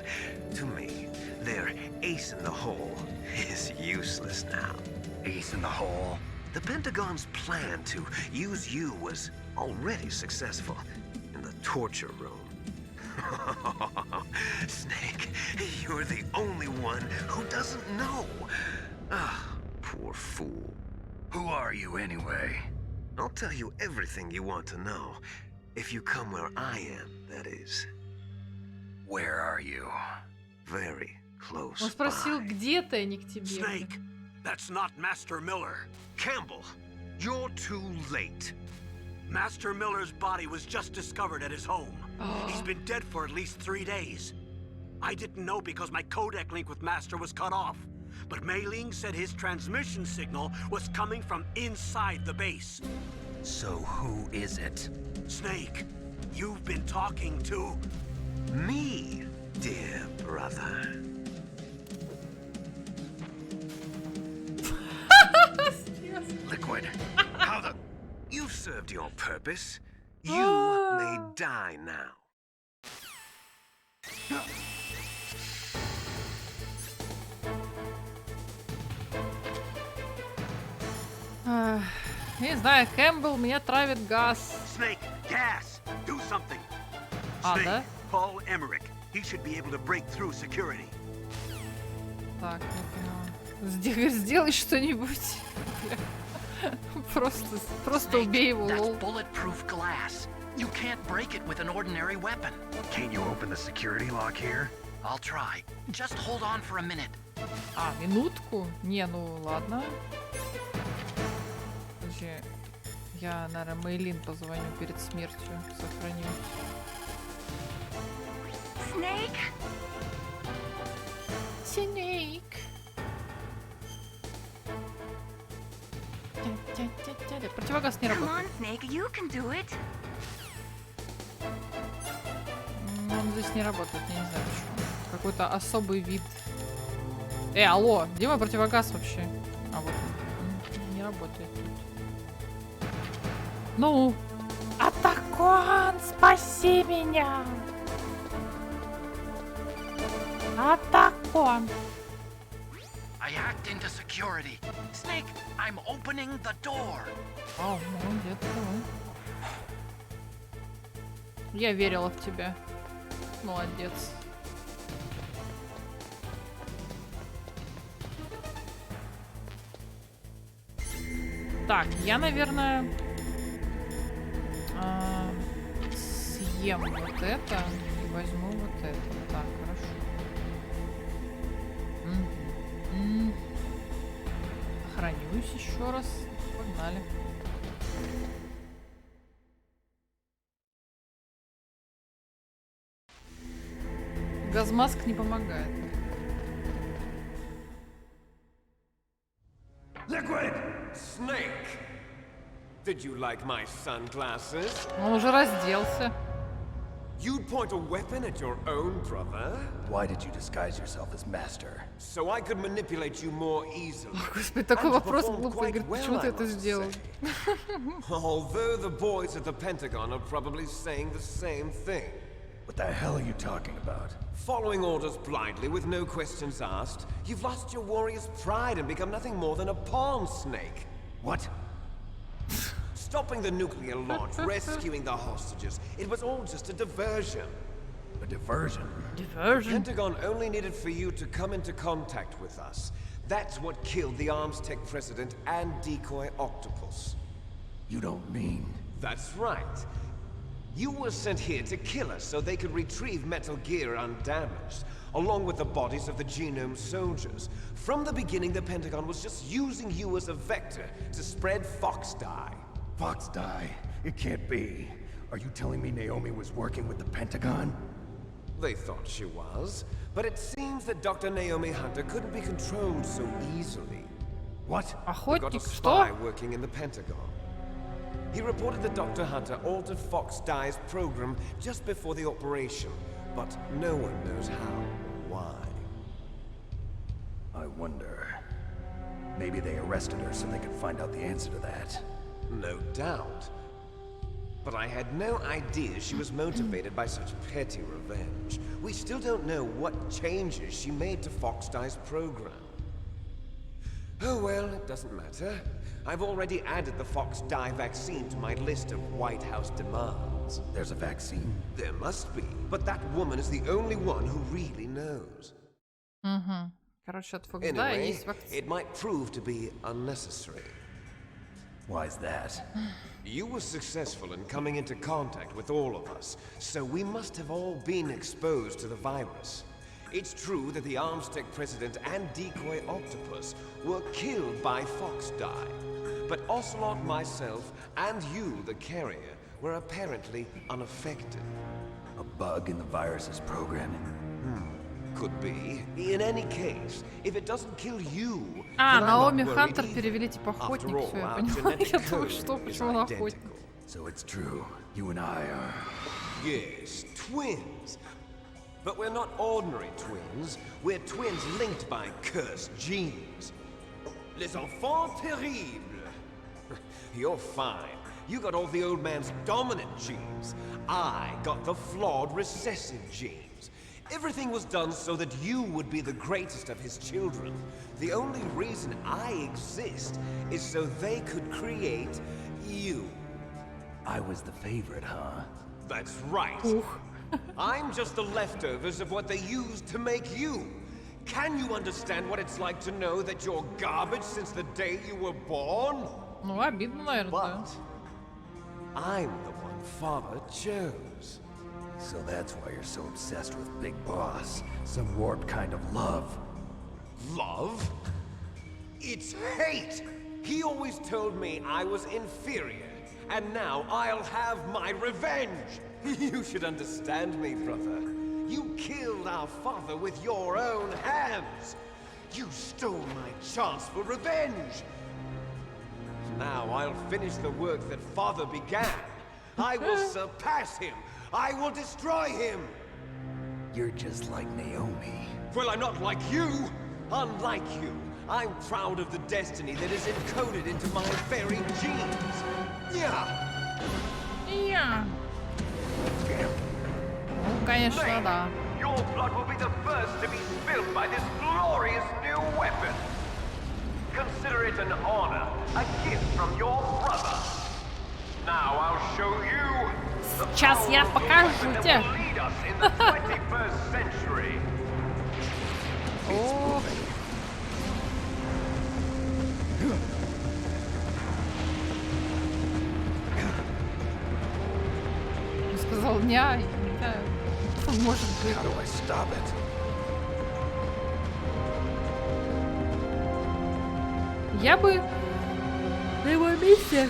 to me. Their ace in the hole is useless now. Ace in the hole? The Pentagon's plan to use you was already successful in the torture room. Snake, you're the only one who doesn't know. Ah, poor fool. Who are you anyway? I'll tell you everything you want to know. If you come where I am, that is. Where are you? Very close Он спросил, by. где ты, а не к тебе. Snake, that's not Master Miller. Campbell, you're too late. Master Miller's body was just discovered at his home. He's been dead for at least 3 days. I didn't know because my codec link with Master was cut off. But Mei Ling said his transmission signal was coming from inside the base. So who is it? Snake, you've been talking to... Me, dear brother. Liquid. How the... You've served your purpose. You may die now. Ах. Не знаю, Кэмпбелл меня травит газ. Snake, gas! Do something! А, да? Call Emmerich. He should be able to break through security. Так, не поняла. Сделай что-нибудь. Просто убей его. That's bulletproof glass. You can't break it with an ordinary weapon. Can't you open the security lock here? I'll try. Just hold on for a minute. А, минутку? Не, ну ладно. Подожди. Я, наверное, Мэйлин позвоню перед смертью. Сохраню. Snake? Snake. Противогаз не Come работает. on, Snake, you can do it. Он здесь не работает, я не знаю почему. Какой-то особый вид. Алло, где мой противогаз вообще? А вот он не работает. Ну, Атакон, спаси меня! Атакон! I hacked into security. Snake, I'm opening the door. О, молодец, давай. Я верила в тебя. Молодец. Так, я, наверное, съем вот это и возьму вот это. Так, хорошо. Охранюсь еще раз. Погнали. Газмаск не помогает. Liquid! Snake! Did you like my sunglasses? Он уже разделся. You'd point a weapon at your own brother? Why did you disguise yourself as master? So I could manipulate you more easily. Господи, такой вопрос глупый. Говорит, почему ты это сделал? Although the boys at the Pentagon are probably saying the same thing. What the hell are you talking about? Following orders blindly with no questions asked, you've lost your warrior's pride and become nothing more than a pawn, Snake. What? Stopping the nuclear launch, rescuing the hostages, it was all just a diversion. A diversion? Diversion? The Pentagon only needed for you to come into contact with us. That's what killed the Armstech president and decoy Octopus. You don't mean... That's right. You were sent here to kill us so they could retrieve Metal Gear undamaged, along with the bodies of the Genome soldiers. From the beginning, the Pentagon was just using you as a vector to spread Fox Dye. Fox Dye? It can't be. Are you telling me Naomi was working with the Pentagon? They thought she was, but it seems that Dr. Naomi Hunter couldn't be controlled so easily. What? We got a spy working in the Pentagon. He reported that Dr. Hunter altered Fox Dye's program just before the operation, but no one knows how or why. I wonder... Maybe they arrested her so they could find out the answer to that. No doubt. But I had no idea she was motivated by such petty revenge. We still don't know what changes she made to Fox Dye's program. Oh well, it doesn't matter. I've already added the Fox Dye vaccine to my list of White House demands. There's a vaccine? There must be, but that woman is the only one who really knows. Короче, от Fox Dye есть вакцина. It might prove to be unnecessary. Why is that? You were successful in coming into contact with all of us, so we must have all been exposed to the virus. It's true that the Armstech president and decoy Octopus were killed by Fox Dye, but Ocelot, myself, and you, the carrier, were apparently unaffected. A bug in the virus's programming? Could be. In any case, if it doesn't kill you, Наоми Хантер перевели типа охотник, все, я поняла. Я думаю, что, почему он охотник? So it's true, you and I are... Yes, twins. But we're not ordinary twins. We're twins linked by cursed genes. Les enfants terribles. You're fine. You got all the old man's dominant genes. I got the flawed recessive genes. Everything was done so that you would be the greatest of his children. The only reason I exist is so they could create you. I was the favorite, huh? That's right. I'm just the leftovers of what they used to make you. Can you understand what it's like to know that you're garbage since the day you were born? Ну, обидно, наверное, да. But I'm the one Father chose. So that's why you're so obsessed with Big Boss. Some warped kind of love. Love? It's hate! He always told me I was inferior, and now I'll have my revenge! You should understand me, brother. You killed our father with your own hands! You stole my chance for revenge! Now I'll finish the work that Father began. I will surpass him! I will destroy him! You're just like Naomi. Well, I'm not like you! Unlike you, I'm proud of the destiny that is encoded into my very genes! Yeah! Yeah. Ну, конечно, да. Your blood will be the first to be spilled by this glorious new weapon! Consider it an honor, a gift from your brother! Now I'll show you the Сейчас я покажу тебе. О. Он сказал, ня, может быть. How do I stop it? Я бы на его месте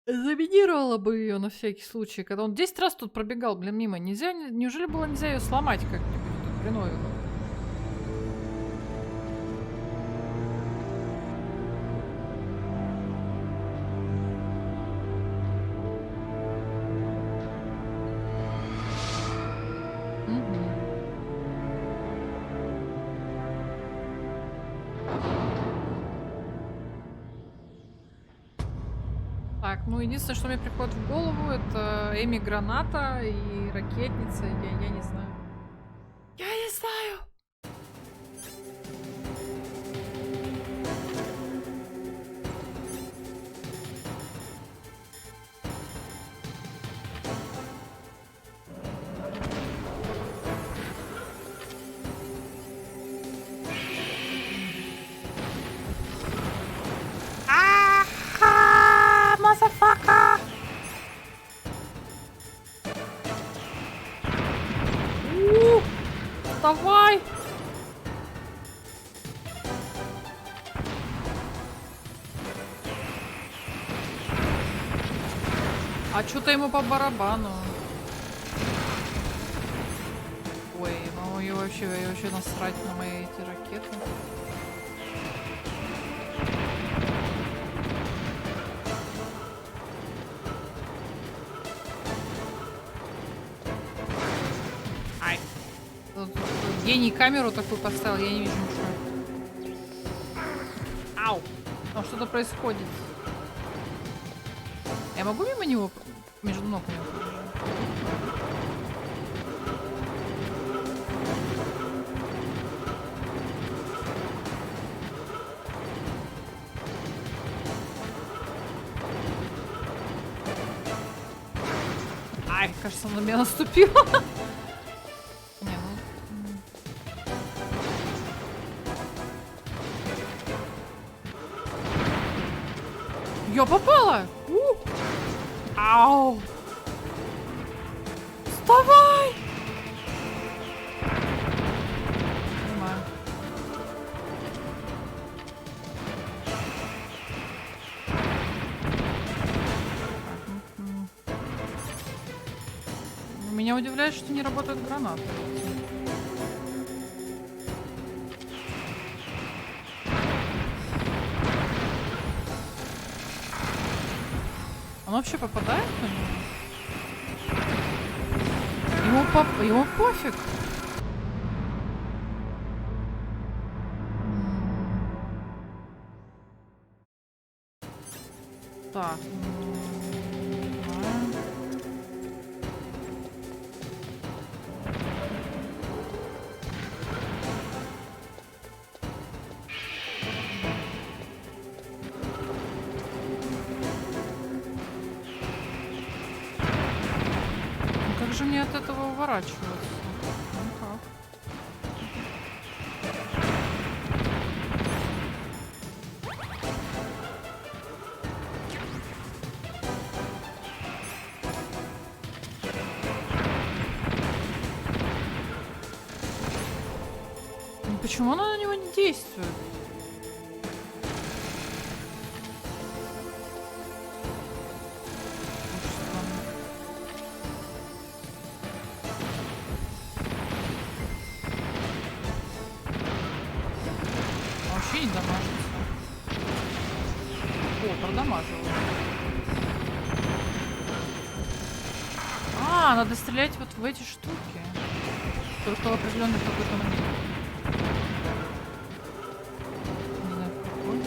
заминировала бы ее на всякий случай, когда он 10 раз тут пробегал, блин, мимо. Нельзя, неужели было нельзя ее сломать как-нибудь, эту хреновину? Так, ну единственное, что мне приходит в голову, это Эми Граната и Ракетница. Я не знаю. Я не знаю. Давай! А что-то ему по барабану. Ой, ну и вообще насрать на мои эти ракеты. Гений камеру такую поставил, я не вижу ничего. Ау! Там что-то происходит. Я могу мимо него, между ног у него? Ай, кажется, он на меня наступил. Я попала! Ау! Вставай! Понимаю. Меня удивляет, что не работают гранаты. Он вообще попадает на него? Ему пофиг. Так. как же мне от этого уворачиваться? Никак. Ну, почему она на него не действует? Вообще не дамажится. О, продамажила. А, надо стрелять вот в эти штуки. Только в определенный какой-то момент. Не знаю, в какой.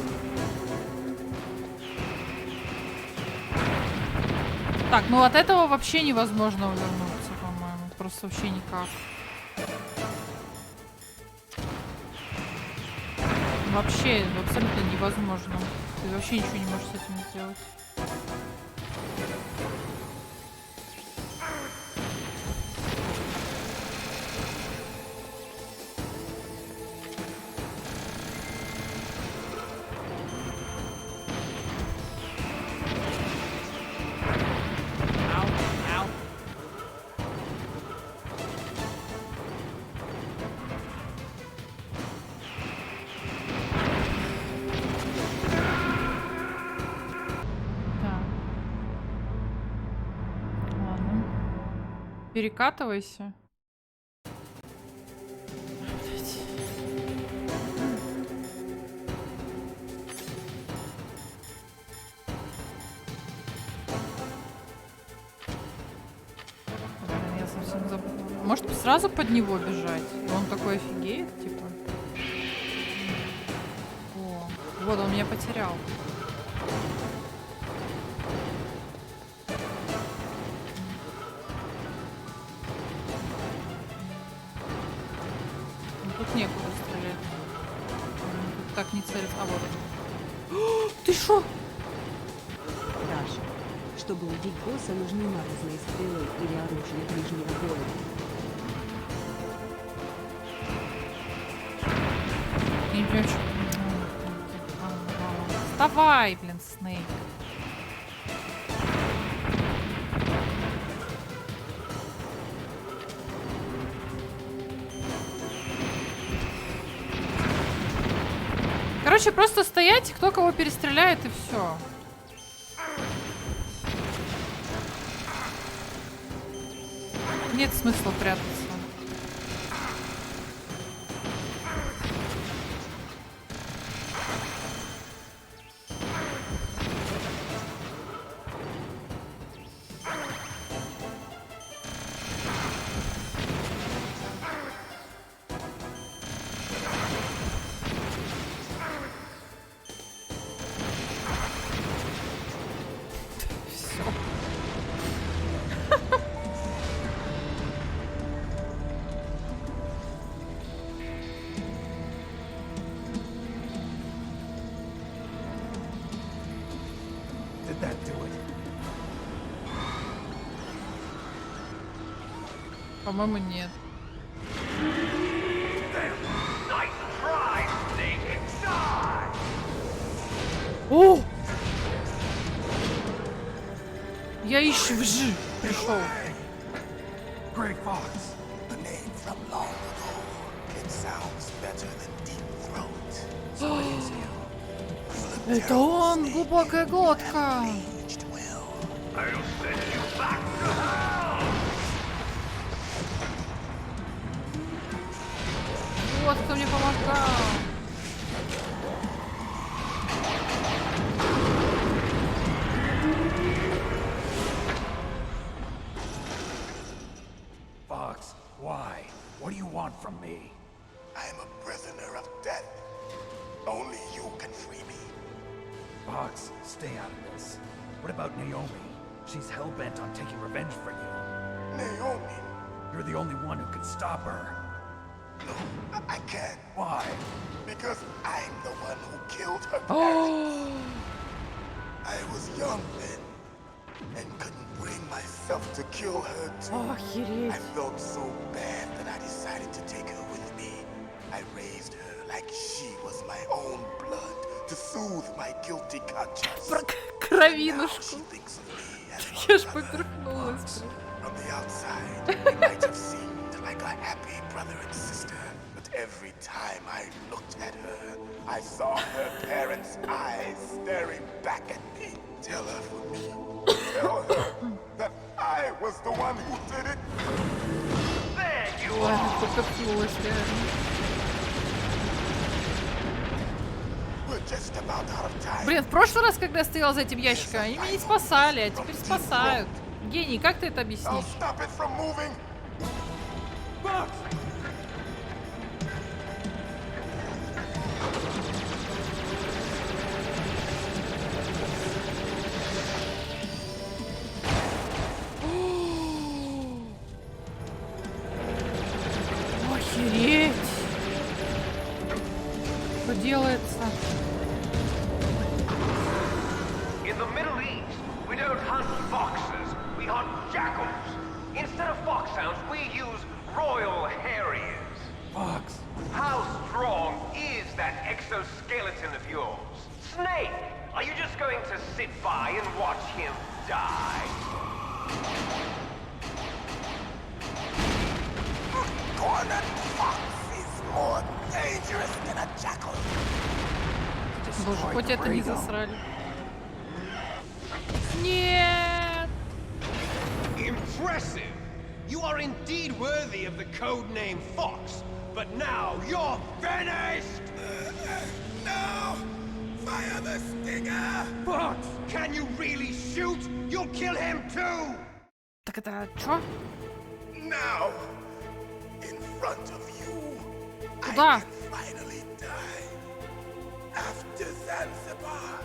Так, ну от этого вообще невозможно увернуться, по-моему. Просто вообще никак. Вообще, абсолютно невозможно. Ты вообще ничего не можешь с этим сделать. Перекатывайся. Я совсем забыла. Может сразу под него бежать? Он такой офигеет, типа. О, вот он меня потерял. Некуда стрелять. Так не целит. А вот он. Ты шо? Даша, чтобы убить босса, нужны нарезные стрелы или оружие ближнего боя. Я не понимаю, что... Вставай, блин, Снейк. Короче, просто стоять, кто кого перестреляет, и все. Нет смысла прятаться. По-моему, нет. О! Я ищу вжи. Пришел. Grey Fox. A name from long ago. It sounds better than Deep Throat. So it is you. Это он, глубокая глотка. I'll send you back to hell. Вот кто мне помогал. Fox, why? What do you want from me? I am a prisoner of death. Only you can free me. Fox, stay out of this. What about Naomi? She's hell-bent on taking revenge for you. Naomi? You're the only one who can stop her. No, I can't. Why? Because I'm the one who killed her parents. I was young then, and couldn't bring myself myself to kill her too. Охереть. I felt so bad that I decided to take her with me. I raised her like she was my own blood to soothe my guilty conscience. Про кровинушку. Я ж поперхнулась. From the outside, we might have seemed like a happy brother and sister. But every time I looked at her, I saw her parents' eyes staring back at me. Tell her for me. Tell her that I was the one who did it. There you are. Поперхнулась, реально. We're just about out of time. Блин, в прошлый раз, когда я стояла за этим ящиком, они меня не спасали, а теперь спасают. Гений, как ты это объяснишь? Охереть! Что делается? In the Middle East, we don't hunt foxes, we hunt jackals. Instead of foxhounds, we use royal harriers. Fox. How strong is that exoskeleton of yours? Snake, are you just going to sit by and watch him die? Cornered fox is more dangerous than a jackal. Боже, хоть это не засрали. Нет! Impressive! You are indeed worthy of the code name Fox, but now you're finished! No! Fire the stinger! Fox, can you really shoot? You'll kill him too! Так это чё? Now, in front of you, Куда? I can finally die. After Zanzibar,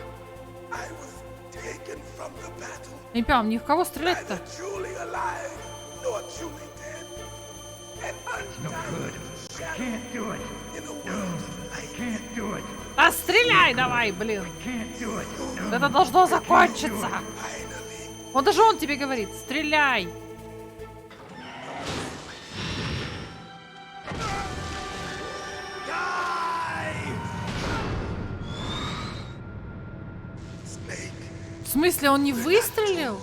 I was taken from the battle. Не понимаю, мне в кого стрелять-то? Neither truly alive, nor truly dead. And undying Can't do it. in a world of light. Can't do it. А стреляй давай, блин! Can't do it. Это должно закончиться! Вот даже он тебе говорит, стреляй! В смысле, он не выстрелил?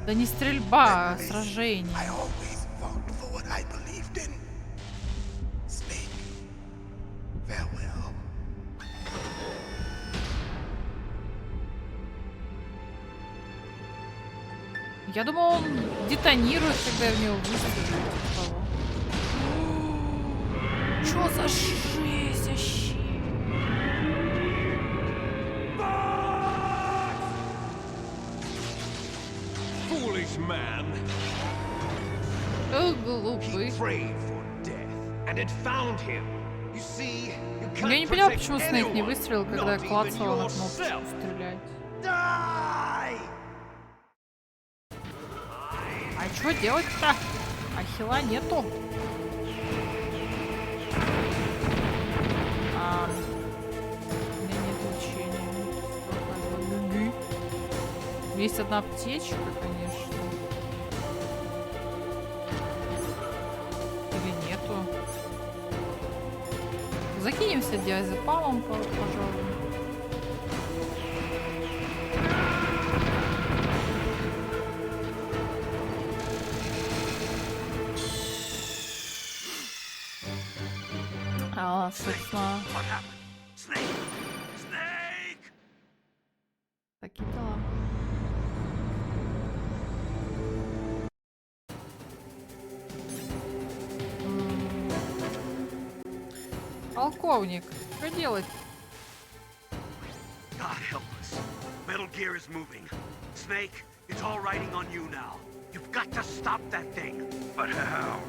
Да не стрельба, а сражение. Я думал, он детонирует, когда я в него выстрелю. Чё за жесть вообще? Foolish man. О, глупый. Я не понял, почему Снейк не выстрелил, когда я клацала на кнопочку стрелять. А что делать-то? А хила нету. У меня нет лечения. Есть одна аптечка, конечно. Или нету. Закинемся диазепамом, пожалуй. Собственно. Такие дела. Полковник, что делать? God help us. Metal Gear is moving. Snake, it's all riding on you now. You've got to stop that thing. But how?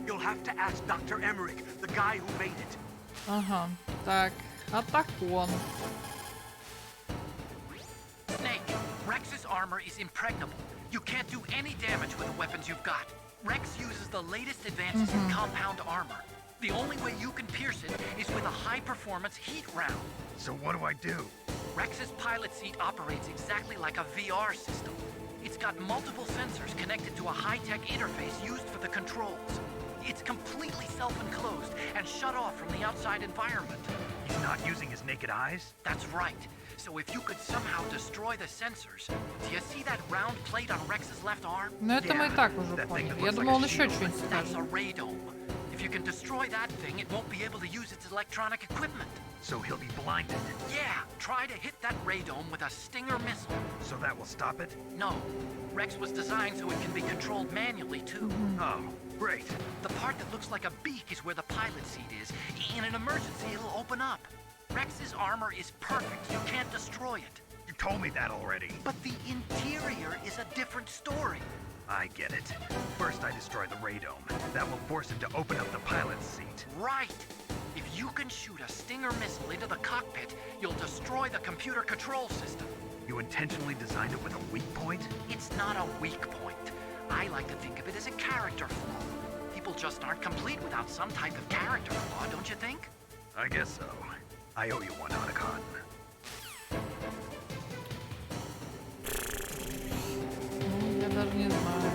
You'll have to ask Dr. Emmerich, the guy who made it. Ага, так, атакон. Snake, Rex's armor is impregnable. You can't do any damage with the weapons you've got. Rex uses the latest advances in compound armor. The only way you can pierce it is with a high-performance heat round. So what do I do? Rex's pilot seat operates exactly like a VR system. It's got multiple sensors connected to a high-tech interface used for the controls. It's completely self-enclosed and shut off from the outside environment. He's not using his naked eyes? That's right. So if you could somehow destroy the sensors, do you see that round plate on Rex's left arm? Ну это мы и так уже поняли. Я думал, он еще что-нибудь That's скажет. a radome. If you can destroy that thing, it won't be able to use its electronic equipment. So he'll be blinded. Yeah, try to hit that radome with a Stinger missile. So that will stop it? No. Rex was designed so it can be controlled manually, too. Oh, great. The part that looks like a beak is where the pilot seat is. In an emergency, it'll open up. Rex's armor is perfect. You can't destroy it. You told me that already. But the interior is a different story. I get it. First I destroy the radome. That will force him to open up the pilot's seat. Right. If you can shoot a Stinger missile into the cockpit, you'll destroy the computer control system. You intentionally designed it with a weak point? It's not a weak point. I like to think of it as a character flaw. People just aren't complete without some type of character flaw, don't you think? I guess so. I owe you one, Otacon. Я даже не знаю.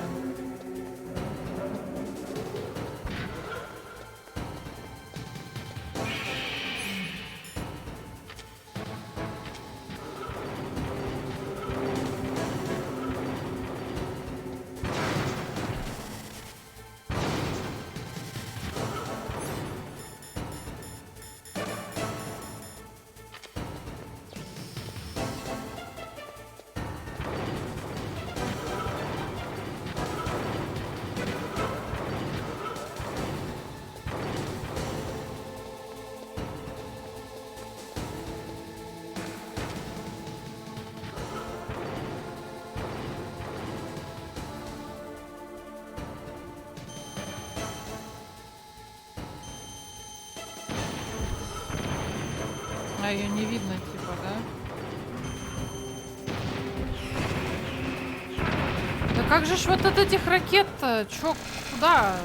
А ее не видно, типа, да? Да как же ж вот от этих ракет-то? Чё, куда?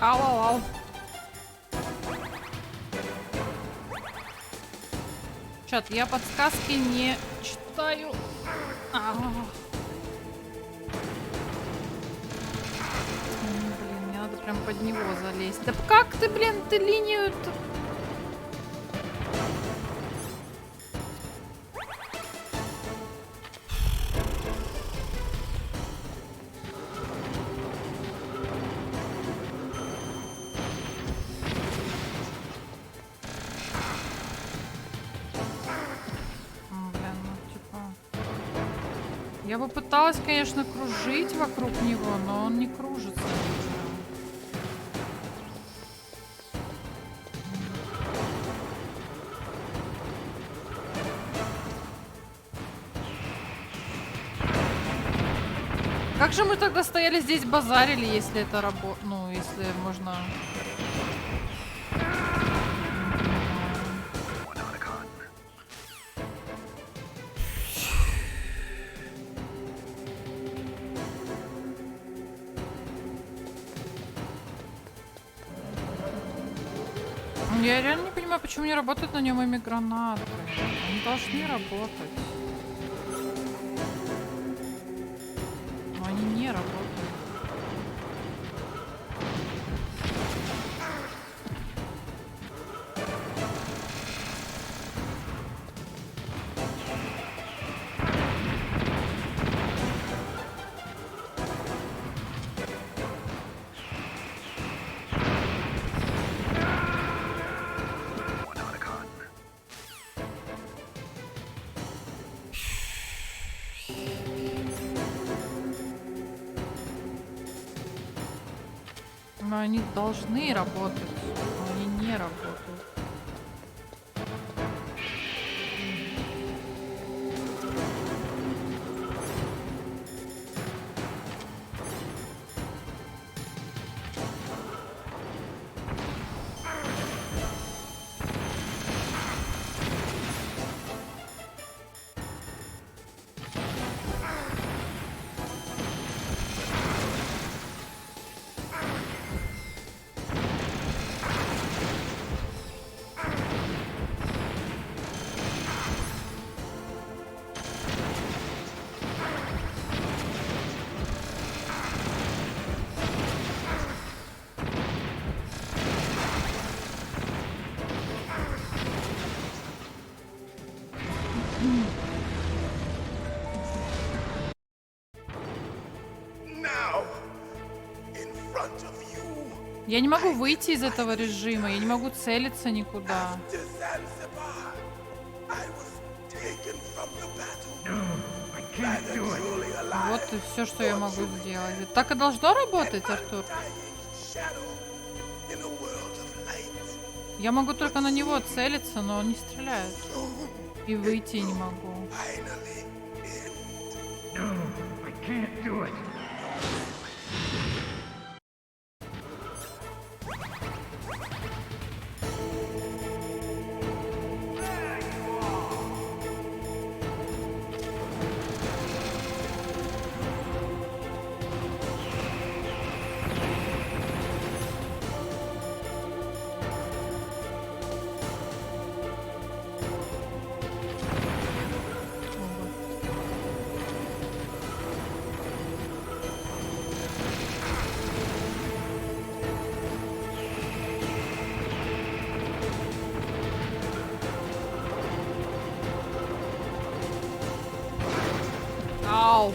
Ау-ау-ау. Чат, я подсказки не читаю. Блин, мне надо прям под него залезть. Да как ты, блин, ты линию-то... Я бы пыталась, конечно, кружить вокруг него, но он не кружится. Как же мы тогда стояли здесь, базарили, если это работает? Ну, если можно... Я реально не понимаю, почему не работают на нем ими гранаты. Они должны работать. Но они не работают. Но они должны работать, но они не работают. Я не могу выйти из этого режима, я не могу целиться никуда. Вот и все, что я могу сделать. Так и должно работать, Артур? Я могу только на него целиться, но он не стреляет. И выйти не могу. Ау!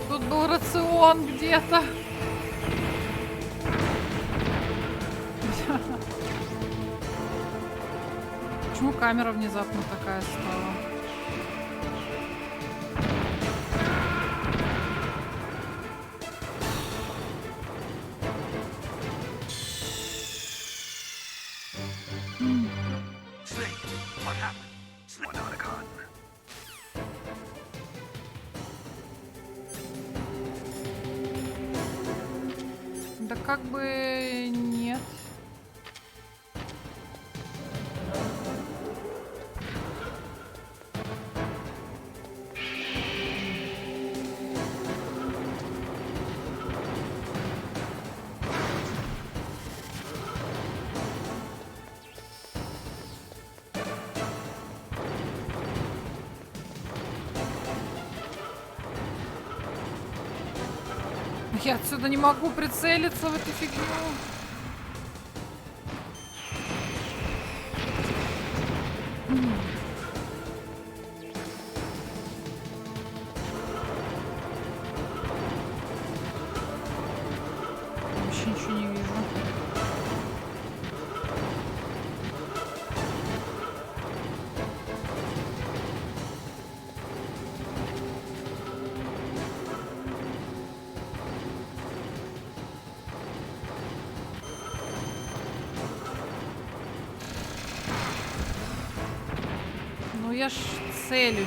Тут был рацион где-то. Почему камера внезапно такая стала? Да как бы нет. Я отсюда не могу прицелиться в эту фигню. Вообще ничего не вижу. Ну я ж целюсь.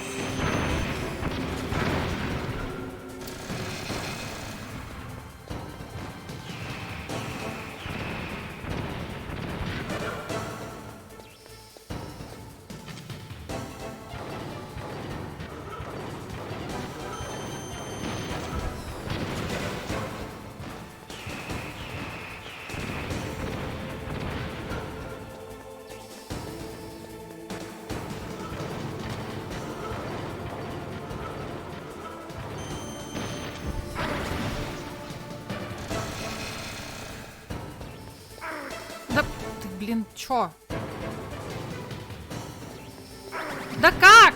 блин, чё? Да как?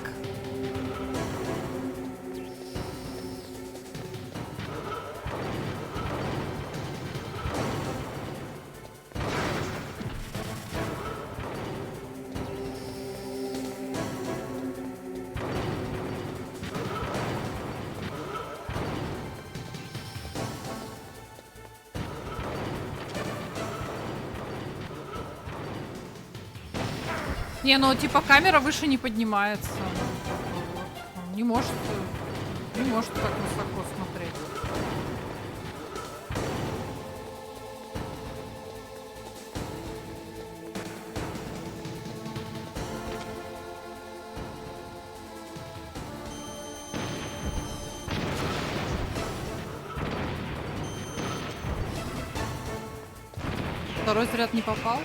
Не, ну типа камера выше не поднимается. Не может так высоко смотреть. Второй заряд не попал.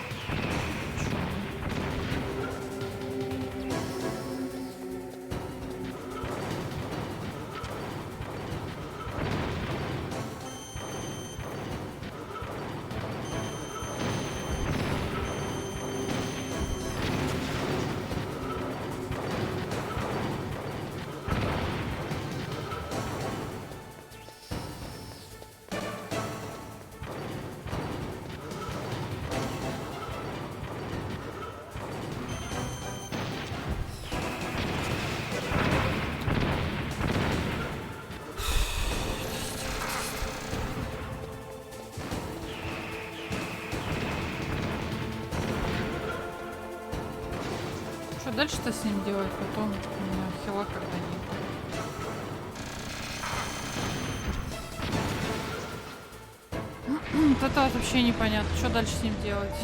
Дальше-то с ним делать, потом у меня хила когда нет. Вот это вот вообще непонятно, что дальше с ним делать.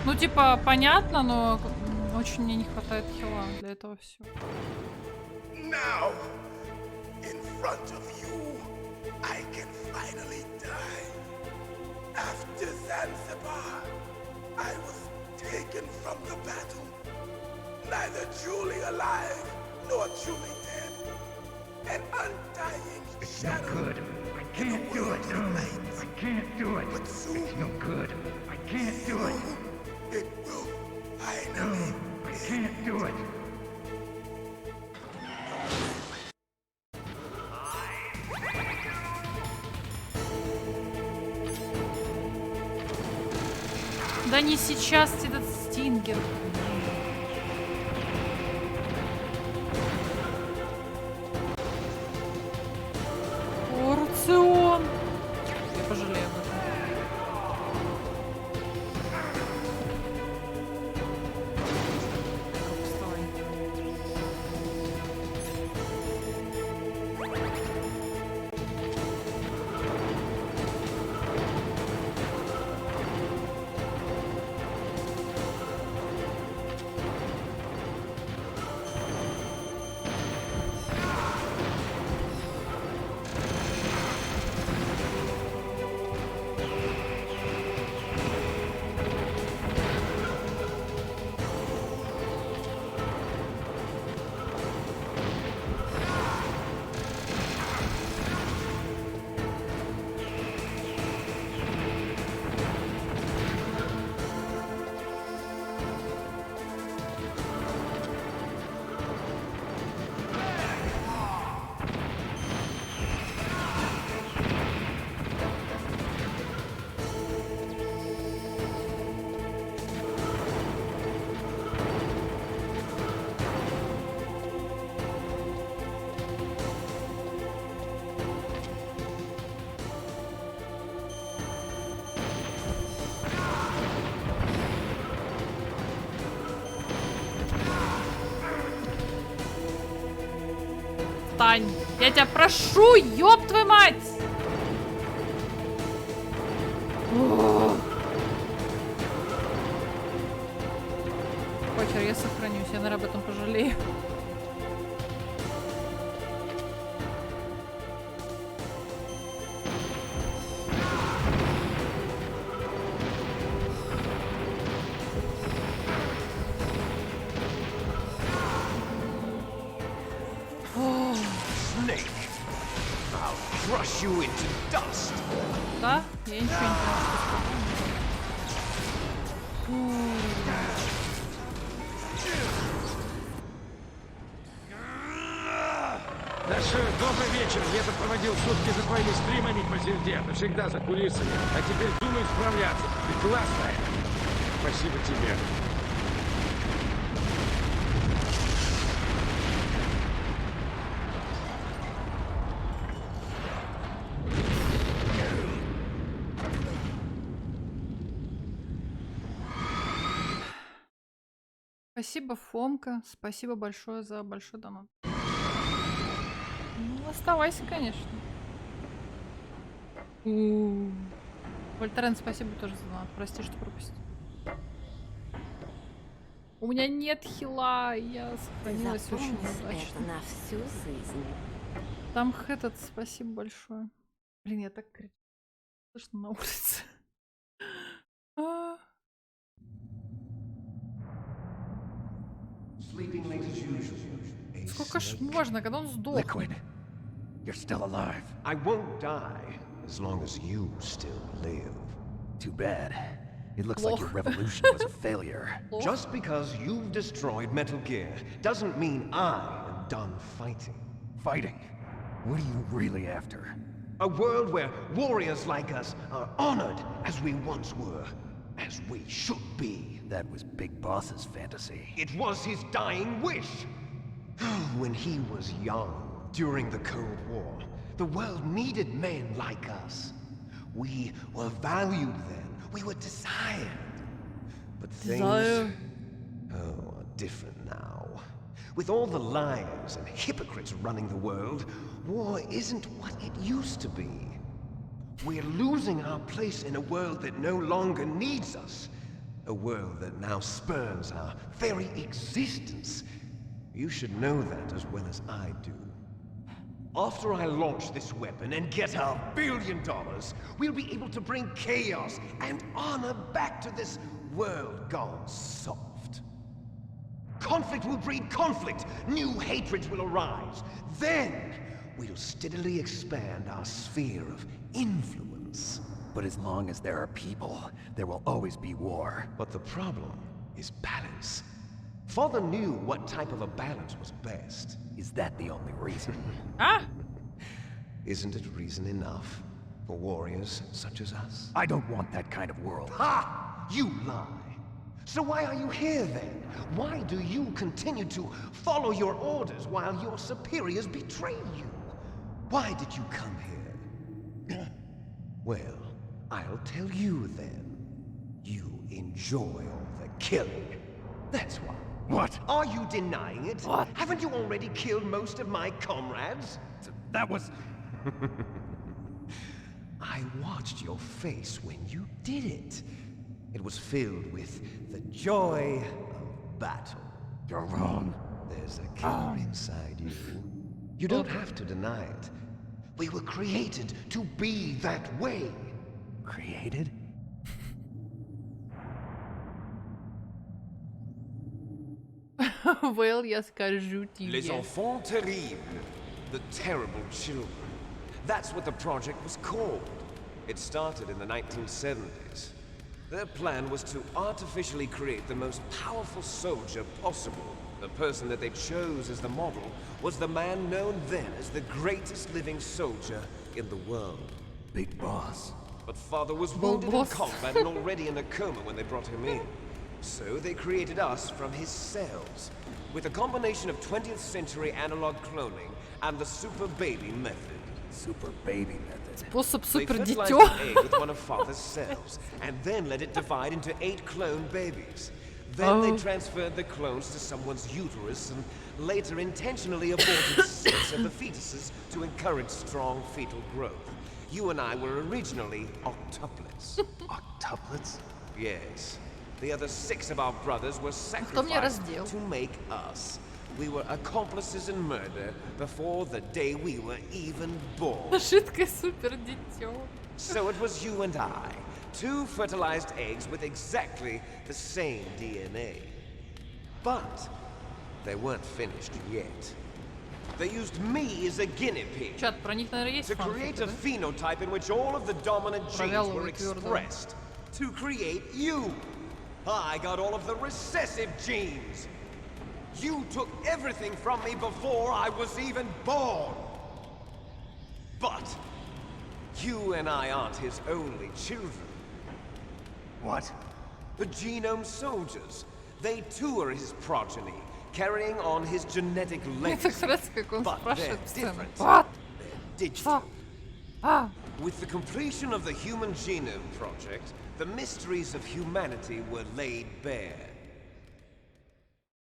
Ну типа понятно, но очень мне не хватает хила для этого всего. Now, in front of you, I can finally die. After Zanzibar, I was taken from the battle. Neither truly alive nor truly dead. An undying shadow. No good. I can't do it. No, I can't do it. But soon, it's no good. I can't do it. It will finally. No, I can't do it. Да не сейчас этот стингер. Рацион. Я пожалею об этом. Вставай. Встань. Я тебя прошу, ёб твою мать! Похер, я сохранюсь, я, наверное, об этом пожалею. Crush you into dust. Да? Я ничего не понимаю, что сказал. Даша, добрый вечер. Я-то проводил сутки за твоими стримами по звезде, ты всегда за кулисами. А теперь думай справляться. Ты классная. Спасибо тебе. Спасибо, Фомка. Спасибо большое за большой донат. Ну, оставайся, конечно. Вольтерен, спасибо тоже за донат. Прости, что пропустил. У меня нет хила, я сохранилась очень удачно. На всю жизнь. Там этот, спасибо большое. Блин, я так кричу. Слышно на улице. Сколько ж можно, когда он сдох? Liquid, you're still alive. I won't die as long as you still live. Too bad. It looks like your revolution was a failure. Just because you've destroyed Metal Gear doesn't mean I am done fighting. Fighting? What are you really after? A world where warriors like us are honored as we once were, as we should be. That was Big Boss's fantasy. It was his dying wish. When he was young, during the Cold War, the world needed men like us. We were valued then. We were desired. But things are different now. With all the liars and hypocrites running the world, war isn't what it used to be. We're losing our place in a world that no longer needs us. A world that now spurns our very existence. You should know that as well as I do. After I launch this weapon and get $1 billion, we'll be able to bring chaos and honor back to this world gone soft. Conflict will breed conflict. New hatreds will arise. Then, we'll steadily expand our sphere of influence. But as long as there are people, there will always be war. But the problem is balance. Father knew what type of a balance was best. Is that the only reason? Isn't it reason enough for warriors such as us? I don't want that kind of world. Ha! You lie! So why are you here then? Why do you continue to follow your orders while your superiors betray you? Why did you come here? Well, I'll tell you then. You enjoy all the killing. That's why. What? Are you denying it? What? Haven't you already killed most of my comrades? That was... I watched your face when you did it. It was filled with the joy of battle. You're wrong. There's a killer inside you. You don't have to deny it. We were created to be that way. Created? Well, я скажу тебе. Les enfants terribles. The terrible children. That's what the project was called. It started in the 1970s. Their plan was to artificially create the most powerful soldier possible. The person that they chose as the model was the man known then as the greatest living soldier in the world. Big Boss. But Father was wounded in combat and already in a coma when they brought him in. So they created us from his cells, with a combination of 20th century analog cloning and the super baby method. Super baby method. Способ They супер fertilized дитё. an egg with one of Father's cells, and then let it divide into 8 clone babies. Then they transferred the clones to someone's uterus and later intentionally aborted 6 of the fetuses to encourage strong fetal growth. You and I were originally octuplets. Octuplets? Yes. The other 6 of our brothers were sacrificed to make us. We were accomplices in murder before the day we were even born. Жидкое супер дитё. So it was you and I, 2 fertilized eggs with exactly the same DNA. But they weren't finished yet. They used me as a guinea pig Чат, про них, наверное, есть to create a phenotype in which all of the dominant genes were expressed. To create you. I got all of the recessive genes. You took everything from me before I was even born. But you and I aren't his only children. What? The Genome Soldiers. They too are his progeny, carrying on his genetic legacy. But they're different. What? They're digital. With the completion of the Human Genome Project, the mysteries of humanity were laid bare.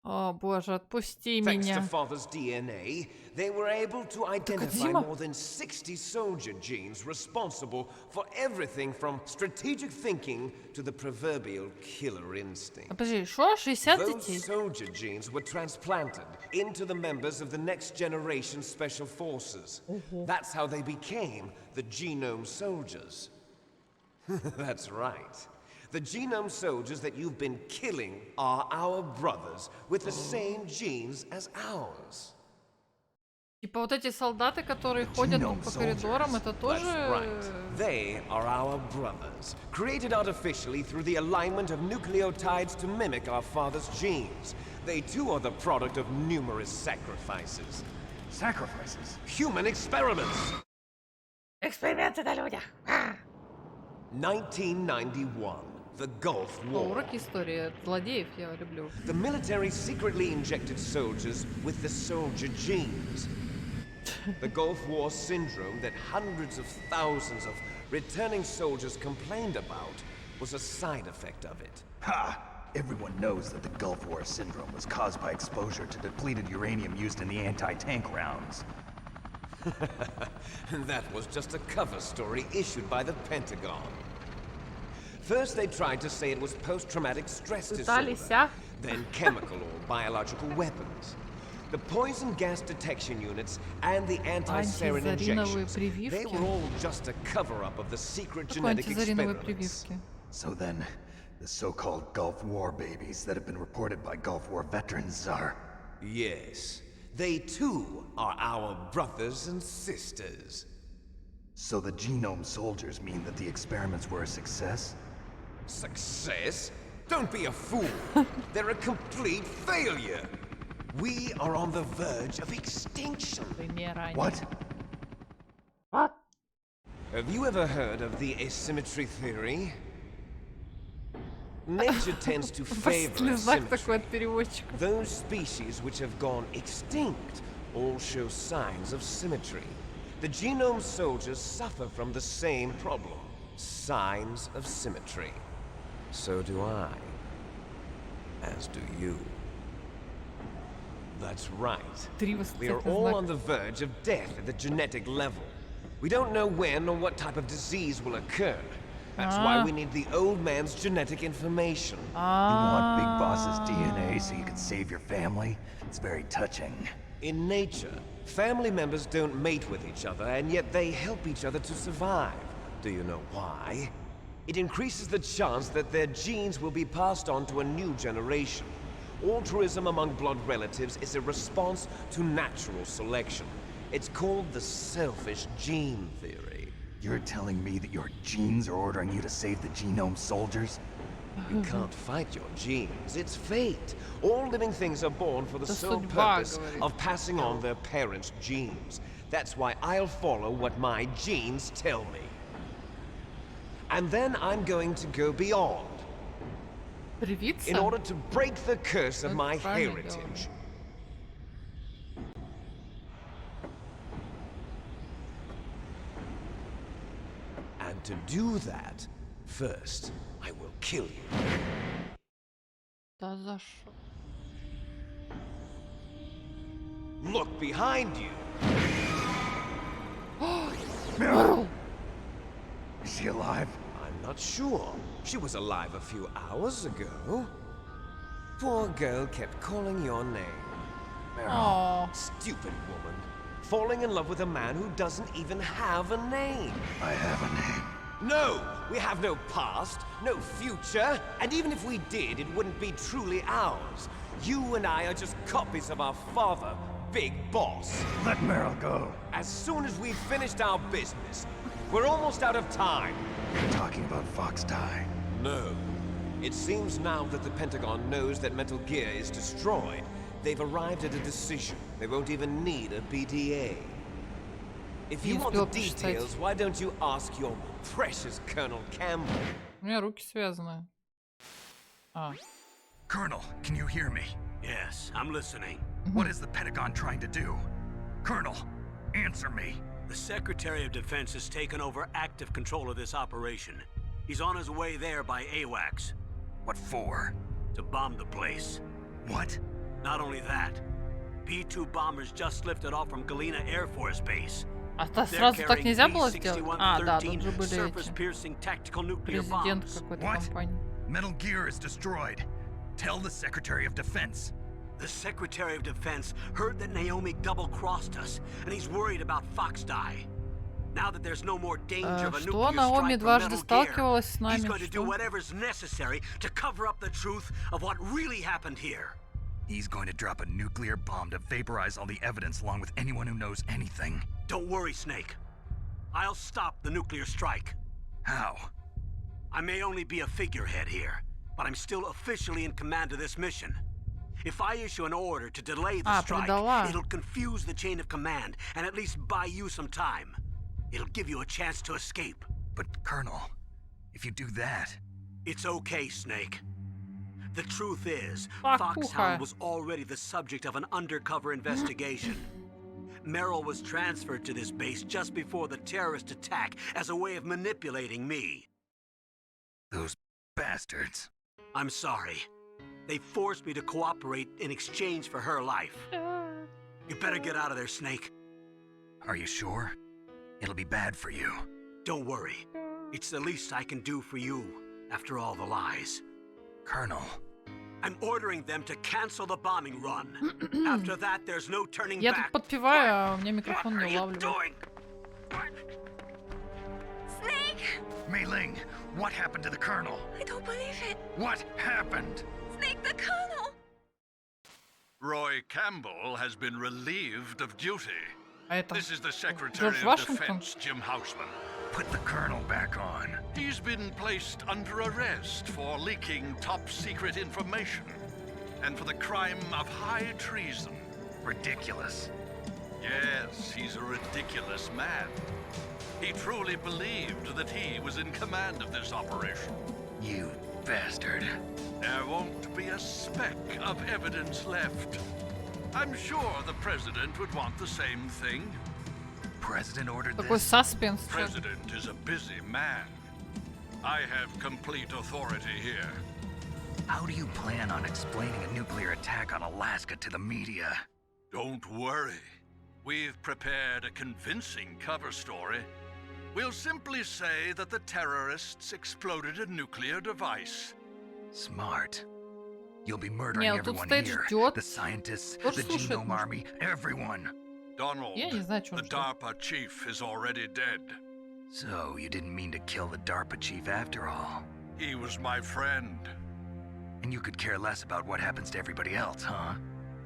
О, боже, отпусти Thanks меня. to Father's DNA, they were able to identify more than 60 soldier genes responsible for everything from strategic thinking to the proverbial killer instinct. Подожди, что? 60 Those детей? soldier genes were transplanted into the members of the Next Generation Special Forces. That's how they became the Genome Soldiers. That's right. The Genome Soldiers that you've been killing are our brothers with the same genes as ours. Типа вот эти солдаты, которые ходят по коридорам, это тоже... That's right. They are our brothers, created artificially through the alignment of nucleotides to mimic our father's genes. They too are the product of numerous sacrifices. Sacrifices? Human experiments! Эксперименты на людях! 1991. The Gulf War. Уроки истории. Злодеев я люблю. The military secretly injected soldiers with the soldier genes. The Gulf War syndrome that hundreds of thousands of returning soldiers complained about was a side effect of it. Ha! Everyone knows that the Gulf War syndrome was caused by exposure to depleted uranium used in the anti-tank rounds. That was just a cover story issued by the Pentagon. First they tried to say it was post-traumatic stress disorder, then chemical or biological weapons. The poison gas detection units and the anti-sarin injections, they were all just a cover-up of the secret genetic experiments. So then, the so-called Gulf War babies that have been reported by Gulf War veterans are... Yes, they too are our brothers and sisters. So the Genome Soldiers mean that the experiments were a success? Success? Don't be a fool. They're a complete failure. We are on the verge of extinction. What? What? Have you ever heard of the asymmetry theory? Nature tends to favor asymmetry. Those species which have gone extinct all show signs of symmetry. The Genome Soldiers suffer from the same problem. Signs of symmetry. So do I. As do you. That's right. We are all on the verge of death at the genetic level. We don't know when or what type of disease will occur. That's why we need the old man's genetic information. You want Big Boss's DNA so you can save your family? It's very touching. In nature, family members don't mate with each other, and yet they help each other to survive. Do you know why? It increases the chance that their genes will be passed on to a new generation. Altruism among blood relatives is a response to natural selection. It's called the selfish gene theory. You're telling me that your genes are ordering you to save the Genome Soldiers? You can't fight your genes. It's fate. All living things are born for the sole purpose of passing on their parents' genes. That's why I'll follow what my genes tell me. And then I'm going to go beyond. In order to break the curse of my heritage. And to do that, first, I will kill you. Да за что? Look behind you. Meryl! Is she alive? I'm not sure. She was alive a few hours ago. Poor girl kept calling your name. Meryl. Stupid woman. Falling in love with a man who doesn't even have a name. I have a name. No! We have no past, no future, and even if we did, it wouldn't be truly ours. You and I are just copies of our father, Big Boss. Let Meryl go. As soon as we've finished our business, we're almost out of time. You're talking about Fox Die. No. It seems now that the Pentagon knows that Metal Gear is destroyed. They've arrived at a decision. They won't even need a BDA. If you want the details, why don't you ask your precious Colonel Campbell? У меня руки связаны. Colonel, can you hear me? Yes, I'm listening. What is the Pentagon trying to do? Colonel, answer me. The Secretary of Defense has taken over active control of this operation. He's on his way there by AWACS. What for? To bomb the place. What? Not only that, P-2 bombers just lifted off from Galena Air Force Base. А сразу так нельзя было сделать? Да, тут же были эти. Президент какой-то компании. Metal Gear is destroyed. Tell the Secretary of Defense. The Secretary of Defense heard that Naomi double-crossed us, and he's worried about Foxdie. Now that there's no more danger of a nuclear strike from Metal Gear, he's going to do whatever's necessary to cover up the truth of what really happened here. He's going to drop a nuclear bomb to vaporize all the evidence along with anyone who knows anything. Don't worry, Snake. I'll stop the nuclear strike. How? I may only be a figurehead here, but I'm still officially in command of this mission. If I issue an order to delay the strike, it'll confuse the chain of command and at least buy you some time. It'll give you a chance to escape. But, Colonel, if you do that... It's okay, Snake. The truth is, Foxhound was already the subject of an undercover investigation. Merrill was transferred to this base just before the terrorist attack as a way of manipulating me. Those bastards. I'm sorry. They forced me to cooperate in exchange for her life. You better get out of there, Snake. Are you sure? It'll be bad for you. Don't worry. It's the least I can do for you, after all the lies. Colonel. I'm ordering them to cancel the bombing run. After that, there's no turning Я back. тут подпеваю, а у меня микрофон не улавливает. Snake! Mei Ling, what happened to the Colonel? I don't believe it. What happened? Snake, the Colonel! Roy Campbell has been relieved of duty. This is the Secretary of Defense, Jim Houseman. Put the Colonel back on. He's been placed under arrest for leaking top-secret information and for the crime of high treason. Ridiculous. Yes, he's a ridiculous man. He truly believed that he was in command of this operation. You bastard. There won't be a speck of evidence left. I'm sure the President would want the same thing. President ordered Такой suspense. President is a busy man. I have complete authority here. How do you plan on explaining a nuclear attack on Alaska to the media? Don't worry. We've prepared a convincing cover story. We'll simply say that the terrorists exploded a nuclear device. Smart. You'll be murdering everyone here. The scientists, the Genome Army, everyone. Donald, the DARPA chief is already dead. So, you didn't mean to kill the DARPA chief after all? He was my friend. And you could care less about what happens to everybody else, huh?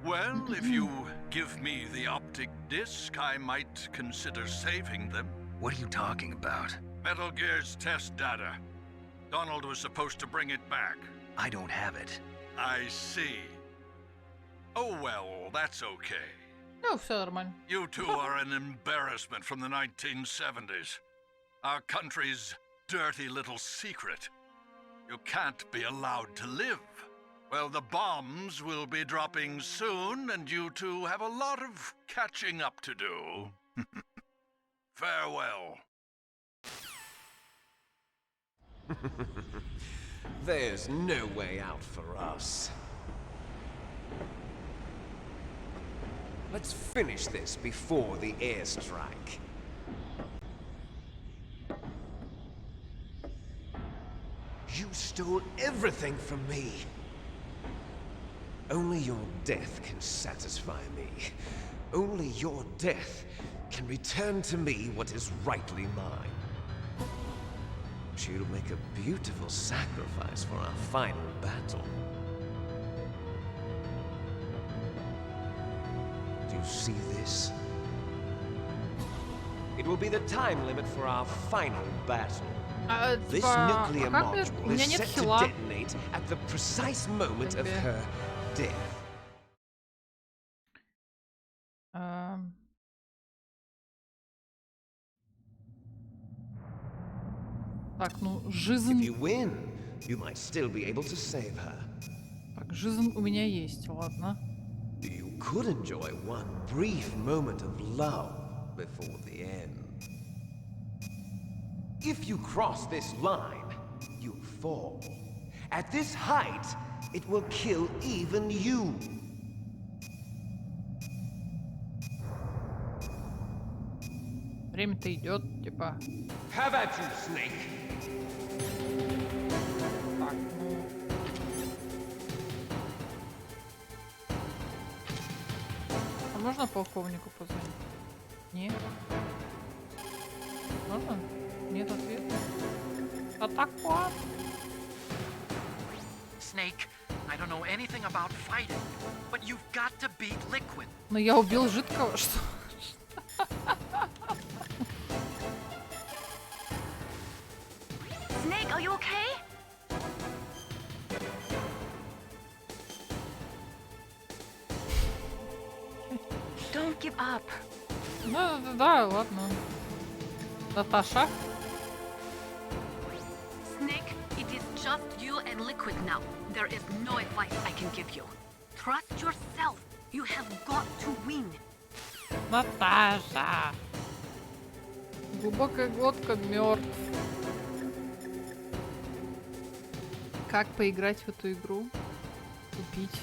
Well, if you give me the optic disc, I might consider saving them. What are you talking about? Metal Gear's test data. Donald was supposed to bring it back. I don't have it. I see. Oh well, that's okay. Ну, все нормально. You two are an embarrassment from the 1970s. Our country's dirty little secret. You can't be allowed to live. Well, the bombs will be dropping soon, and you two have a lot of catching up to do. Farewell. There's no way out for us. Let's finish this before the airstrike. You stole everything from me. Only your death can satisfy me. Only your death can return to me what is rightly mine. She'll make a beautiful sacrifice for our final battle. Do you see this? It will be the time limit for our final battle. This nuclear module is set to detonate at the precise moment of her death. Так, ну, жизнь... If you win, you might still be able to save her. Так, жизнь у меня есть, ладно. You could enjoy one brief moment of love before the end. If you cross this line, you'll fall. At this height, it will kill even you. Время-то идет, типа. Have at you, Snake. Так, ну... А можно полковнику позвонить? Нет. Можно? Нет ответа. Атаку! Snake, I don't know anything about fighting, but you've got to beat Liquid. Но я убил жидкого, что? Snake, are you okay? Don't give up. Да, ладно. Наташа? Snake, it is just you and Liquid now. There is no advice I can give you. Trust yourself. You have got to win. Наташа! Глубокая глотка мертв. Как поиграть в эту игру? Купить.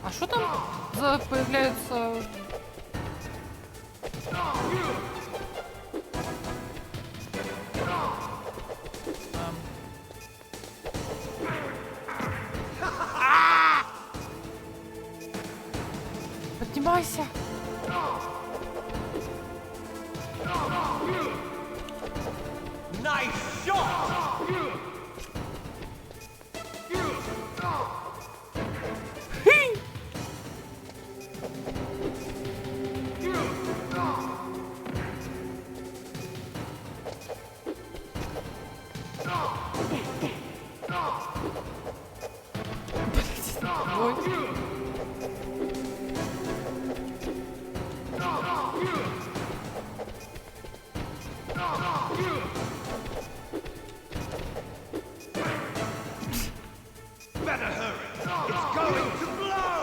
А что там за появляются? Поднимайся! Nice shot! Better hurry! It's going to blow!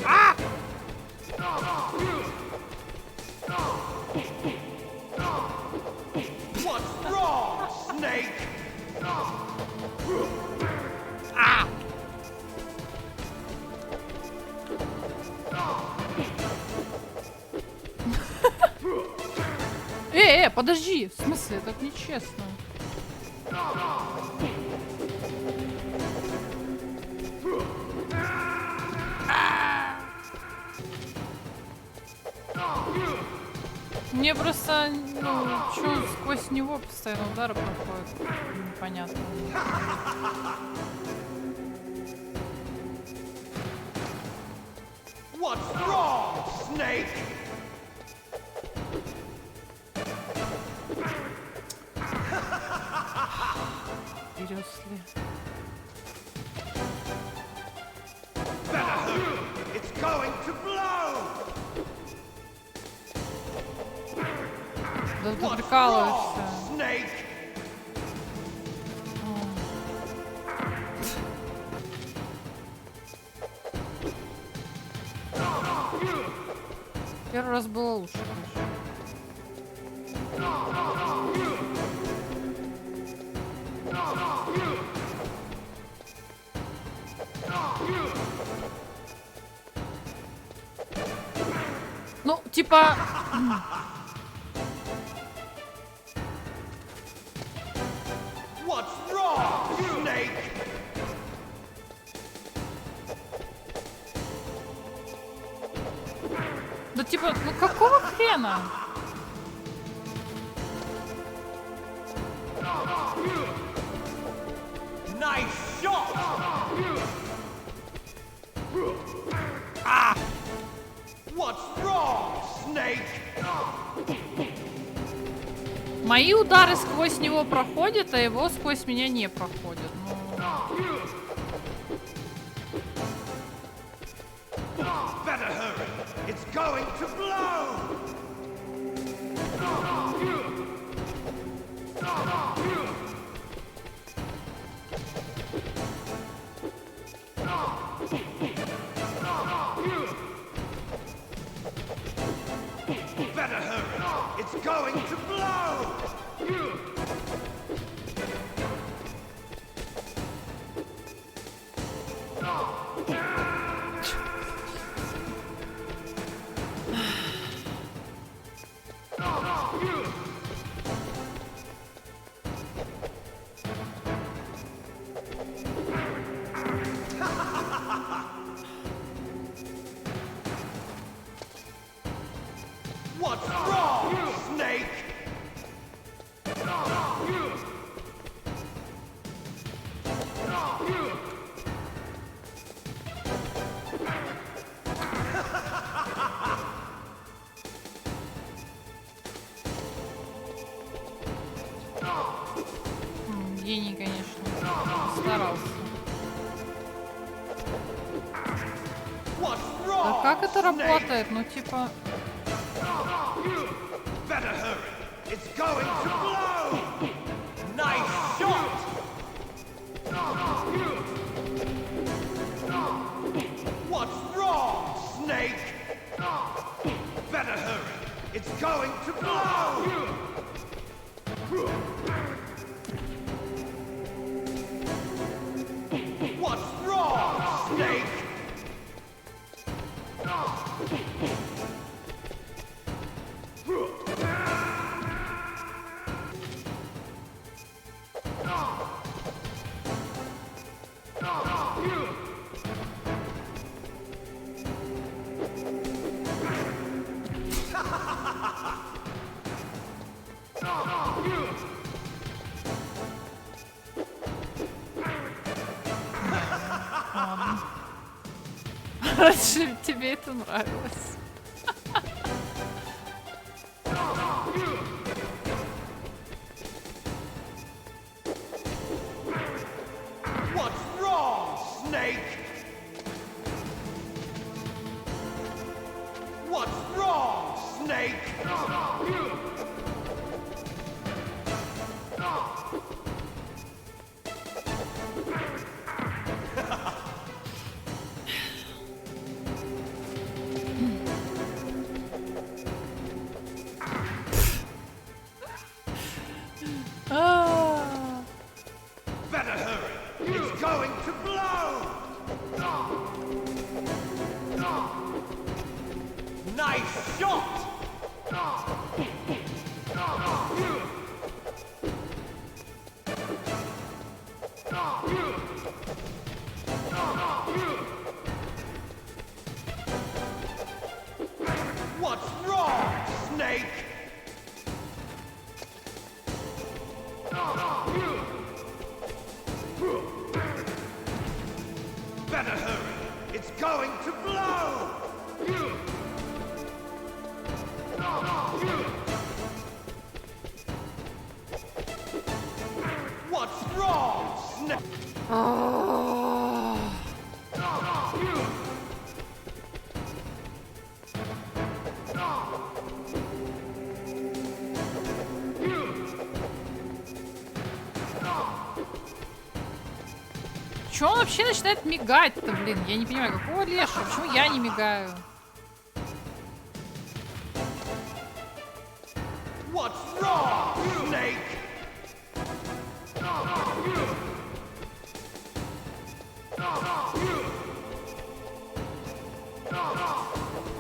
Ah! What's wrong, Snake? Ah! Подожди! В смысле? Так нечестно. Мне просто, ну, чё сквозь него постоянно удары проходят. Непонятно. What's wrong, Snake? Seriously. Better hurry! It's going to blow! Да ты прикалываешься. Snake! Первый раз было лучше. Ну, типа... What's wrong, Snake? Ну типа, ну какого хрена? Nice shot! Ah! What's wrong, Snake? Мои удары сквозь него проходят, а его сквозь меня не проходят. Better hurry! It's going to blow! Better hurry! It's going to blow! What's wrong, Snake? Гений, конечно. Старался. Да как это работает? Ну типа... Better hurry! It's going to blow! Nice shot! What's wrong, Snake? Better hurry! It's going to blow! What's wrong, Snake? Раньше тебе это нравилось. What's wrong, Snake? What's wrong, Snake? Better hurry! It's going to blow! Nice shot! What's wrong, Snake? Better hurry! It's going to blow! What's wrong, Snake? Чё он вообще начинает мигать-то, блин? Я не понимаю, какого лешего? Почему я не мигаю? What's wrong, Snake?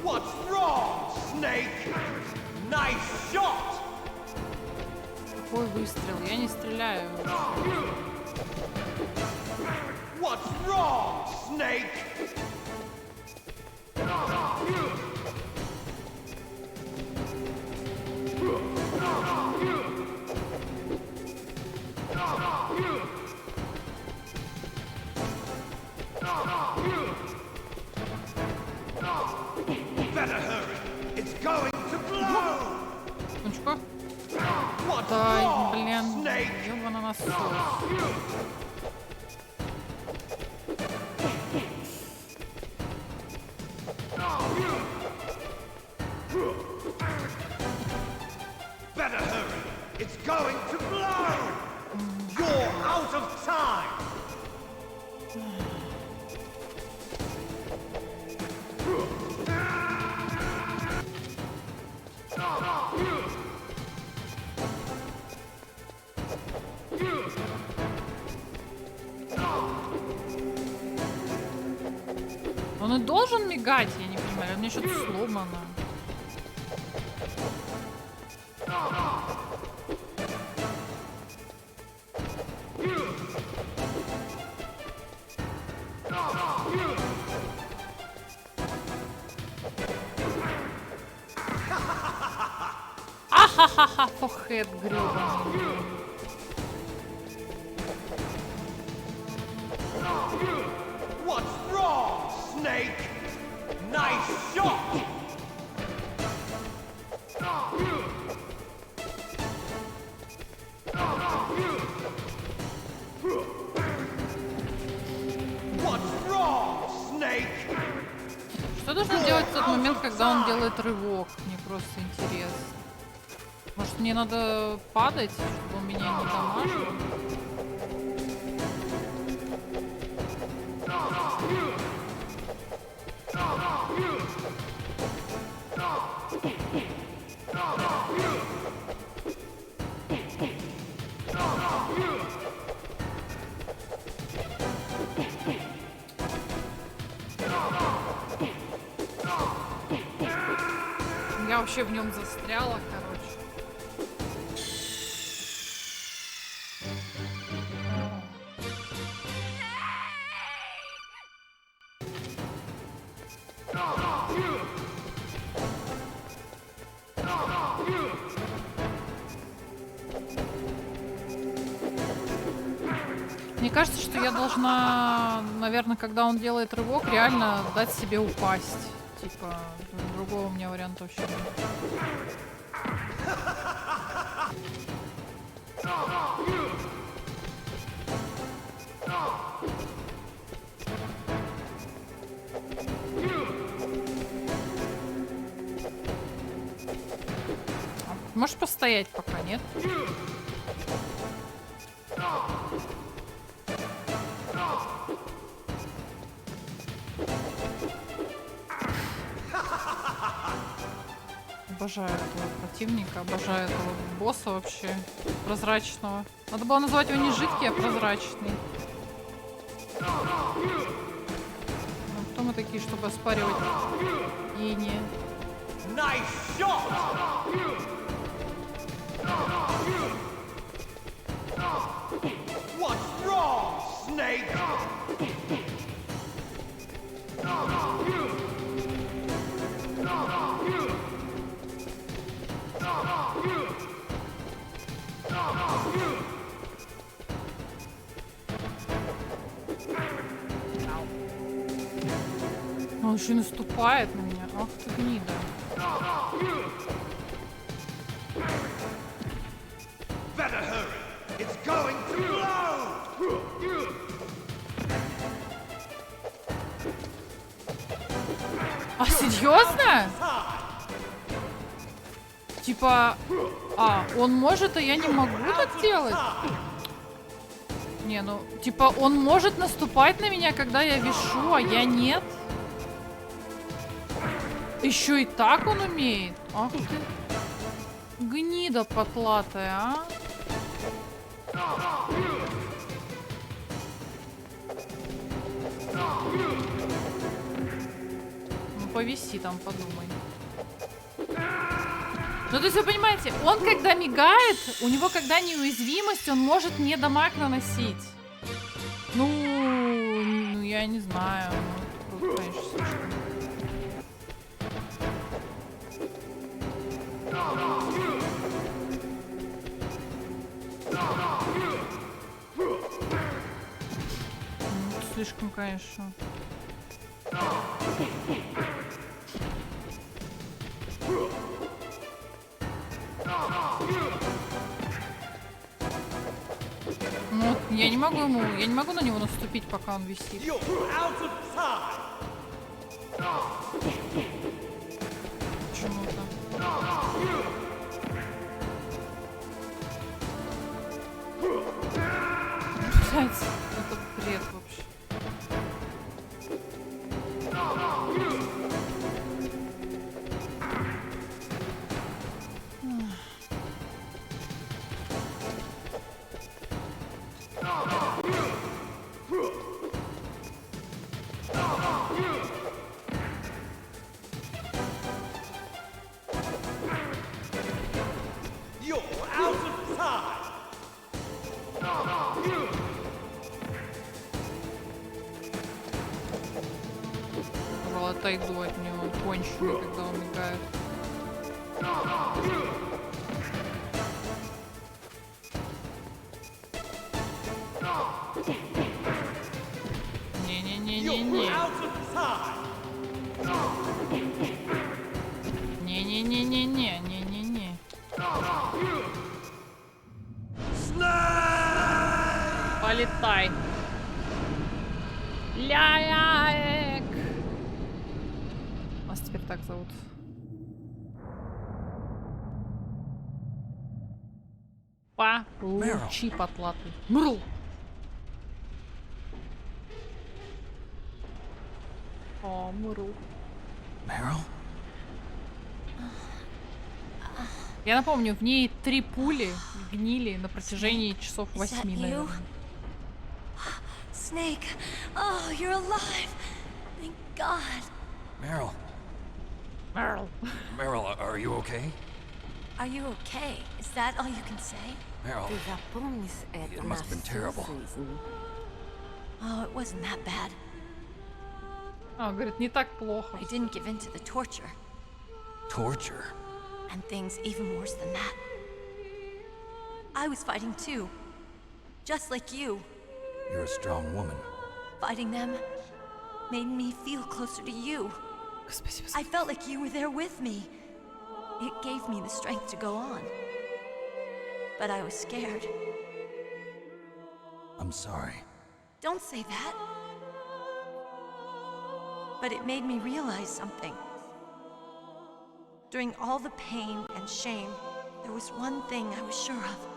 What's wrong, Snake? Nice shot! Какой выстрел? Я не стреляю. What's wrong, Snake? Да, блин, ёбана насос. Better hurry. It's going to blow. You're out of time. Он и должен мигать, я не понимаю, у меня что-то сломано. Ахахаха, фохед грёбаный. What's wrong, Snake? Nice shot! What's wrong, Snake? Что должен делать в тот момент, когда он делает рывок? Мне просто интересно. Может, мне надо падать, чтобы он меня не дамажил? Я вообще в нем застряла, короче. Мне кажется, что я должна, наверное, когда он делает рывок, реально дать себе упасть. Типа, другого у меня варианта вообще нет. Можешь постоять пока, нет? Обожаю этого противника, обожаю этого босса вообще прозрачного. Надо было назвать его не жидкий, а прозрачный. Ну, кто мы такие, чтобы оспаривать гения? Nice shot! What's wrong, Snake? Он еще наступает на меня. Ах ты гнида. Better hurry. It's going to blow. А серьезно? Типа, он может, а я не могу так делать? Не, ну, типа, он может наступать на меня, когда я вишу, а я нет? Еще и так он умеет? Ах ты гнида потлатая, а? Ну, повиси там, подумай. Ну, то есть, вы понимаете, он когда мигает, у него когда неуязвимость, он может мне дамаг наносить. Ну, я не знаю. Ну, круто, конечно, слишком. Слишком, конечно. Я не могу на него наступить, пока он висит. You're out of time. Почему-то. Блять, это бред вообще. You're out of time. Пожалуй, отойду от него, конченый, когда он мигает. Не-не-не-не-не. Не-не-не-не-не-не-не-не. Полетай. Ляяек. Нас теперь так зовут. Получи потлатый. Мрл. О, Мрл. Meryl? Я напомню, в ней 3 пули гнили на протяжении часов 8, наверное. Snake, oh, you're alive. Thank God. Meryl. Meryl. Meryl, are you okay? Are you okay? Is that all you can say? Meryl. It must have been terrible. Oh, it wasn't that bad. А, говорит, не так плохо. I didn't give in to the torture. Torture? And things even worse than that. I was fighting too. Just like you. You're a strong woman. Fighting them made me feel closer to you. I felt like you were there with me. It gave me the strength to go on. But I was scared. I'm sorry. Don't say that. But it made me realize something. During all the pain and shame, there was one thing I was sure of.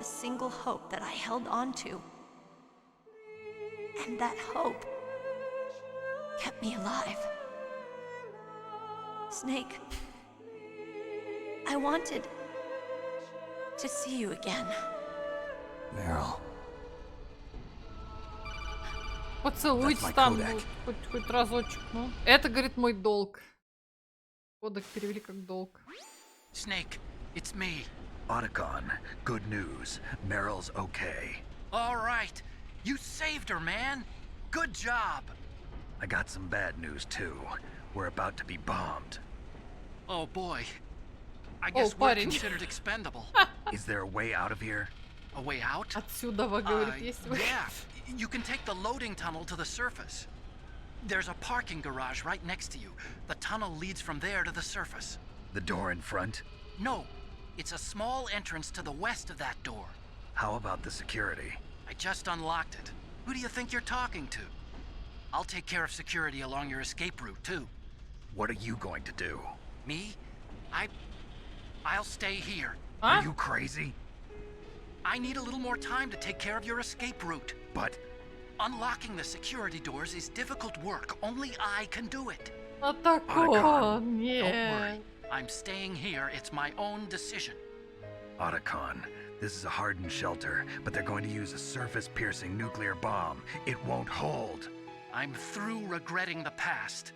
A single hope that I held on to. And that hope kept me alive. Snake, I wanted to see you again. Meryl. Поцелуйте там хоть разочек, ну. Это, говорит, мой долг. Кодек перевели как долг. Snake, it's me. Otacon, good news. Meryl's okay. All right. You saved her, man. Good job. I got some bad news, too. We're about to be bombed. Oh, boy. I guess we're considered expendable. Is there a way out of here? A way out? Отсюда, говорит, есть выход. Yeah. You can take the loading tunnel to the surface. There's a parking garage right next to you. The tunnel leads from there to the surface. The door in front? No. It's a small entrance to the west of that door. How about the security? I just unlocked it. Who do you think you're talking to? I'll take care of security along your escape route, too. What are you going to do? Me? I'll stay here. Huh? Are you crazy? I need a little more time to take care of your escape route. But... Unlocking the security doors is difficult work. Only I can do it. Otacon, yeah. Don't worry. I'm staying here. It's my own decision. Otacon, this is a hardened shelter, but they're going to use a surface-piercing nuclear bomb. It won't hold. I'm through regretting the past.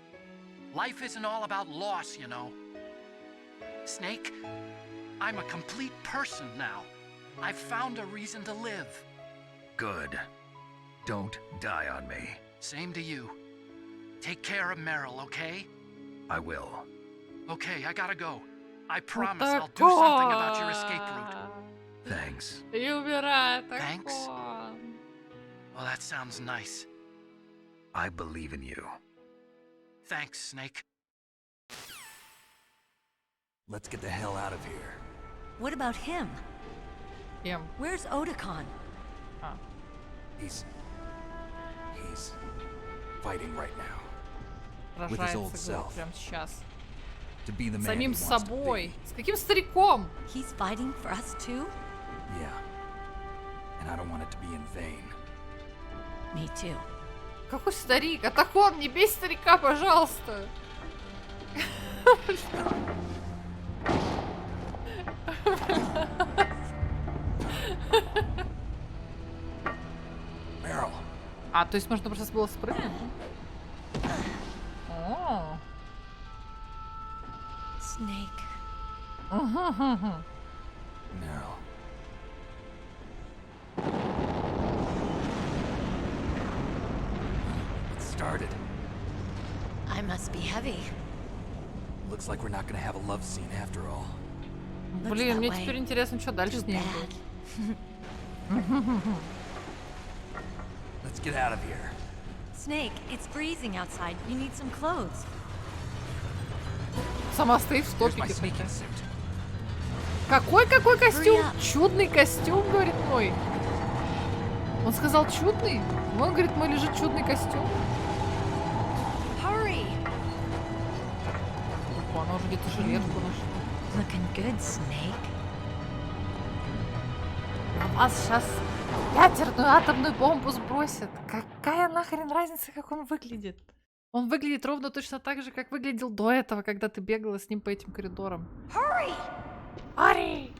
Life isn't all about loss, you know. Snake, I'm a complete person now. I've found a reason to live. Good. Don't die on me. Same to you. Take care of Meryl, okay? I will. Okay, I gotta go. I promise I'll do something about your escape route. Thanks. И умирает. Thanks? Well, that sounds nice. I believe in you. Thanks, Snake. Let's get the hell out of here. What about him? Him. Where's Otacon? He's fighting right now. With his old self. Прямо сейчас. To be the man Самим he wants to собой. be. С каким стариком? He's fighting for us too? Yeah. And I don't want it to be in vain. Me too. Какой старик? Атакон, не бей старика, пожалуйста. Meryl. А, то есть можно просто было спрыгнуть? О. Snake. Meryl. It started. I must be heavy. Looks like we're not gonna have a love scene after all. Блин, мне теперь интересно, что дальше с ним будет. Let's get out of here. Snake, it's freezing outside. You need some clothes. Сама стоит в топике. Какой костюм? Чудный костюм, говорит мой. Он сказал чудный? Он говорит, мой лежит чудный костюм. Hurry! Опа, она уже где-то жилетку нашла. Looking good, Snake. А вас сейчас ядерную атомную бомбу сбросят. Какая нахрен разница, как он выглядит? Он выглядит ровно точно так же, как выглядел до этого, когда ты бегала с ним по этим коридорам. Hurry! Hurry!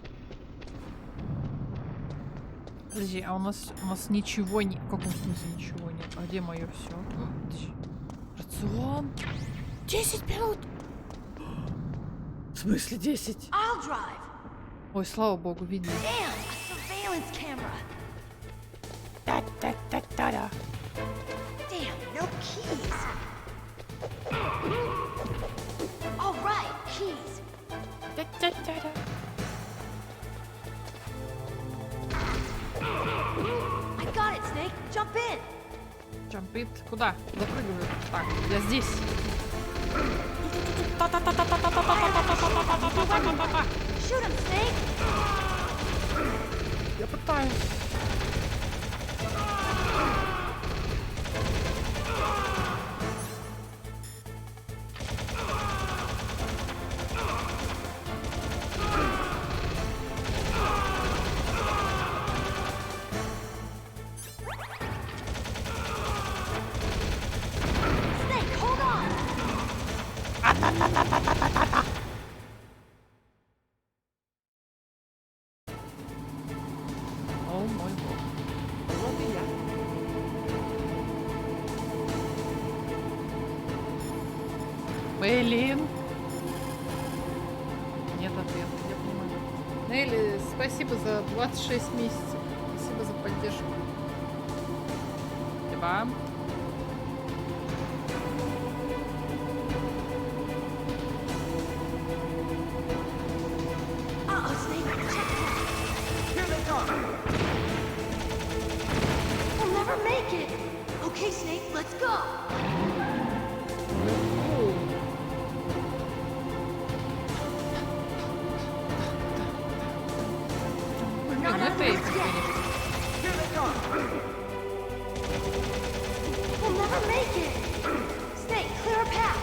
Подожди, а у нас ничего не... В каком смысле ничего нет? А где мое все? Рацион? 10 минут! В смысле 10? I'll drive. Ой, слава богу, видели. Damn, a surveillance camera. Да-да-да-да-да. Damn, no keys. All right, keys. Да-да-да-да. I got it, Snake. Jump in. Джампит. Куда? Запрыгиваю. Так, я здесь. Shoot him, Snake. Я пытаюсь. Snake, hold on. О мой бог. Вот и я. Блин. Нет ответа, я понимаю. Нелли, спасибо за 26 месяцев. Спасибо за поддержку. Спасибо. Uh-oh, Snake. Check it out. Here they come! We'll never make it. Okay, Snake, let's go. Блин, это эпик, конечно. Here they come! We'll never make it. Snake, clear a path.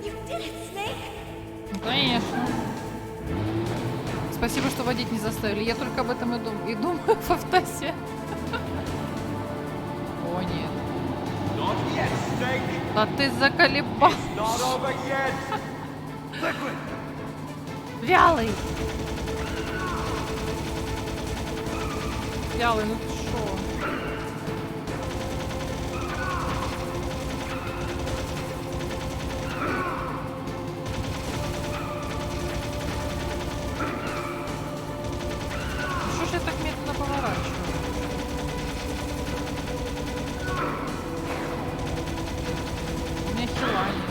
You did it, Snake. Ну, конечно. Спасибо, что водить не заставили. Я только об этом и думаю, Фавтасия. О, нет. Not yet, Snake! Да ты заколебал. Not over yet! Liquid! Вялый. Вялый, ну ты шо? Что ж я так медленно поворачиваю? У меня хила нет.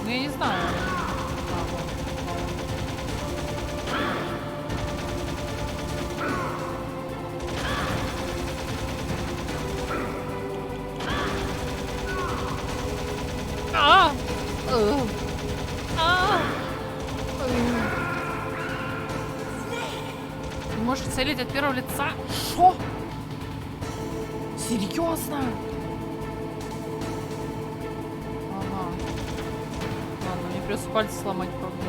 Ну, я можешь целить от первого лица? Шо? Серьезно? Ага. Ладно, мне придется пальцы сломать, правда.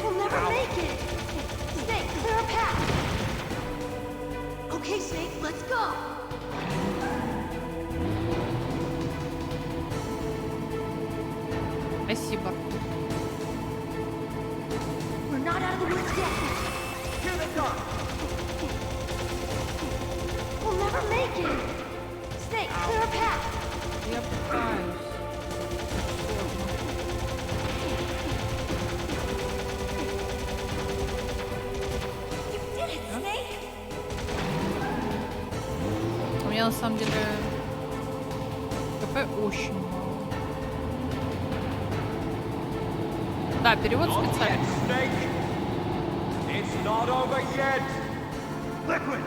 We'll never make it! Snake, clear a path! Okay, Snake, let's go! Спасибо. We're not out of the woods yet! Here they come! We'll never make it! Snake, clear a path! Я пытаюсь. У меня на самом деле КП очень мало. Да, перевод специальный. It's not over yet! Liquid!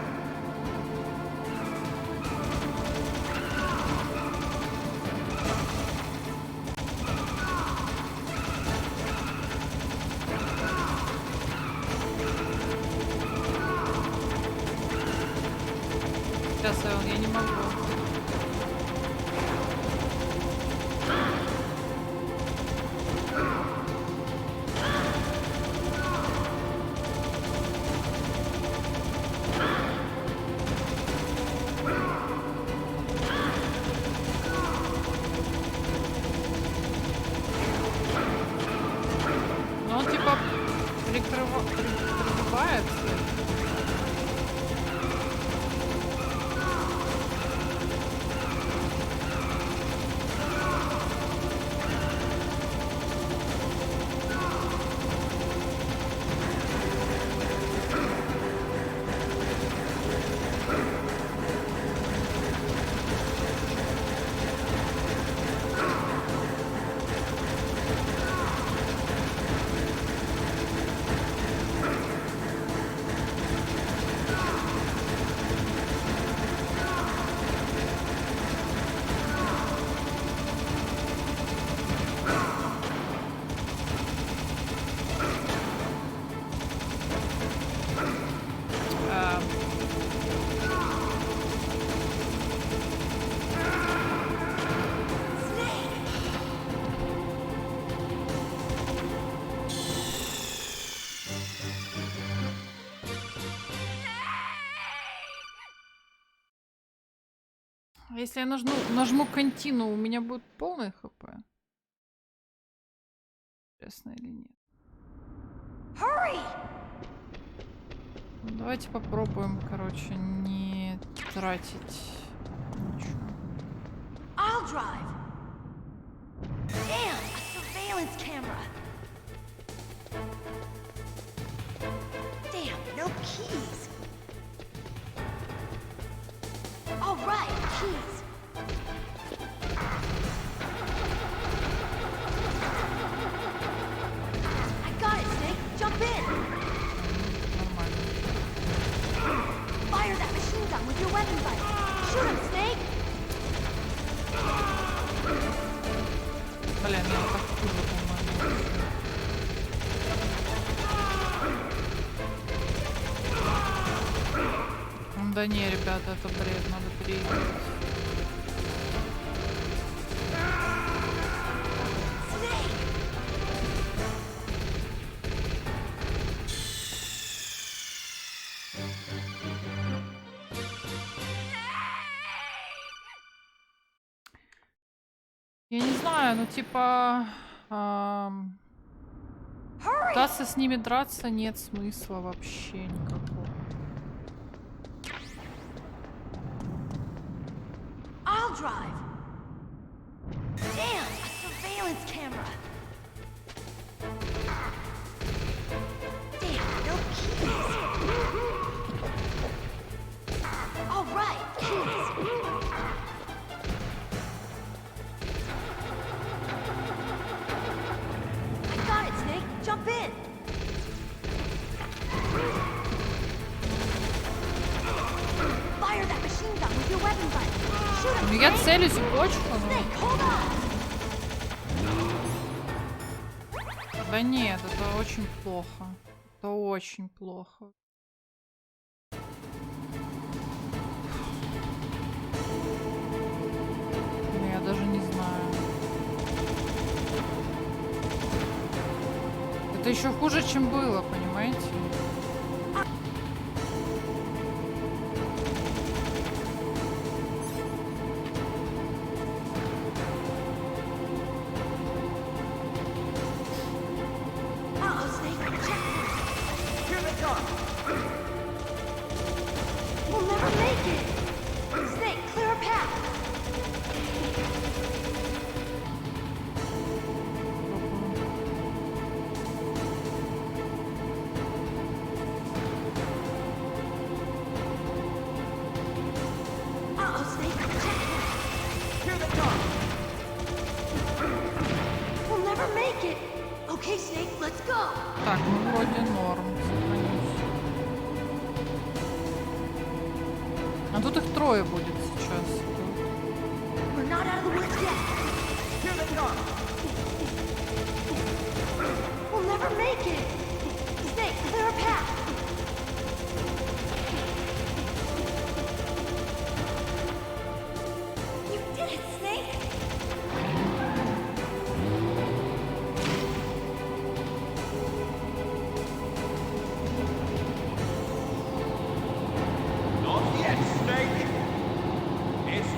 Сейчас я не могу. Ну, он типа прикрывается. Если я нажму контину, у меня будет полный хп? Интересно или нет? Hurry! Давайте попробуем, короче, не тратить ничего. I'll drive! Damn, a surveillance camera! Damn, no keys! All right, keys! I got it, Snake! Jump in! Fire that machine gun with your weapon butt! Shoot him, Snake! Блин, я так хуже, по-моему. Да не, ребята, это бред, надо переиграть. Я не знаю, ну типа... пытаться с ними драться нет смысла вообще никакого. I'll drive. Damn, a surveillance camera. Damn, no keys. All right, keys. I got it, Snake. Jump in. Fire that machine gun with your weapon butt. Ну я целюсь в бочку, но... Snake, hold on. Да нет, это очень плохо. Это очень плохо. Ну, я даже не знаю. Это еще хуже, чем было, понимаете? Так, ну вроде норм. А тут их трое будет сейчас.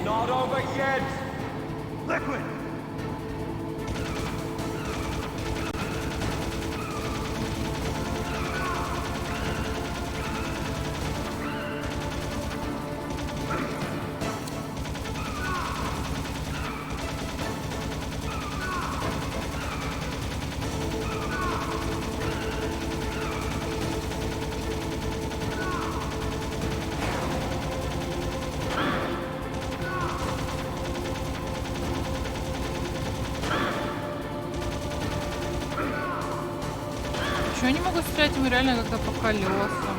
Not over yet! Liquid! Чего не могу стрелять ему реально когда по колесам?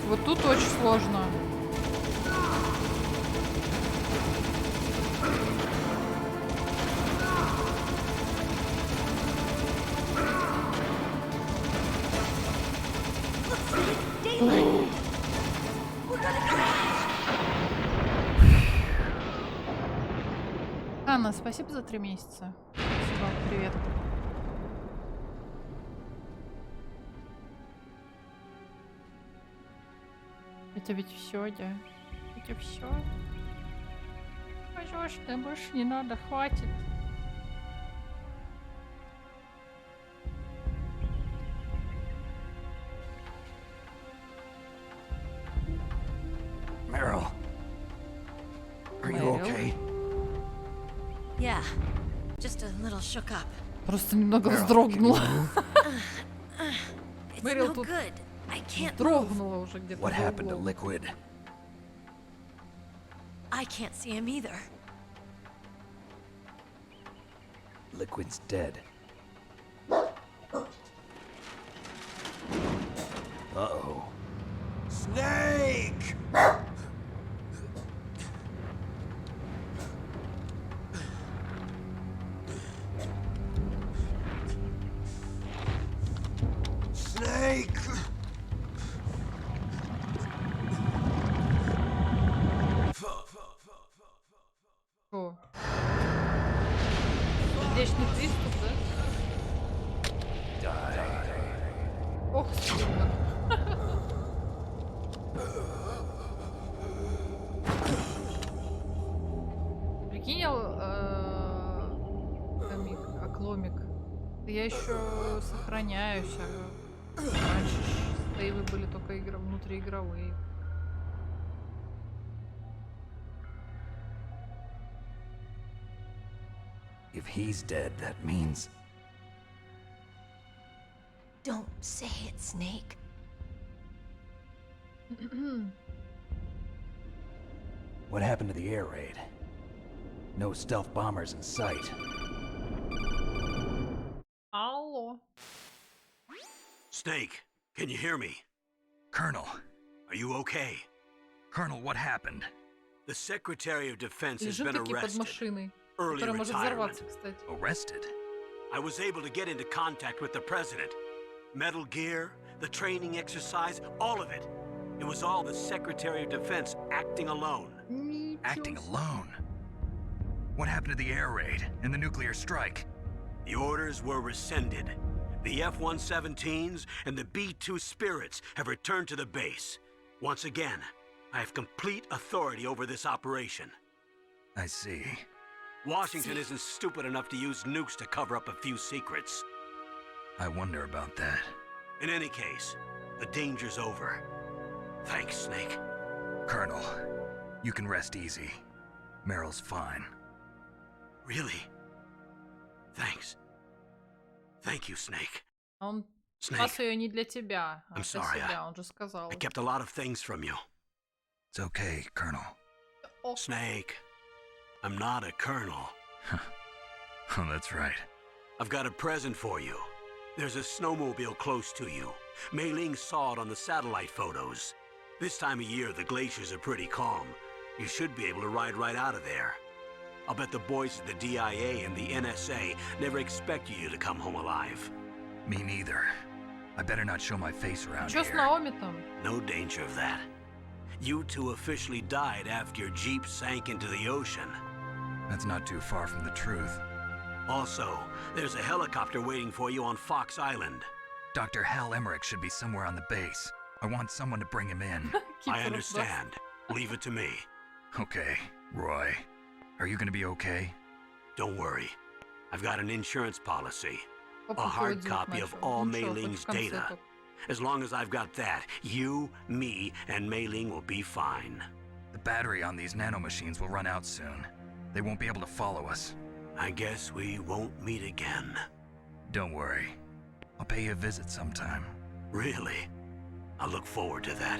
Вот тут очень сложно. Анна, спасибо за 3 месяца. Спасибо, привет. Это ведь все, да? Это все. Пожалуйста, больше не надо, хватит. Meryl. Are you okay? Yeah, just a little shook up. Просто немного вздрогнула. Мэрил тут вздрогнула уже где-то. What happened to Liquid? I can't see him either. Liquid's dead. Uh-oh. Snake! Snake! О. Сердечный приступ, да? Ох, сильно. Прикинь, Окломик. Я еще сохраняюсь. Раньше сейвы были только внутриигровые. If he's dead, that means... Don't say it, Snake. What happened to the air raid? No stealth bombers in sight. Алло. Snake, can you hear me? Colonel. Are you okay? Colonel, what happened? The Secretary of Defense has Лежит been таки под arrested. машиной, Early которая может retirement. взорваться, кстати. Arrested? I was able to get into contact with the President. Metal Gear, the training exercise, all of it. It was all the Secretary of Defense acting alone. Acting alone? What happened to the air raid and the nuclear strike? The orders were rescinded. The F-117s and the B-2 Spirits have returned to the base. Once again, I have complete authority over this operation. I see. Washington isn't stupid enough to use nukes to cover up a few secrets. I wonder about that. In any case, the danger's over. Thanks, Snake. Colonel, you can rest easy. Meryl's fine. Really? Thanks. Thank you, Snake. Он спас ее не для тебя, а I'm для sorry, себя, он же сказал. I kept a lot of things from you. It's okay, Colonel. Snake, I'm not a colonel. Oh, that's right. I've got a present for you. There's a snowmobile close to you. Mei Ling saw it on the satellite photos. This time of year, the glaciers are pretty calm. You should be able to ride right out of there. I'll bet the boys at the DIA and the NSA never expected you to come home alive. Me neither. I better not show my face around Чё с here. Наоми там? No danger of that. You two officially died after your Jeep sank into the ocean. That's not too far from the truth. Also, there's a helicopter waiting for you on Fox Island. Dr. Hal Emmerich should be somewhere on the base. I want someone to bring him in. I understand. Leave it to me. Okay, Roy. Are you gonna be okay? Don't worry. I've got an insurance policy. A Попробую hard делать copy of начал. all Ну Mei чё, хоть Ling's в конце data. тут. As long as I've got that, you, me, and Mei Ling will be fine. The battery on these nanomachines will run out soon. They won't be able to follow us. I guess we won't meet again. Don't worry. I'll pay you a visit sometime. Really? I look forward to that.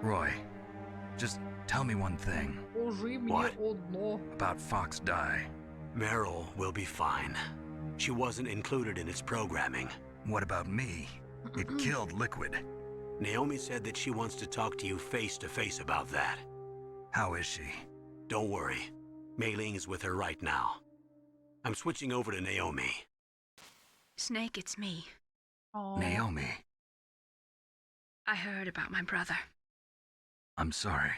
Roy, just tell me one thing. Скажи мне What? одно. About Fox Die. Meryl will be fine. She wasn't included in its programming. What about me? It killed Liquid. Naomi said that she wants to talk to you face to face about that. How is she? Don't worry. Mei Ling is with her right now. I'm switching over to Naomi. Snake, it's me. Naomi, I heard about my brother. I'm sorry.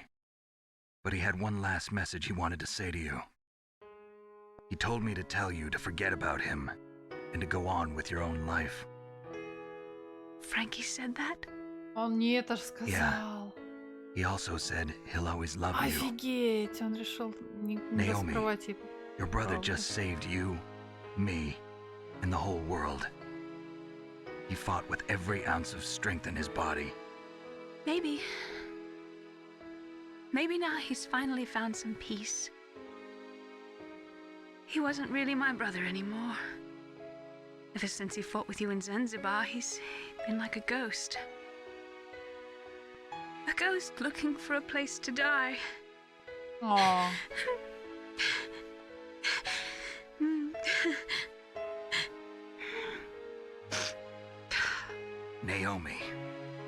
But he had one last message he wanted to say to you. He told me to tell you to forget about him and to go on with your own life. Frankie said that? Он мне это же сказал. He also said he'll always love you. Офигеть, он решил не Naomi, раскрывать ей. Your brother правду. just saved you, me, and the whole world. He fought with every ounce of strength in his body. Maybe. Maybe now he's finally found some peace. He wasn't really my brother anymore. Ever since he fought with you in Zanzibar, he's been like a ghost. A ghost looking for a place to die. Aw. Naomi,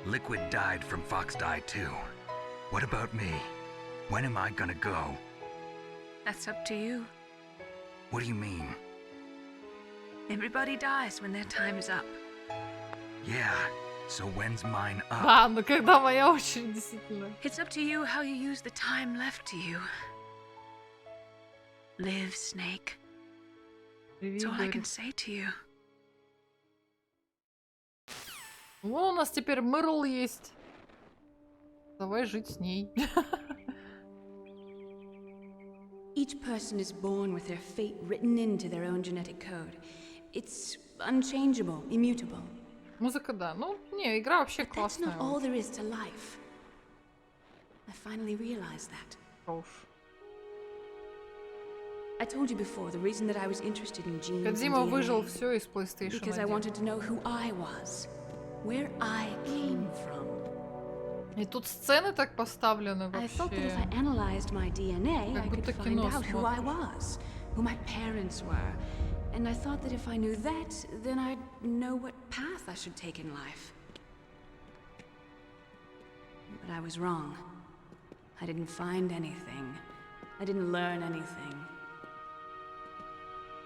Liquid died from Fox Die too. What about me? When am I gonna go? That's up to you. What do you mean? Everybody dies when their time is up. Yeah, so when's mine up? Да, ну когда моя очередь, действительно. It's up to you how you use the time left to you. Live, Snake. That's all I can say to you. Вон у нас теперь Мэрл есть. Давай жить с ней. Each person is born with their fate written into their own genetic code. It's unchangeable, immutable. Музыка, да. Ну, не, игра вообще But that's классная. not all there is to life. I finally realized that. Уж. I told you before, the reason that I was interested in genes and Кодзима выжил DNA все из PlayStation because I 1. wanted to know who I was, where I came from. И тут сцены так поставлены I thought that if вообще. I analyzed my DNA, Как I could будто find кино out who I смотришь. was, who my parents were. And I thought that if I knew that, then I'd know what path I should take in life. But I was wrong. I didn't find anything. I didn't learn anything.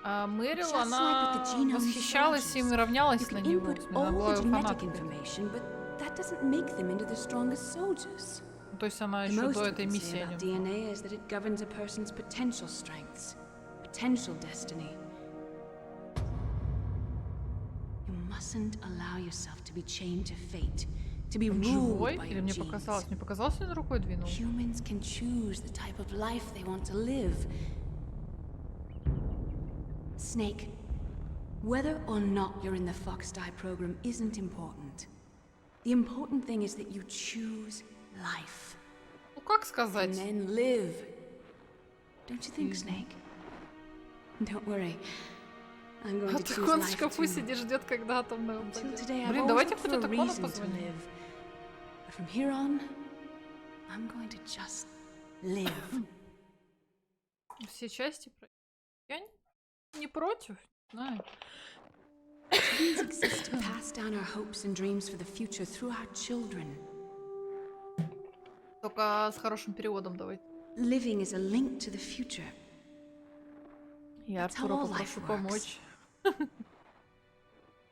А Мэрил, Just like она with the genome восхищалась им и soldiers, равнялась you на can него. input Она all была the его genetic фанаткой. information, but that doesn't make them into the strongest soldiers. То есть она The еще most до we этой can say миссии about не была. DNA is that it governs a person's potential strengths, potential destiny. You mustn't allow yourself to be chained to fate, to be Он ruled живой? by Или your мне genes. показалось? Мне показалось, он рукой двинул? Humans can choose the type of life they want to live. Snake, whether or not you're in the Fox-Die program isn't important. The important thing is that you choose life. Ну как сказать? And then live. Don't you think, Snake? Don't worry. I'm going А to так choose он в life шкафу too. сидит, ждет, когда атомная Until упадет. today, I've Блин, always давайте looked хоть for a Атакону reason to позвоним. live. But from here on, I'm going to just live. Все части про... Я не против, не знаю. Genes exist to pass down our hopes and dreams for the future through our children. Только с хорошим переводом давайте. Living is a link to the future. Я That's how Артура all попрошу life works. помочь.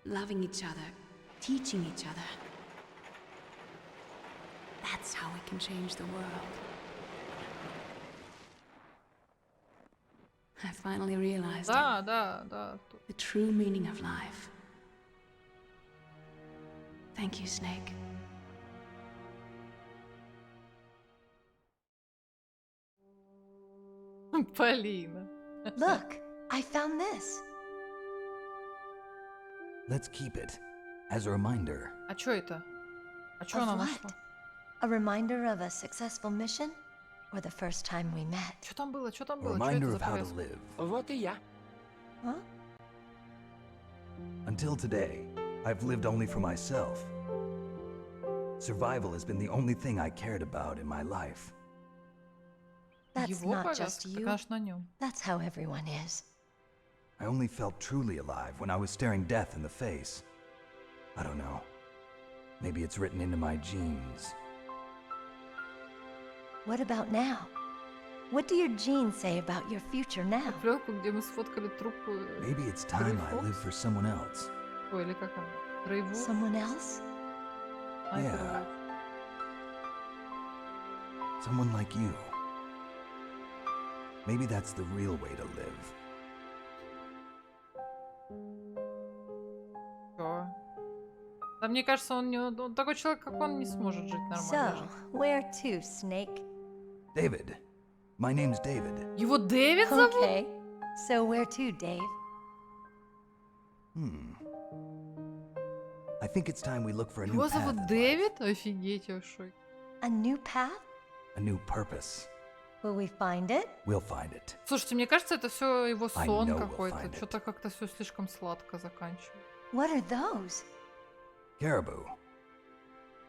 Loving each other, teaching each other. That's how we can change the world. I finally realized Да, да, да. Артур. the true meaning of life. Thank you, Snake. Полина. Look, I found this. Let's keep it as a reminder. А чё это? А чё Of она what? нашла? A reminder of a successful mission? Or the first time we met? Чё там было? Чё там A было? Чё reminder это за of how to повязка? live. Вот и я. Huh? Until today, I've lived only for myself. Survival has been the only thing I cared about in my life. That's Его not just повязка? Так you. аж на нём. That's how everyone is. I only felt truly alive when I was staring death in the face. I don't know. Maybe it's written into my genes. What about now? What do your genes say about your future now? Плёнку, где мы сфоткали труп. Maybe it's time I live for someone else. Ой, или как она? Дрейву? Someone else? Yeah. Someone like you. Maybe that's the real way to live. Чё? Да мне кажется, он такой человек, как он, не сможет жить нормально. So, where to, Snake? David. My name's David. Его Дэвид зовут? Okay. So where to, Dave? I think it's time we look for a new Его path, зовут Дэвид? Офигеть, я в шоке. A new path? a new purpose. Will we find it? We'll find it. Слушайте, мне кажется, это все его I сон know we'll какой-то. find it. Что-то как-то все слишком сладко заканчивается. What are those? Caribou.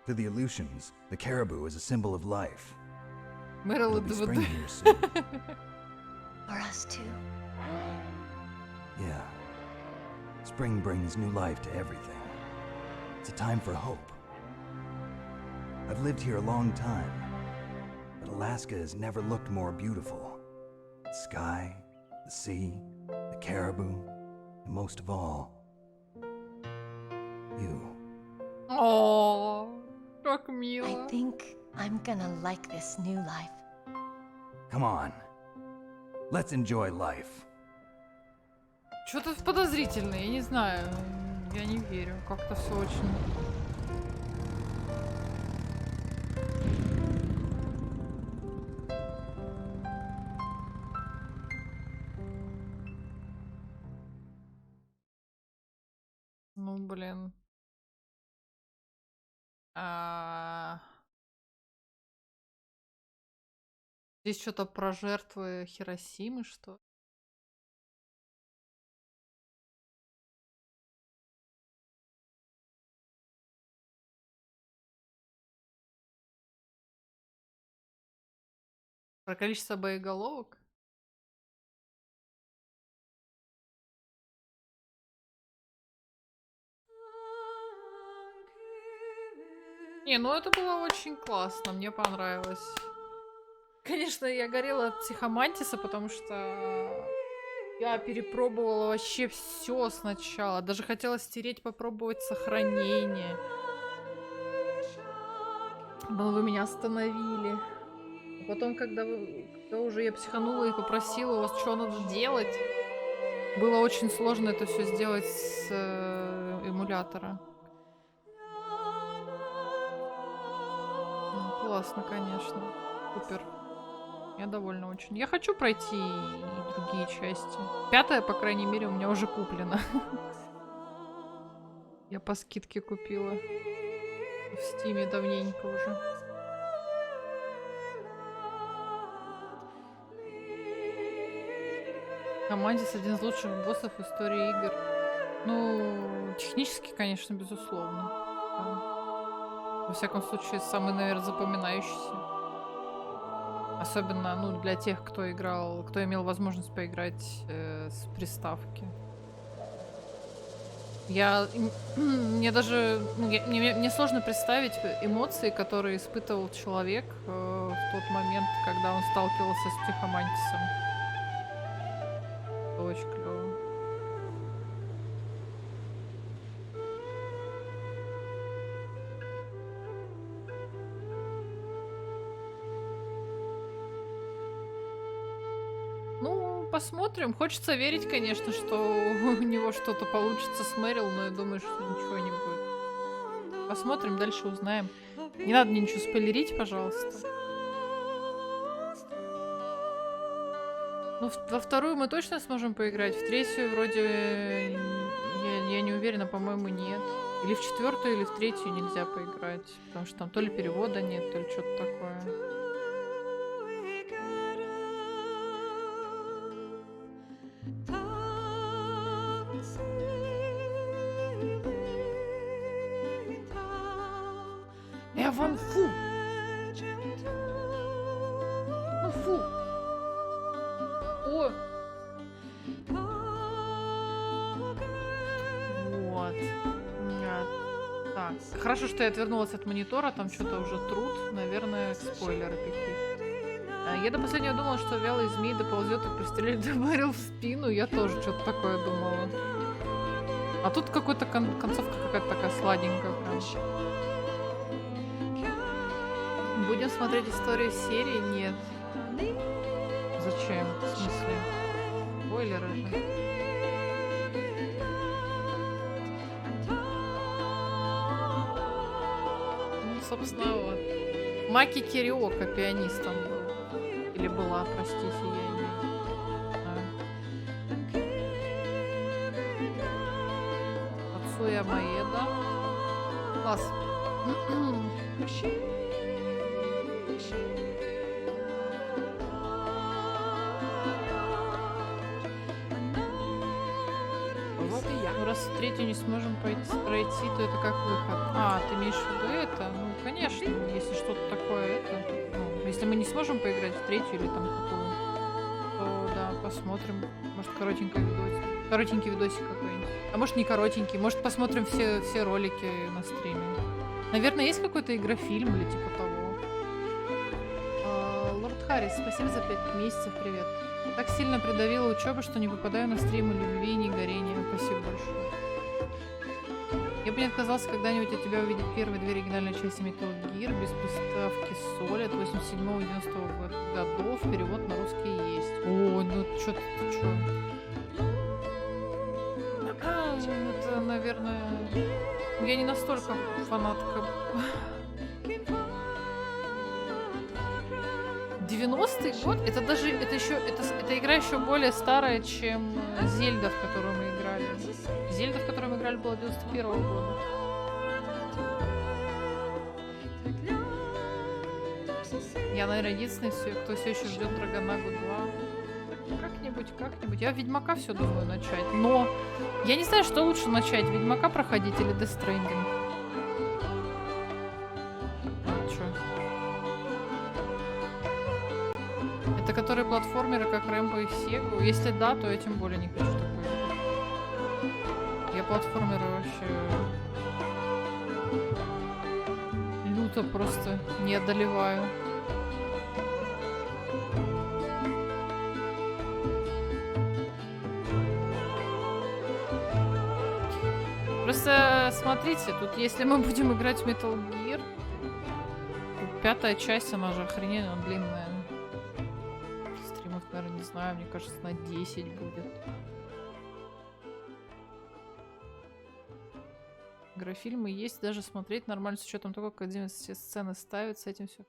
To the Aleutians, the caribou is a symbol of life. Мэрил It'll be ДВД. spring here soon. For us too. Yeah. Spring brings new life to everything. It's a time for hope. I've lived here a long time, but Alaska has never looked more beautiful. The sky, the sea, the caribou, and most of all, you. О, как I мило. think I'm gonna like this new life. Come on. Let's enjoy life. Что-то подозрительное, я не знаю. Я не верю. Как-то все очень... Ну, блин. Здесь что-то про жертвы Хиросимы, что? Про количество боеголовок? Не, ну это было очень классно, мне понравилось. Конечно, я горела от Психомантиса, потому что я перепробовала вообще все сначала. Даже хотела стереть, попробовать сохранение. Но вы меня остановили. А потом, когда уже я психанула и попросила вас, что надо делать, было очень сложно это все сделать с эмулятора. Ну, классно, конечно. Супер. Я довольна очень. Я хочу пройти и другие части. 5-я, по крайней мере, у меня уже куплена. Я по скидке купила. В Стиме давненько уже. Командис один из лучших боссов в истории игр. Ну, технически, конечно, безусловно. Да. Во всяком случае, самый, наверное, запоминающийся. Особенно, ну, для тех, кто играл, кто имел возможность поиграть с приставки. Мне даже, ну, мне сложно представить эмоции, которые испытывал человек в тот момент, когда он сталкивался с Психомантисом. Это очень клево. Посмотрим. Хочется верить, конечно, что у него что-то получится с Мэрил, но я думаю, что ничего не будет. Посмотрим, дальше узнаем. Не надо мне ничего спойлерить, пожалуйста. Ну, во вторую мы точно сможем поиграть. В третью вроде я не уверена, по-моему, нет. Или в четвертую, или в третью нельзя поиграть. Потому что там то ли перевода нет, то ли что-то такое. Вон фу! Ну фу! О! Вот. Так. Хорошо, что я отвернулась от монитора, там что-то уже труд. Наверное, спойлеры какие-то. Я до последнего думала, что вялый змей доползет и пристрелит Мэрил в спину. Я тоже что-то такое думала. А тут какой-то концовка какая-то такая сладенькая прям. Будем смотреть историю серии? Нет. Зачем? В смысле? Спойлеры же. Ну, собственно, вот. Маки Кириока пианистом был. Или была, простите, я не знаю. Ацуя Маэда. Класс. Раз третью не сможем пройти, то это как выход. А, ты имеешь в виду это? Ну, конечно, если что-то такое, это... Ну, если мы не сможем поиграть в третью или там какую, то да, посмотрим. Может, коротенький видосик какой-нибудь. А может, не коротенький. Может, посмотрим все ролики на стриме. Наверное, есть какой-то игрофильм или типа того. Лорд Харрис, спасибо за 5 месяцев, привет. Так сильно придавила учеба, что не попадаю на стримы любви и не горения. Спасибо большое. Я бы не отказался когда-нибудь от тебя увидеть первые 2 оригинальные части Metal Gear без приставки соли от 87-90 годов. Перевод на русский есть. О, ну чё-то ты чё? Это, наверное... Я не настолько фанатка. 90-й год? Это даже... Это игра еще более старая, чем Зельда, в которую мы играли. Зельда, в которую мы играли, была 91-го года. Я, наверное, единственный, кто все еще ждет Драгонагу 2. Как-нибудь. Я в Ведьмака все думаю начать. Но я не знаю, что лучше начать. Ведьмака проходить или Death Stranding. Это которые платформеры, как Рэмбо и Сегу? Если да, то я тем более не хочу такое. Я платформеры вообще люто просто не одолеваю. Просто смотрите, тут если мы будем играть в Metal Gear, тут 5-я часть, она же охрененно длинная. Стримов, наверное, не знаю, мне кажется, на 10 будет. Игрофильмы есть, даже смотреть нормально, с учетом того, как Кодзима все сцены ставит, с этим все.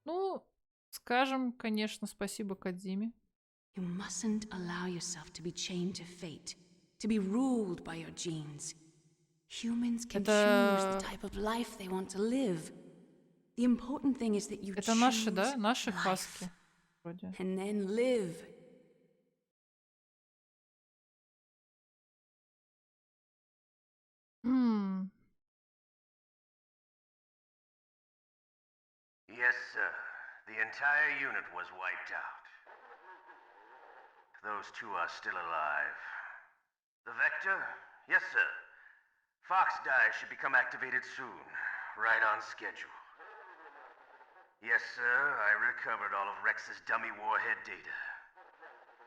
Ну, скажем, конечно, спасибо Кодзиме. You mustn't allow yourself to be chained to fate, to be ruled by your genes. Humans can choose the type of life they want to live. The important thing is that you Это наши, да? Наши хаски. Вроде. And then live. Yes, sir. The entire unit was wiped out. Those two are still alive. The Vector? Yes, sir. Fox Die should become activated soon. Right on schedule. Yes, sir. I recovered all of Rex's dummy warhead data.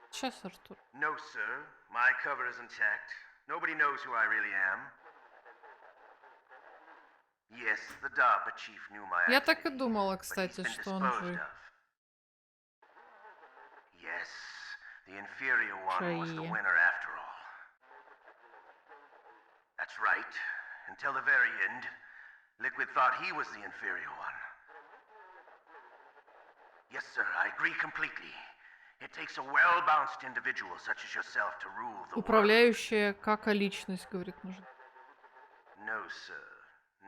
Сейчас, Артур. No, sir. My cover is intact. Nobody knows who I really am. Yes, the DARPA chief knew my Я так и думала, кстати, что он жив. Yes, the inferior one was the winner after all. That's right. Until the very end, Liquid thought he was the inferior one. Yes, sir, I agree completely. It takes a well-balanced individual such as yourself to rule the world. Управляющая как личность, говорит, нужно. No, sir.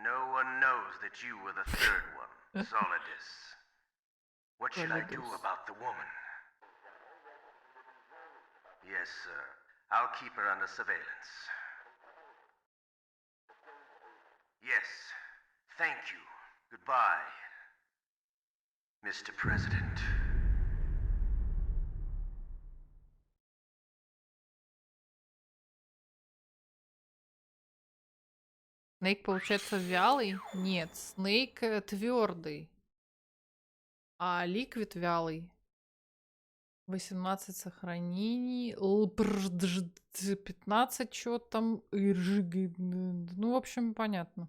No one knows that you were the third one, Solidus. What should I do about the woman? Yes, sir. I'll keep her under surveillance. Yes. Thank you. Goodbye, Mr. President. Снейк, получается, вялый? Нет, Снейк твердый. А Ликвид вялый. 18 сохранений. 15, что там. Ну, в общем, понятно.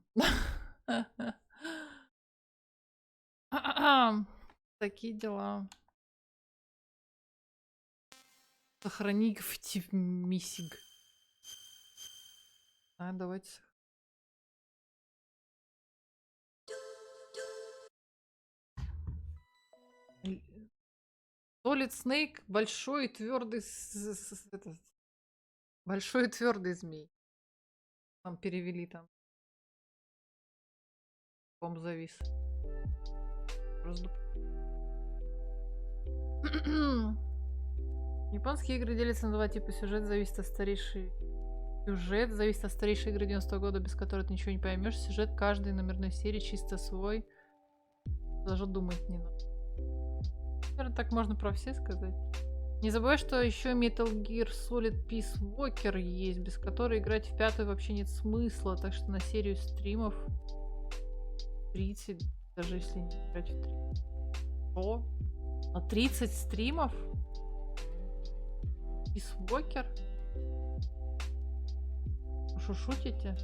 Такие дела. Сохрани в мисиг. А, давайте. Solid Snake большой и твердый большой и твердый змей. Там перевели там. Пом завис. Японские игры делятся на два типа. Сюжет зависит от старейшей игры 90-го года, без которой ты ничего не поймешь. Сюжет каждой номерной серии чисто свой. Даже думать не надо. Наверное, так можно про все сказать. Не забывай, что еще Metal Gear Solid Peace Walker есть, без которой играть в 5-ю вообще нет смысла. Так что на серию стримов 30, даже если не играть в 3. Что? На 30 стримов? Peace Walker? Вы что, шутите?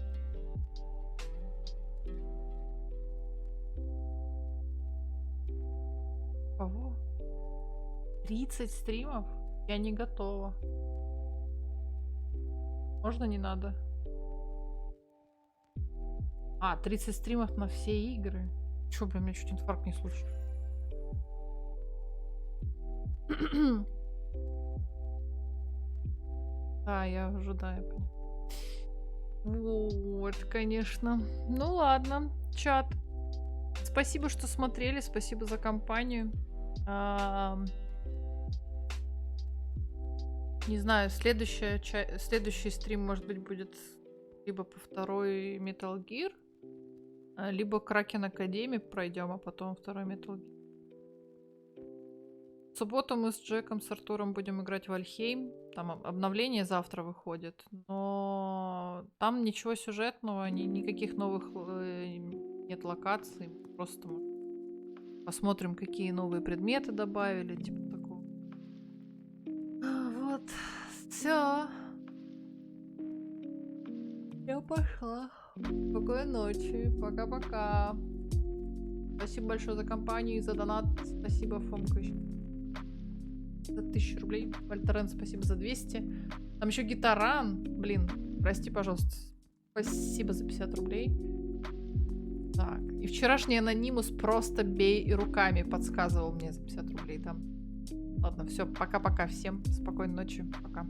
Кого? 30 стримов? Я не готова. Можно не надо? А, 30 стримов на все игры? Чё, блин, у меня чуть инфаркт не случился. Да, я уже, да, я поняла. Вот, конечно. Ну ладно, чат. Спасибо, что смотрели, спасибо за компанию. Не знаю, следующий стрим, может быть, будет либо по второй Metal Gear, либо Кракен Академи пройдем, а потом второй Metal Gear. субботу мы с Джеком, с Артуром будем играть в Вальхейм. Там обновление завтра выходит. Но там ничего сюжетного, никаких новых нет локаций. Просто посмотрим, какие новые предметы добавили. Типа такого. Вот. Все. Я пошла. Спокойной ночи. Пока-пока. Спасибо большое за компанию и за донат. Спасибо, Фомка, за 1000 рублей. Вольтерен, спасибо за 200. Там еще Гитаран. Блин, прости, пожалуйста. Спасибо за 50 рублей. Так. И вчерашний анонимус просто бей и руками подсказывал мне за 50 рублей там. Ладно, все, пока-пока всем. Спокойной ночи. Пока.